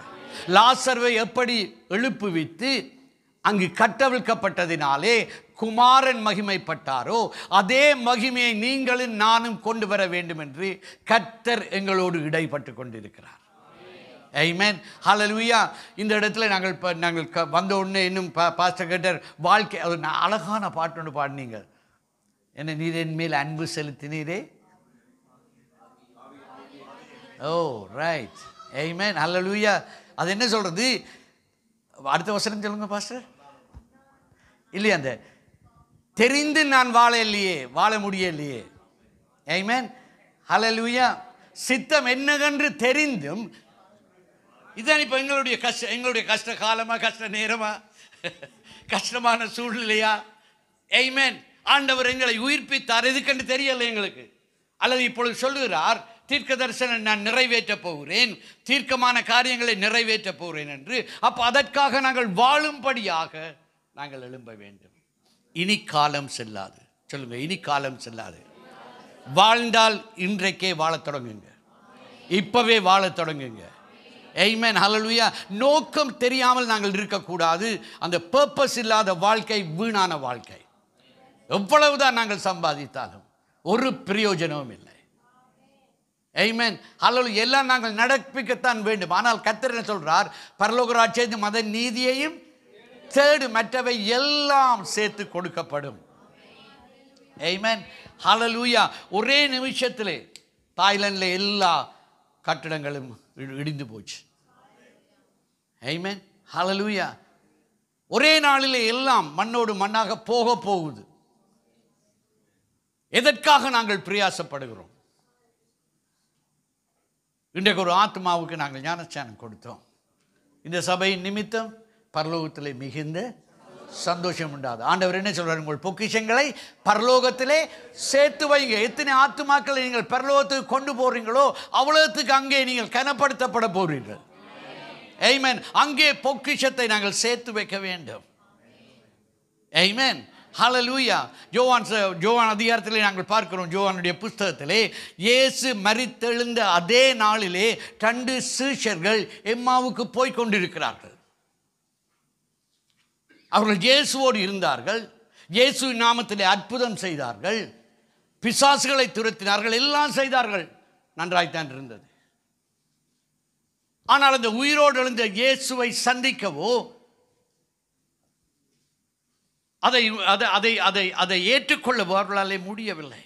லாசர்வை எப்படி எழுப்புவித்து அங்கு கட்டவிழ்க்கப்பட்டதினாலே குமாரன் மகிமைப்பட்டாரோ அதே மகிமையை நீங்களும் நானும் கொண்டு வர வேண்டும் என்று கர்த்தர் எங்களோடு இடைப்பட்டு கொண்டிருக்கிறார். ஆமென். ஹல்லேலூயா. இந்த இடத்துல நாங்கள் வந்த உடனே இன்னும் பாஸ்டர் கேட்டர் வாழ்க்கை அழகான பாட்டு ஒன்று பாடினீங்க. என்ன, நீர் என் மேல் அன்பு செலுத்தினீரே. ஓ ரைட். ஆமென். ஹல்லேலூயா. அது என்ன சொல்றது? அடுத்த வசனம் சொல்லுங்க பாஸ்டர். இல்லையா, அந்த தெரிந்து நான் வாழ முடியலையே. ஆமென். ஹல்லேலூயா. சித்தம் என்னவென்று தெரிந்தும், இதுதான் இப்போ எங்களுடைய கஷ்ட காலமா, கஷ்ட நேரமா, கஷ்டமான சூழ்நிலையா? ஆமென். ஆண்டவர் எங்களை உயிர்ப்பித்தார், எதுக்கென்று தெரியலை எங்களுக்கு. அல்லது இப்பொழுது சொல்லுகிறார், தீர்க்க தரிசனம் நான் நிறைவேற்றப் போகிறேன், தீர்க்கமான காரியங்களை நிறைவேற்றப் போகிறேன் என்று. அப்போ அதற்காக நாங்கள் வாழும்படியாக நாங்கள் எழும்ப வேண்டும். இனி காலம் செல்லாது. சொல்லுங்க, இனி காலம் செல்லாது. வாழ்ந்தால் இன்றைக்கே வாழத் தொடங்குங்க, இப்பவே வாழத் தொடங்குங்க. ஆமென். ஹல்லேலூயா. நோக்கம் தெரியாமல் நாங்கள் இருக்கக்கூடாது. அந்த பர்பஸ் இல்லாத வாழ்க்கை வீணான வாழ்க்கை. எவ்வளவுதான் நாங்கள் சம்பாதித்தாலும் ஒரு பிரயோஜனமும் இல்லை. ஆமென். ஹல்லேலூயா. எல்லாம் நாங்கள் நடப்பிக்கத்தான் வேண்டும். ஆனால் கர்த்தர் என்ன சொல்றார்? பரலோக ராஜ்யத்தையும் மத நீதியையும் தேடு, மற்றவை எல்லாம் சேர்த்து கொடுக்கப்படும். ஆமென். ஹல்லேலூயா. ஒரே நிமிஷத்திலே தாய்லாந்தில் எல்லா கட்டடங்களும் இடிந்து போச்சு. ஆமென். ஹல்லேலூயா. ஒரே நாளிலே எல்லாம் மண்ணோடு மண்ணாக போகுது. எதற்காக நாங்கள் பிரயாசப்படுகிறோம்? இன்றைக்கு ஒரு ஆத்மாவுக்கு நாங்கள் ஞானஸ்நானம் கொடுத்தோம். இந்த சபையின் நிமித்தம் பரலோகத்திலே மிகுந்த சந்தோஷம் உண்டாது. ஆண்டவர் என்ன சொல்றார்? உங்கள் பொக்கிஷங்களை பரலோகத்திலே சேர்த்து வைங்க. எத்தனை ஆத்துமாக்களை நீங்கள் பரலோகத்துக்கு கொண்டு போறீங்களோ அவ்வளவுக்கு அங்கே நீங்கள் கனப்படுத்தப்பட போறீர்கள். ஆமென். அங்கே பொக்கிஷத்தை நாங்கள் சேர்த்து வைக்க வேண்டும். ஆமென். ஹல்லேலூயா. யோவான் அதிகாரத்திலே நாங்கள் பார்க்கிறோம், யோவானுடைய புஸ்தகத்திலே இயேசு மரித்தெழுந்த அதே நாளிலே 2 சீஷர்கள் எம்மாவுக்கு போய் கொண்டிருக்கிறார்கள். அவர்கள் இயேசுவோடு இருந்தார்கள். இயேசுவின் நாமத்திலே அற்புதம் செய்தார்கள், பிசாசுகளை துரத்தினார்கள், எல்லாம் செய்தார்கள். நன்றாய்த்தான் இருந்தது. ஆனால் அந்த உயிரோடு எழுந்த இயேசுவை சந்திக்கவோ அதை ஏற்றுக்கொள்ளவோ அவர்களாலே முடியவில்லை.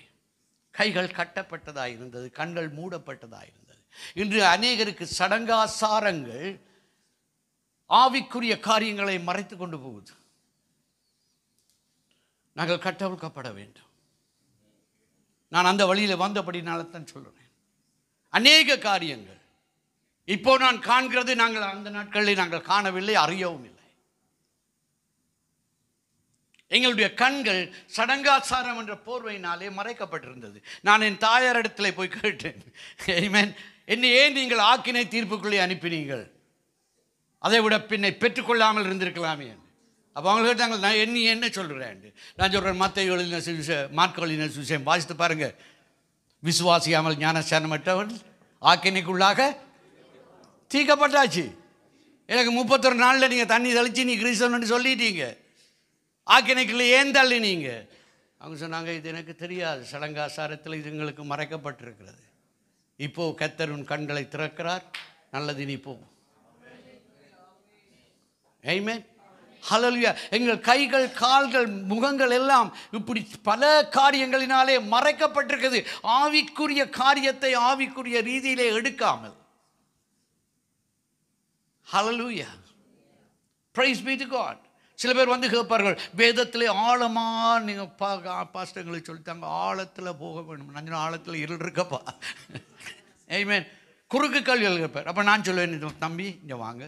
கைகள் கட்டப்பட்டதாக இருந்தது, கண்கள் மூடப்பட்டதாக இருந்தது. இன்று அநேகருக்கு சடங்காசாரங்கள் ஆவிக்குரிய காரியங்களை மறைத்து கொண்டு போகுது. நாங்கள் கட்டவிழ்க்கப்பட வேண்டும். நான் அந்த வழியில் வந்தபடினால தான் சொல்றேன். அநேக காரியங்கள் இப்போ நான் காண்கிறது நாங்கள் அந்த நாட்களில் நாங்கள் காணவில்லை, அறியவும் இல்லை. எங்களுடைய கண்கள் சடங்காச்சாரம் என்ற போர்வையினாலே மறைக்கப்பட்டிருந்தது. நான் என் தாயாரிடத்தில் போய் கேட்டேன், ஆமென், என்னை ஏன் நீங்கள் ஆக்கினை தீர்ப்புக்குள்ளே அனுப்பினீங்கள்? அதை விட பின்னை பெற்றுக்கொள்ளாமல் இருந்திருக்கலாமே. அப்போ அவங்க கேட்டாங்க, நான் என்ன சொல்கிறேன்? நான் சொல்கிறேன், மத்தேயு எழுதின சுவிசேஷம், மார்க்கு எழுதின சுவிசேஷம் வாசித்து பாருங்க. விசுவாசியாமல் ஞானஸ்நானமற்றவன் ஆக்கினைக்குள்ளாக தீக்கப்பட்டாச்சு. எனக்கு 31 நாளில் நீங்கள் தண்ணி தெளிச்சு நீ கிறிஸ்தவன்னு சொல்லிட்டீங்க, ஆக்கினைக்குள்ள ஏன் தள்ளினீங்க? அவங்க சொன்னாங்க, இது எனக்கு தெரியாது, சடங்காசாரத்தில் இது எங்களுக்கு மறைக்கப்பட்டிருக்கிறது. இப்போ கர்த்தர் உன் கண்களை திறக்கிறார், நல்லது, நீ போ. ஆமென். ஹல்லேலூயா. எங்கள் கைகள், கால்கள், முகங்கள் எல்லாம் இப்படி பல காரியங்களினாலே மறைக்கப்பட்டிருக்கிறது. ஆவிக்குரிய காரியத்தை ஆவிக்குரிய ரீதியிலே எடுக்காமல். Hallelujah. Praise be to God. சில பேர் வந்து கேட்பார்கள், வேதத்திலே ஆழமாக நீங்கள் பாஸ்டர்களை சொல்லித்தாங்க, ஆழத்தில் போக வேண்டும். நான் ஆழத்தில் இருள் இருக்கப்பா. ஆமென். குறுக்கு கல்விகள் கேட்பார். அப்போ நான் சொல்லுவேன், தம்பி இங்கே வாங்க,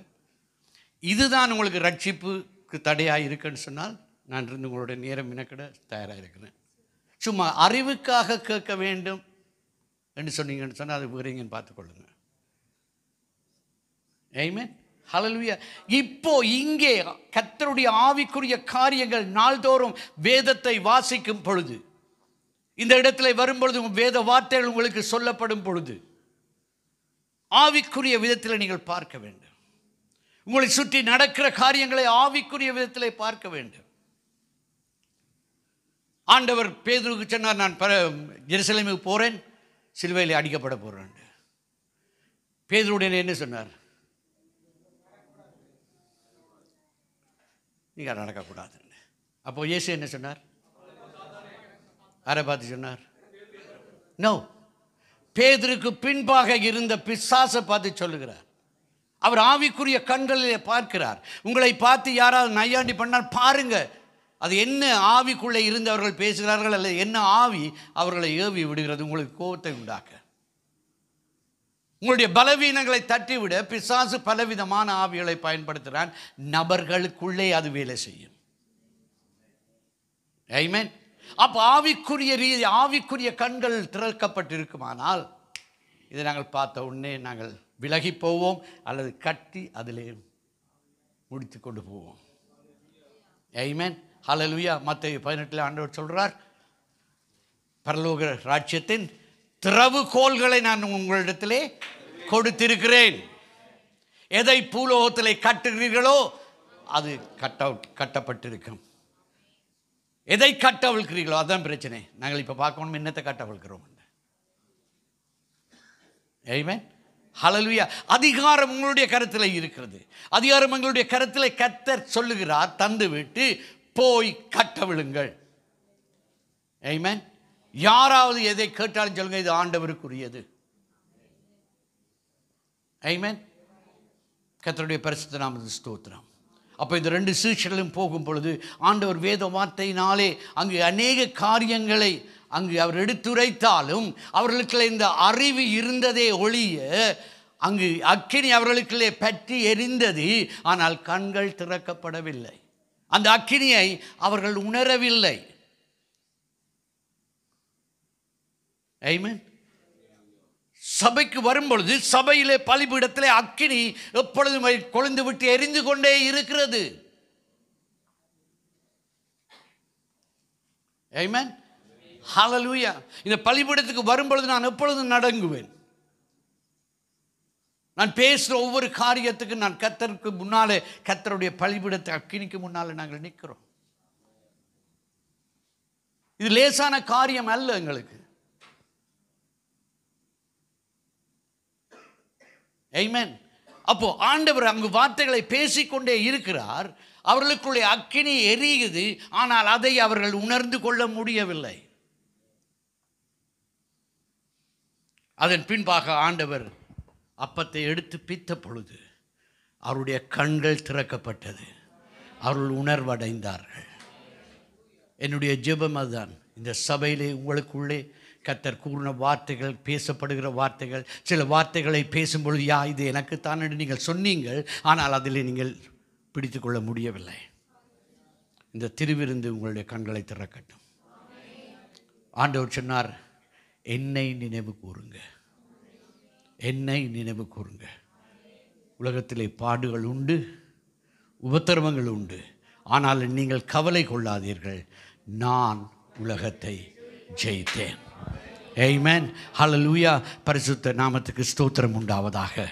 இதுதான் உங்களுக்கு ரட்சிப்புக்கு தடையாக இருக்குன்னு சொன்னால் நான் இருந்து உங்களுடைய நேரம் இனக்கிட தயாராக இருக்கிறேன். சும்மா அறிவுக்காக கேட்க வேண்டும் என்று சொன்னீங்கன்னு சொன்னால் அது வேறீங்கன்னு பார்த்துக்கொள்ளுங்க. ஆமென். ஹல்லேலூயா. இப்போ இங்கே கர்த்தருடைய ஆவிக்குரிய காரியங்கள் நாள்தோறும் வேதத்தை வாசிக்கும் பொழுது, இந்த இடத்துல வரும்பொழுது வேத வார்த்தைகள் உங்களுக்கு சொல்லப்படும் பொழுது ஆவிக்குரிய விதத்தில் நீங்கள் பார்க்க வேண்டும். உங்களை சுற்றி நடக்கிற காரியங்களை ஆவிக்குரிய விதத்திலே பார்க்க வேண்டும். ஆண்டவர் பேதுருக்கு சொன்னார், நான் எருசலேமுக்கு போறேன், சிலுவையில் அடிக்கப்பட போறேன். பேதுருடைய என்ன சொன்னார்? நீங்கள் நடக்கக்கூடாது. அப்போ இயேசு என்ன சொன்னார்? யாரை பார்த்து சொன்னார்? நோ, பேதுருக்கு பின்பாக இருந்த பிசாசை பார்த்து சொல்லுகிறார். அவர் ஆவிக்குரிய கண்களிலே பார்க்கிறார். உங்களை பார்த்து யாராவது நையாண்டி பண்ணால் பாருங்க, அது என்ன ஆவிக்குள்ளே இருந்தவர்கள் பேசுகிறார்கள், அல்லது என்ன ஆவி அவர்களை ஏவி விடுகிறது உங்களுக்கு கோபத்தை உண்டாக்க. உங்களுடைய பலவீனங்களை தட்டிவிட பிசாசு பலவிதமான ஆவிகளை பயன்படுத்துகிறான். நபர்களுக்குள்ளே அது வேலை செய்யும். ஆமென். அப்போ ஆவிக்குரிய ரீதி, ஆவிக்குரிய கண்கள் திறக்கப்பட்டிருக்குமானால் இதை நாங்கள் பார்த்த உடனே நாங்கள் விலகி போவோம், அல்லது கட்டி அதிலே முடித்து கொண்டு போவோம். ஆமென். ஹல்லேலூயா. மத்தேயு 18 ஆண்டவர் சொல்றார், பரலோக ராஜ்யத்தின் திறவுகோல்களை நான் உங்களிடத்திலே கொடுத்திருக்கிறேன். எதை பூலோகத்திலே கட்டுகிறீர்களோ அது கட்டப்பட்டிருக்கும். எதை கட்டவிழ்கிறீர்களோ அதான் பிரச்சனை. நாங்கள் இப்போ பார்க்கணும் என்னத்தை கட்டவிழ்கிறோம். ஆமென். ஹல்லேலூயா. அதிகாரம் உங்களுடைய கருத்தில் இருக்கிறது. அதிகாரம் உங்களுடைய கருத்தில் கர்த்தர் சொல்லுகிறார், தந்து விட்டு போய் கட்டவிழுங்கள். ஆமென். யாராவது எதை கேட்டாலும் சொல்லுங்க, இது ஆண்டவருக்குரியது. ஆமென். கர்த்தருடைய பரிசுத்த நாமத்துக்கு ஸ்தோத்திரம். அப்போ இந்த 2 சீஷர்களும் போகும் பொழுது ஆண்டவர் வேத வார்த்தையினாலே அங்கு அநேக காரியங்களை அங்கு அவர் எடுத்துரைத்தாலும் அவர்களுக்கு இந்த அறிவு இருந்ததே ஒழிய அங்கு அக்கினி அவர்களுக்குள்ளே பற்றி எரிந்தது. ஆனால் கண்கள் திறக்கப்படவில்லை. அந்த அக்கினியை அவர்கள் உணரவில்லை. ஆமென். சபைக்கு வரும்பொழுது சபையிலே பலிபீடத்திலே அக்கினி எப்பொழுதும் கொழுந்து விட்டு எரிந்து கொண்டே இருக்கிறது. ஆமென். ஹல்லேலூயா. இந்த பலிபீடத்துக்கு வரும்பொழுது நான் எப்பொழுதும் நடுங்குவேன். நான் பேசுகிற ஒவ்வொரு காரியத்துக்கு நான் கர்த்தருக்கு முன்னாலே, கர்த்தருடைய பலிபீடத்தை அக்கினிக்கு முன்னாலே நாங்கள் நிற்கிறோம். இது லேசான காரியம் அல்ல எங்களுக்கு. ஆமென். அப்போ ஆண்டவர் அங்கு வார்த்தைகளை பேசிக்கொண்டே இருக்கிறார். அவர்களுக்குள்ளே அக்கினி எரியுது. ஆனால் அதை அவர்கள் உணர்ந்து கொள்ள முடியவில்லை. அதன் பின்பாக ஆண்டவர் அப்பத்தை எடுத்து பித்த பொழுது அவருடைய கண்கள் திறக்கப்பட்டது. அவர்கள் உணர்வடைந்தார்கள். என்னுடைய ஜெபம் அதுதான். இந்த சபையிலே உங்களுக்குள்ளே கர்த்தர் கூறின வார்த்தைகள், பேசப்படுகிற வார்த்தைகள், சில வார்த்தைகளை பேசும்பொழுது இது எனக்குத்தான் என்று நீங்கள் சொன்னீங்கள். ஆனால் அதில் நீங்கள் பிடித்து கொள்ள முடியவில்லை. இந்த திருவிருந்து உங்களுடைய கண்களை திறக்கட்டும். ஆண்டவர் சொன்னார், என்னை நினைவு கூறுங்க, என்னை நினைவு கூறுங்க. உலகத்திலே பாடுகள் உண்டு, உபத்திரவங்கள் உண்டு. ஆனால் நீங்கள் கவலை கொள்ளாதீர்கள், நான் உலகத்தை ஜெயித்தேன். ஆமென். ஹல்லேலூயா. பரிசுத்த நாமத்துக்கு ஸ்தோத்திரம் உண்டாவதாக.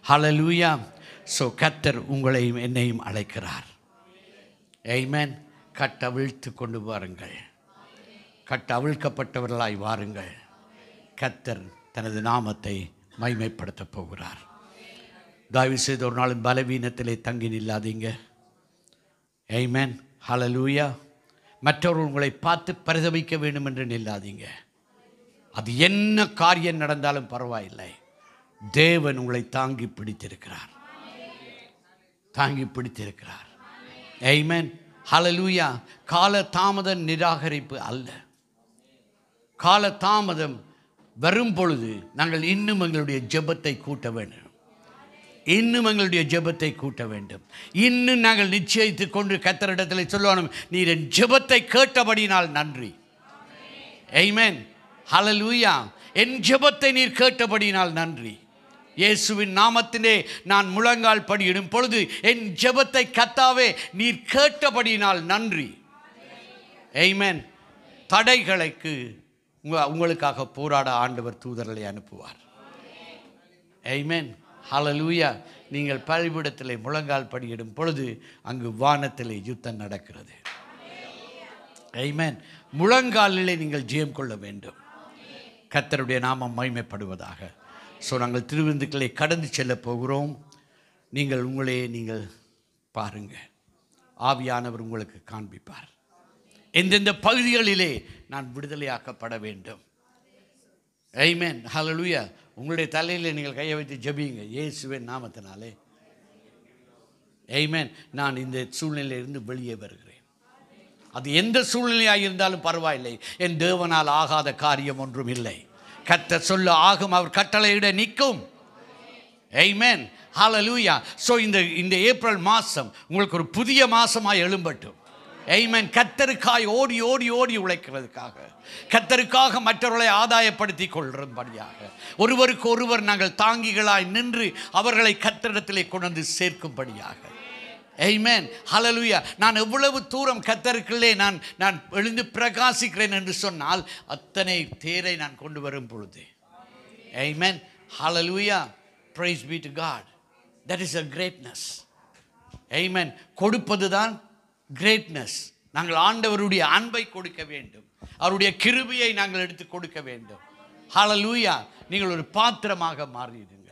ஹல்லேலூயா. ஸோ கர்த்தர் உங்களையும் என்னையும் அழைக்கிறார். ஆமென். கட்டவிழ்த்து கொண்டு வாருங்கள். கட்டவிழ்க்கப்பட்டவர்களாய் வாருங்கள். கர்த்தர் தனது நாமத்தை மகிமைப்படுத்த போகிறார். தயவு செய்து ஒரு நாளும் பலவீனத்திலே தங்கி நில்லாதீங்க. ஆமென். ஹல்லேலூயா. மற்றவர்கள் உங்களை பார்த்து பரிதபிக்க வேண்டும் என்று நில்லாதீங்க. அது என்ன காரியம் நடந்தாலும் பரவாயில்லை. தேவன் உங்களை தாங்கி பிடித்திருக்கிறார், தாங்கி பிடித்திருக்கிறார். ஆமென். ஹல்லேலூயா. கால தாமதம் நிராகரிப்பு அல்ல. கால தாமதம் வரும் பொழுது நாங்கள் இன்னும் எங்களுடைய ஜெபத்தை கூட்ட வேண்டும். இன்னும் எங்களுடைய ஜெபத்தை கூட்ட வேண்டும். இன்னும் நாங்கள் நிச்சயித்து கொண்டு கர்த்தரிடத்தில் சொல்லணும், நீர் என் ஜெபத்தை கேட்டபடினால் நன்றி. ஆமென். ஹல்லேலூயா. என் ஜெபத்தை நீர் கேட்டபடினால் நன்றி. இயேசுவின் நாமத்திலே நான் முழங்கால் படியிடும் பொழுது என் ஜெபத்தை கர்த்தாவே நீர் கேட்டபடினால் நன்றி. ஆமென். தடைகளுக்கு உங்களுக்காக போராட ஆண்டவர் தூதர்களை அனுப்புவார். ஆமென். ஹல்லேலூயா. நீங்கள் பலிபீடத்திலே முழங்கால் படியிடும் பொழுது அங்கு வானத்திலே யுத்தம் நடக்கிறது. ஆமென். முழங்காலிலே நீங்கள் ஜெயம் கொள்ள வேண்டும். கர்த்தருடைய நாமம் மகிமைப்படுவதாக. ஸோ நாங்கள் திருவிருந்துக்களை கடந்து செல்ல போகிறோம். நீங்கள் உங்களையே நீங்கள் பாருங்கள். ஆவியானவர் உங்களுக்கு காண்பிப்பார். எந்தெந்த பகுதிகளிலே நான் விடுதலையாக்கப்பட வேண்டும். ஆமென். ஹல்லேலூயா. உங்களுடைய தலையில் நீங்கள் கையை வைத்து ஜெபியுங்க. இயேசுவின் நாமத்தினாலே. ஆமென். நான் இந்த சூழ்நிலையிலிருந்து வெளியே வருகிறேன். அது எந்த சூழ்நிலையாக இருந்தாலும் பரவாயில்லை. என் தேவனால் ஆகாத காரியம் ஒன்றும் இல்லை. கர்த்தர் சொல்ல ஆகும், அவர் கட்டளையிட நிற்கும். ஆமென். ஹல்லேலூயா. ஸோ இந்த ஏப்ரல் மாதம் உங்களுக்கு ஒரு புதிய மாதமாக எழும்பட்டும். ஆமென். கர்த்தருக்காய் ஓடி ஓடி ஓடி உழைக்கிறதுக்காக, கர்த்தருக்காக மற்றவர்களை ஆதாயப்படுத்தி கொள்ளும்படியாக, ஒருவருக்கு ஒருவர் நாங்கள் தாங்கிகளாய் நின்று அவர்களை கர்த்தரிடத்திலே கொண்டு சேர்க்கும்படியாக. ஆமென். ஹல்லேலூயா. நான் எவ்வளவு தூரம் கர்த்தருக்குள்ளே நான் எழுந்து பிரகாசிக்கிறேன் என்று சொன்னால் அத்தனை தேரை நான் கொண்டு வரும் பொழுது. ஆமென். ஹல்லேலூயா. Praise be to God. That is a greatness. ஆமென். கொடுப்பது தான் greatness. நாங்கள் ஆண்டவருடைய அன்பை கொடுக்க வேண்டும். அவருடைய கிருபையை நாங்கள் எடுத்து கொடுக்க வேண்டும். ஹல்லேலூயா. நீங்கள் ஒரு பாத்திரமாக மாறிடுங்க.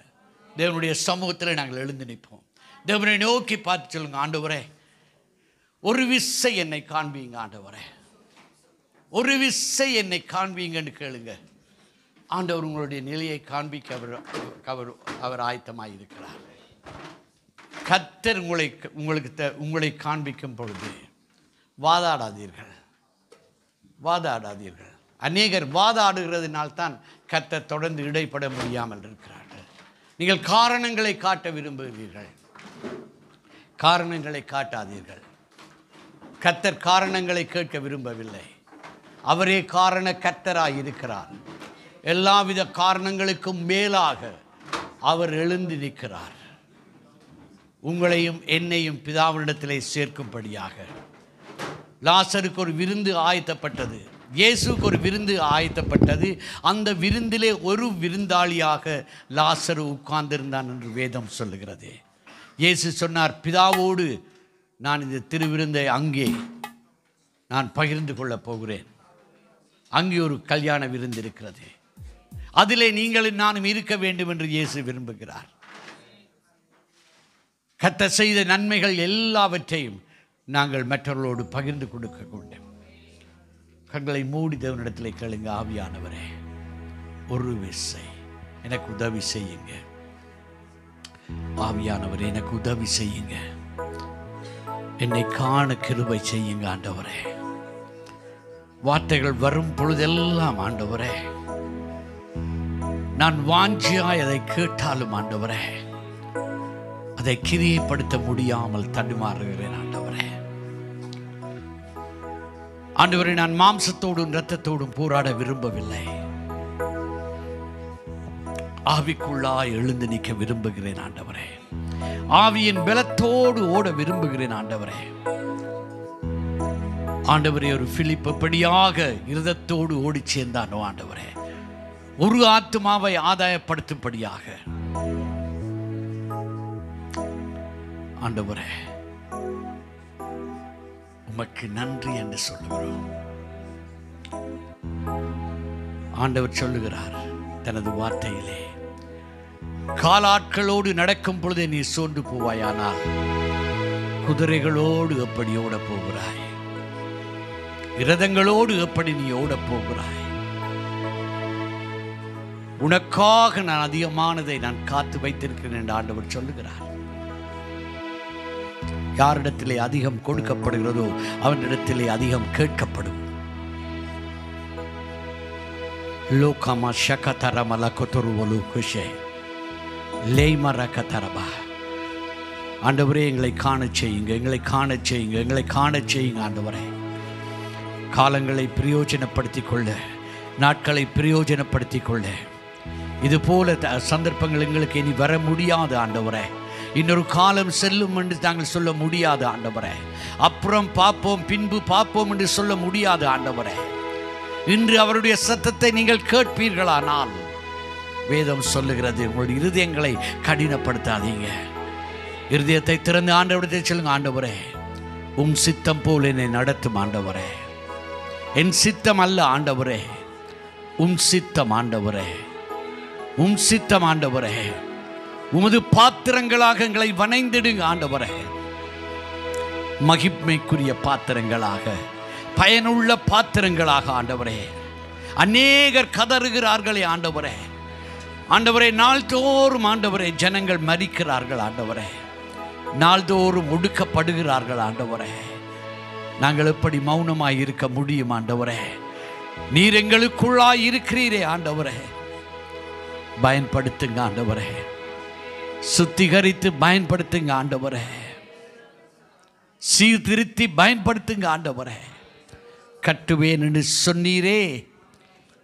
தேவனுடைய சமூகத்தில் நாங்கள் எழுந்து நிற்போம். தேவனை நோக்கி பார்த்து சொல்லுங்க, ஆண்டவரே ஒரு விசை என்னை காண்பீங்க. ஆண்டவரே ஒரு விசை என்னை காண்பீங்கன்னு கேளுங்க. ஆண்டவர் உங்களுடைய நிலையை காண்பிக்க அவர் ஆயத்தமாக இருக்கிறார். கர்த்தர் உங்களை காண்பிக்கும் பொழுது வாதாடாதீர்கள். அநேகர் வாதாடுகிறதுனால்தான் கர்த்தர் தொடர்ந்து இடைப்பட முடியாமல் இருக்கிறார்கள். நீங்கள் காரணங்களை காட்ட விரும்புகிறீர்கள். காரணங்களை காட்டாதீர்கள். கர்த்தர் காரணங்களை கேட்க விரும்பவில்லை. அவரே காரண கர்த்தராய் இருக்கிறார். எல்லாவித காரணங்களுக்கும் மேலாக அவர் எழுந்து நிற்கிறார். உங்களையும் என்னையும் பிதாவினிடத்திலே சேர்க்கும்படியாக. லாசருக்கு ஒரு விருந்து ஆயத்தப்பட்டது. இயேசுக்கு ஒரு விருந்து ஆயத்தப்பட்டது. அந்த விருந்திலே ஒரு விருந்தாளியாக லாசரு உட்கார்ந்திருந்தான் என்று வேதம் சொல்லுகிறது. இயேசு சொன்னார், பிதாவோடு நான் இந்த திருவிருந்தை அங்கே நான் பகிர்ந்து கொள்ளப் போகிறேன். அங்கே ஒரு கல்யாண விருந்து இருக்கிறது. அதிலே நீங்களும் நானும் இருக்க வேண்டும் என்று இயேசு விரும்புகிறார். கர்த்தர் செய்த நன்மைகள் எல்லாவற்றையும் நாங்கள் மற்றவர்களோடு பகிர்ந்து கொடுக்க வேண்டும். கண்களை மூடி தேவனிடத்திலே கேளுங்க. ஆவியானவரே, ஒரு விசை எனக்கு உதவி செய்யுங்க. ஆவியானவரே, எனக்கு உதவி செய்யுங்க. என்னை காண கிருபை செய்யுங்க ஆண்டவரே. வார்த்தைகள் வரும் பொழுதெல்லாம் ஆண்டவரே, நான் வாஞ்சியாய் அதை கேட்டாலும் ஆண்டவரே, அதை கிரியைப்படுத்த முடியாமல் தடுமாறுகிறேன் ஆண்டவரே. ஆண்டவரே, நான் மாம்சத்தோடும் இரத்தத்தோடும் போராட விரும்பவில்லை. ஆவிக்குள்ளாய் எழுந்து நிற்க விரும்புகிறேன் ஆண்டவரே. ஆவியின் பலத்தோடு ஓட விரும்புகிறேன் ஆண்டவரே. ஆண்டவரே, ஒரு பிலிப் எப்படியாக இருதத்தோடு ஓடி சேர்ந்தானோ ஆண்டவரே, ஒரு ஆத்துமாவை ஆதாயப்படுத்தும்படியாக ஆண்டவரே உமக்கு நன்றி என்று சொல்லுகிறோம். ஆண்டவர் சொல்லுகிறார் தனது வார்த்தையிலே, காலாட்களோடு நடக்கும் பொழுதே நீ சோர்ந்து போவாயானால் குதிரைகளோடு எப்படி ஓட போகிறாய்? இரதங்களோடு எப்படி நீ ஓட போகிறாய்? உனக்காக நான் அதிகமானதை நான் காத்து வைத்திருக்கிறேன் என்று ஆண்டவர் சொல்லுகிறார். யாரிடத்திலே அதிகம் கொடுக்கப்படுகிறதோ அவனிடத்திலே அதிகம் கேட்கப்படும். லோகமா ஷகதரமல கொத்தருவலு குஷே லேமர கதரபா. ஆண்டவரே, எங்களை காணச் செய்யுங்க, எங்களை காணச் செய்யுங்க, எங்களை காணச் செய்யுங்க ஆண்டவரே. காலங்களை பிரயோஜனப்படுத்திக் கொள்ள, நாட்களை பிரயோஜனப்படுத்திக் கொள்ள. இது போல சந்தர்ப்பங்கள் எங்களுக்கு இனி வர முடியாது ஆண்டவரே. இன்னொரு காலம் செல்லும் என்று தாங்கள் சொல்ல முடியாது ஆண்டவரே. அப்புறம் பார்ப்போம், பின்பு பார்ப்போம் என்று சொல்ல முடியாது ஆண்டவரே. இன்று அவருடைய சத்தத்தை நீங்கள் கேட்பீர்களானால், வேதம் சொல்லுகிறது, உங்களுடைய இருதயங்களை கடினப்படுத்தாதீங்க. இருதயத்தை திறந்து ஆண்டவரத்தை சொல்லுங்க. ஆண்டவரே, உம் சித்தம் போல் என்னை நடத்தும் ஆண்டவரே. என் சித்தம் அல்ல ஆண்டவரே, உம் சித்தம் ஆண்டவரே, உம் சித்தம் ஆண்டவரே. உமது பாத்திரங்களாக எங்களை வணைந்திடுங்க ஆண்டவரே. மகிமைக்குரிய பாத்திரங்களாக, பயனுள்ள பாத்திரங்களாக ஆண்டவரே. அநேகர் கதறுகிறார்களே ஆண்டவரே. ஆண்டவரே, நாள்தோறும் ஆண்டவரே ஜனங்கள் மரிக்கிறார்கள் ஆண்டவரே. நாள்தோறும் ஒடுக்கப்படுகிறார்கள் ஆண்டவரே. நாங்கள் எப்படி மௌனமாய் இருக்க முடியும் ஆண்டவரே? நீர் எங்களுக்குள்ளாய் இருக்கிறீரே ஆண்டவரே. பயன்படுத்துங்க ஆண்டவரே. சுத்திகரித்து பயன்படுத்துங்க ஆண்டவரே. சீர்திருத்தி பயன்படுத்துங்க ஆண்டவரே. கட்டுவேன் என்று சொன்னீரே,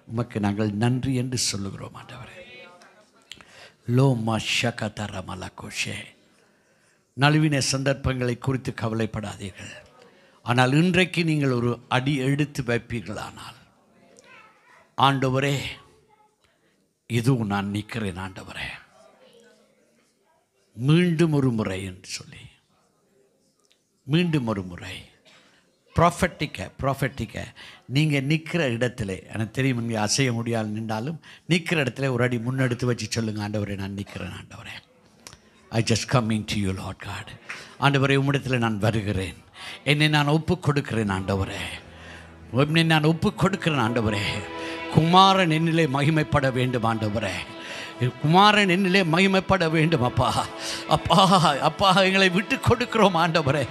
உமக்கு நாங்கள் நன்றி என்று சொல்லுகிறோம் ஆண்டவரே. லோமா ஷகதரமல கோஷே. நழுவின சந்தர்ப்பங்களை குறித்து கவலைப்படாதீர்கள். ஆனால் இன்றைக்கு நீங்கள் ஒரு அடி எடுத்து வைப்பீர்களானால், ஆண்டவரே, இதுவும் நான் நிற்கிறேன் ஆண்டவரே, மீண்டும் ஒரு முறை என்று சொல்லி, மீண்டும் ஒரு முறை ப்ராஃபட்டிக்க நீங்கள் நிற்கிற இடத்துல, எனக்கு தெரியும் இங்கே அசைய முடியாது நின்றாலும், நிற்கிற இடத்துல ஒரு அடி முன்னெடுத்து வச்சு சொல்லுங்கள், ஆண்டவரே, நான் நிற்கிறேன் ஆண்டவரே. I just coming to you Lord God. ஆண்டவரே, உம்மிடத்தில் நான் வருகிறேன், என்னை நான் ஒப்பு கொடுக்கிறேன் ஆண்டவரே. உம்மை நான் ஒப்பு கொடுக்கிறேன் ஆண்டவரே. குமாரன் என்னிலே மகிமைப்பட வேண்டும் ஆண்டவரே. குமாரன் என்னிலே மகிமைப்பட வேண்டும் அப்பா. அப்பா அப்பா எங்களை விட்டு கொடுக்கிறோம் ஆண்டவரே.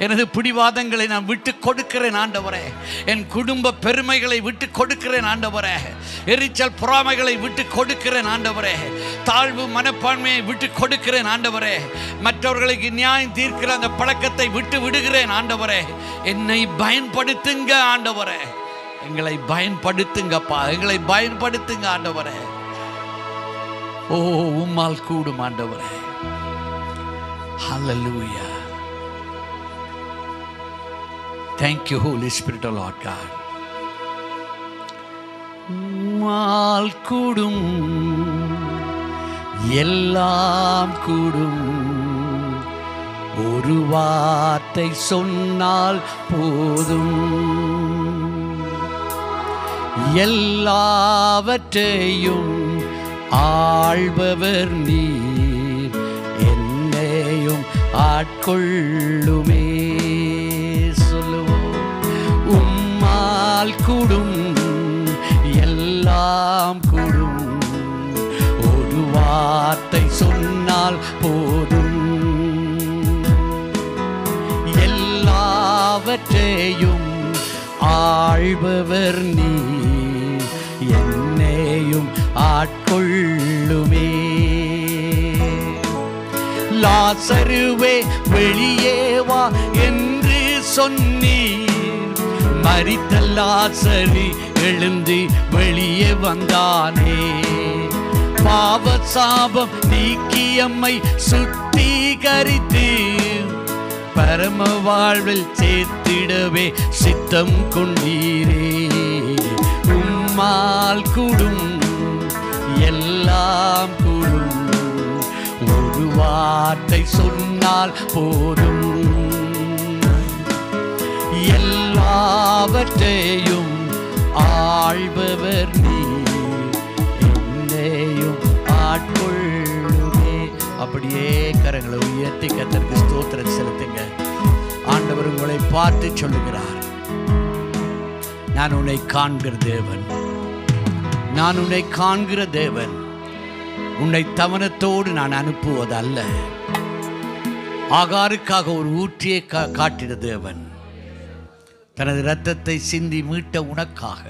எனது பிடிவாதங்களை நான் விட்டு கொடுக்கிறேன் ஆண்டவரே. என் குடும்ப பெருமைகளை விட்டு கொடுக்கிறேன் ஆண்டவரே. எரிச்சல் பொறாமைகளை விட்டு கொடுக்கிறேன் ஆண்டவரே. தாழ்வு மனப்பான்மையை விட்டு கொடுக்கிறேன் ஆண்டவரே. மற்றவர்களுக்கு நியாயம் தீர்க்கிற அந்த பழக்கத்தை விட்டு விடுகிறேன் ஆண்டவரே. என்னை பயன்படுத்துங்க ஆண்டவரே. எங்களை பயன்படுத்துங்கப்பா. எங்களை பயன்படுத்துங்க ஆண்டவரே. ஓ உம்மால் கூடும் ஆண்டவரே. ஹல்லேலூயா. Thank you, Holy Spirit of Lord God. உம்மால் கூடும், எல்லாம் கூடும். ஒரு வார்த்தை சொன்னால் போதும். எல்லாவற்றையும் ஆள்பவர் நீர், என்னையும் ஆட்கொள்ளுமே. சொல்லுவோம். உம்மால் கூடும், எல்லாம் கூடும். ஒரு வார்த்தை சொன்னால் போதும். எல்லாவற்றையும் ஆள்பவர் நீர், என்னையும் ஆட்கொள்ளுமே. லாசருவே வெளியே வா என்று சொன்னீர். மரித்த லாசரு எழுந்து வெளியே வந்தானே. பாவ சாபம் நீக்கி எம்மை சுத்திகரித்து பரம வாழ்வில் சேர்த்திடவே சித்தம் கொண்டீரே. உம்மால் கூடும், எல்லாம் கூடும். ஒரு வார்த்தை சொன்னால் போதும். எல்லாவற்றையும் ஆள்பவர் நீர், என்னையும் ஆட்கொள்ளுமே. அப்படியே கரங்களை உயர்த்தி கர்த்தருக்கு ஸ்தோத்திரம் செலுத்துங்க. ஆண்டவர் உங்களை பார்த்து சொல்லுகிறார், நான் உன்னை காண்கிற தேவன், நான் உன்னை காண்கிற தேவன். உன்னை தவனத்தோடு நான் அனுப்புவது அல்ல. ஆகாருக்காக ஒரு ஊற்றியை காட்டின தேவன் தனது இரத்தத்தை சிந்தி மீட்ட உனக்காக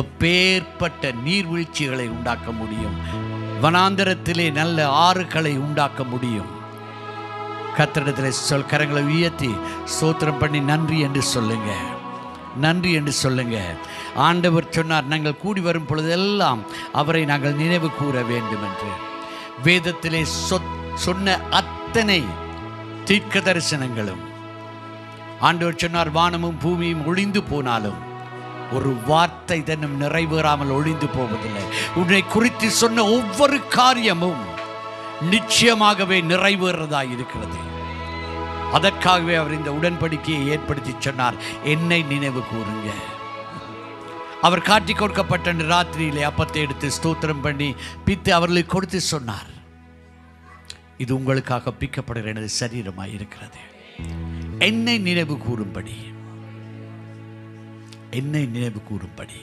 எப்பேற்பட்ட நீர்வீழ்ச்சிகளை உண்டாக்க முடியும். வனாந்தரத்திலே நல்ல ஆறுகளை உண்டாக்க முடியும். கர்த்தரிடத்தில் கரங்களை உயர்த்தி ஸ்தோத்திரம் பண்ணி நன்றி என்று சொல்லுங்க, நன்றி என்று சொல்லுங்க. ஆண்டவர் சொன்னார், நாங்கள் கூடி வரும் பொழுதெல்லாம் அவரை நாங்கள் நினைவு கூற வேண்டும் என்று. வேதத்திலே சொன்ன அத்தனை தீர்க்க தரிசனங்களும் ஆண்டவர் சொன்னார், வானமும் பூமியும் ஒழிந்து போனாலும் ஒரு வார்த்தை தன்னும் நிறைவேறாமல் ஒழிந்து போவதில்லை. உன்னை குறித்து சொன்ன ஒவ்வொரு காரியமும் நிச்சயமாகவே நிறைவேறதா இருக்கிறது. அதற்காகவே அவர் இந்த உடன்படிக்கையை ஏற்படுத்தி சொன்னார், என்னை நினைவு கூறுங்க. அவர் காட்டி கொடுக்கப்பட்ட ராத்திரியிலே அப்பத்தை எடுத்து ஸ்தோத்திரம் பண்ணி பித்து அவர்களுக்கு கொடுத்து சொன்னார், இது உங்களுக்காக பிக்கப்படுகிற எனது சரீரமாய் இருக்கிறது. என்னை நினைவு கூறும்படி, என்னை நினைவு கூறும்படி.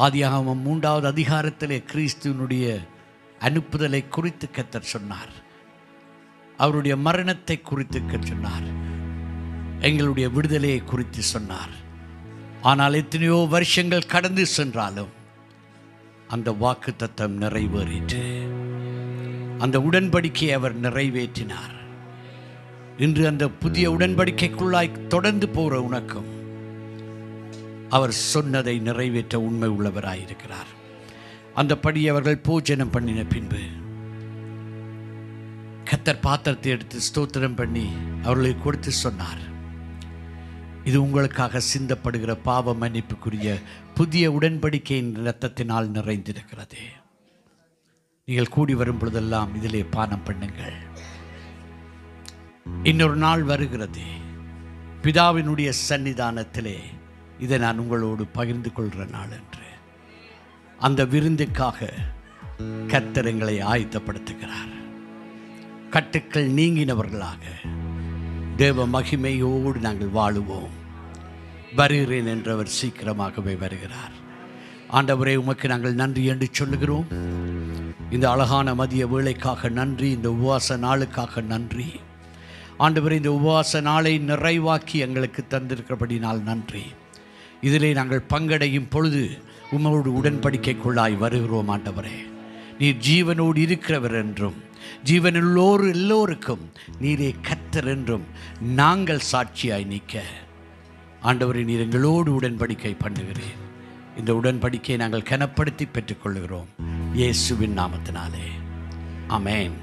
ஆதியாகமம் 3வது அதிகாரத்திலே கிறிஸ்துவனுடைய அனுப்புதலை குறித்து கர்த்தர் சொன்னார். அவருடைய மரணத்தை குறித்து சொன்னார். எங்களுடைய விடுதலையை குறித்து சொன்னார். ஆனால் எத்தனையோ வருஷங்கள் கடந்து சென்றாலும் அந்த வாக்குத்தத்தம் நிறைவேறிற்று. அந்த உடன்படிக்கையை அவர் நிறைவேற்றினார். இன்று அந்த புதிய உடன்படிக்கைக்குள்ளாய் தொடர்ந்து போற உனக்கும் அவர் சொன்னதை நிறைவேற்ற உண்மை உள்ளவராயிருக்கிறார். அந்த படி அவர்கள் பூஜனம் பண்ணின பின்பு கர்த்தர் பாத்திரத்தை எடுத்து ஸ்தோத்திரம் பண்ணி அவர்களுக்கு கொடுத்து சொன்னார், இது உங்களுக்காக சிந்தப்படுகிற பாவ மன்னிப்புக்குரிய புதிய உடன்படிக்கையின் இரத்தத்தினால் நிறைந்திருக்கிறது. நீங்கள் கூடி வரும் பொழுதெல்லாம் இதிலே பானம் பண்ணுங்கள். இன்னொரு நாள் வருகிறது, பிதாவினுடைய சன்னிதானத்திலே இதை நான் உங்களோடு பகிர்ந்து கொள்கிற நாள் என்று. அந்த விருந்துக்காக கர்த்தர் எங்களை ஆயத்தப்படுத்துகிறார். கட்டுக்கள் நீங்கினவர்களாக தேவ மகிமையோடு நாங்கள் வாழுவோம். வருகிறேன் என்றவர் சீக்கிரமாகவே வருகிறார். ஆண்டவரே, உமக்கு நாங்கள் நன்றி என்று சொல்லுகிறோம். இந்த அழகான மதிய வேளைக்காக நன்றி, இந்த உபவாச நாளுக்காக நன்றி. ஆண்டவரே, இந்த உபவாச நாளை நிறைவாக்கி எங்களுக்கு தந்திருக்கிறபடினால் நன்றி. இதிலே நாங்கள் பங்கடையும் பொழுது உம்மோடு உடன்படிக்கைக்குள்ளாய் வருகிறோம். ஆண்டவரே, நீர் ஜீவனோடு இருக்கிறவர் என்றும் ஜீவனுள்ளோர் எல்லோருக்கும் நீரே கர்த்தர் என்றும் நாங்கள் சாட்சியாய் நிற்க ஆண்டவரே, நீர் எங்களோடு உடன்படிக்கை பண்ணுகிறேன். இந்த உடன்படிக்கையை நாங்கள் கனப்படுத்தி பெற்றுக்கொள்கிறோம் இயேசுவின் நாமத்தினாலே. ஆமென்.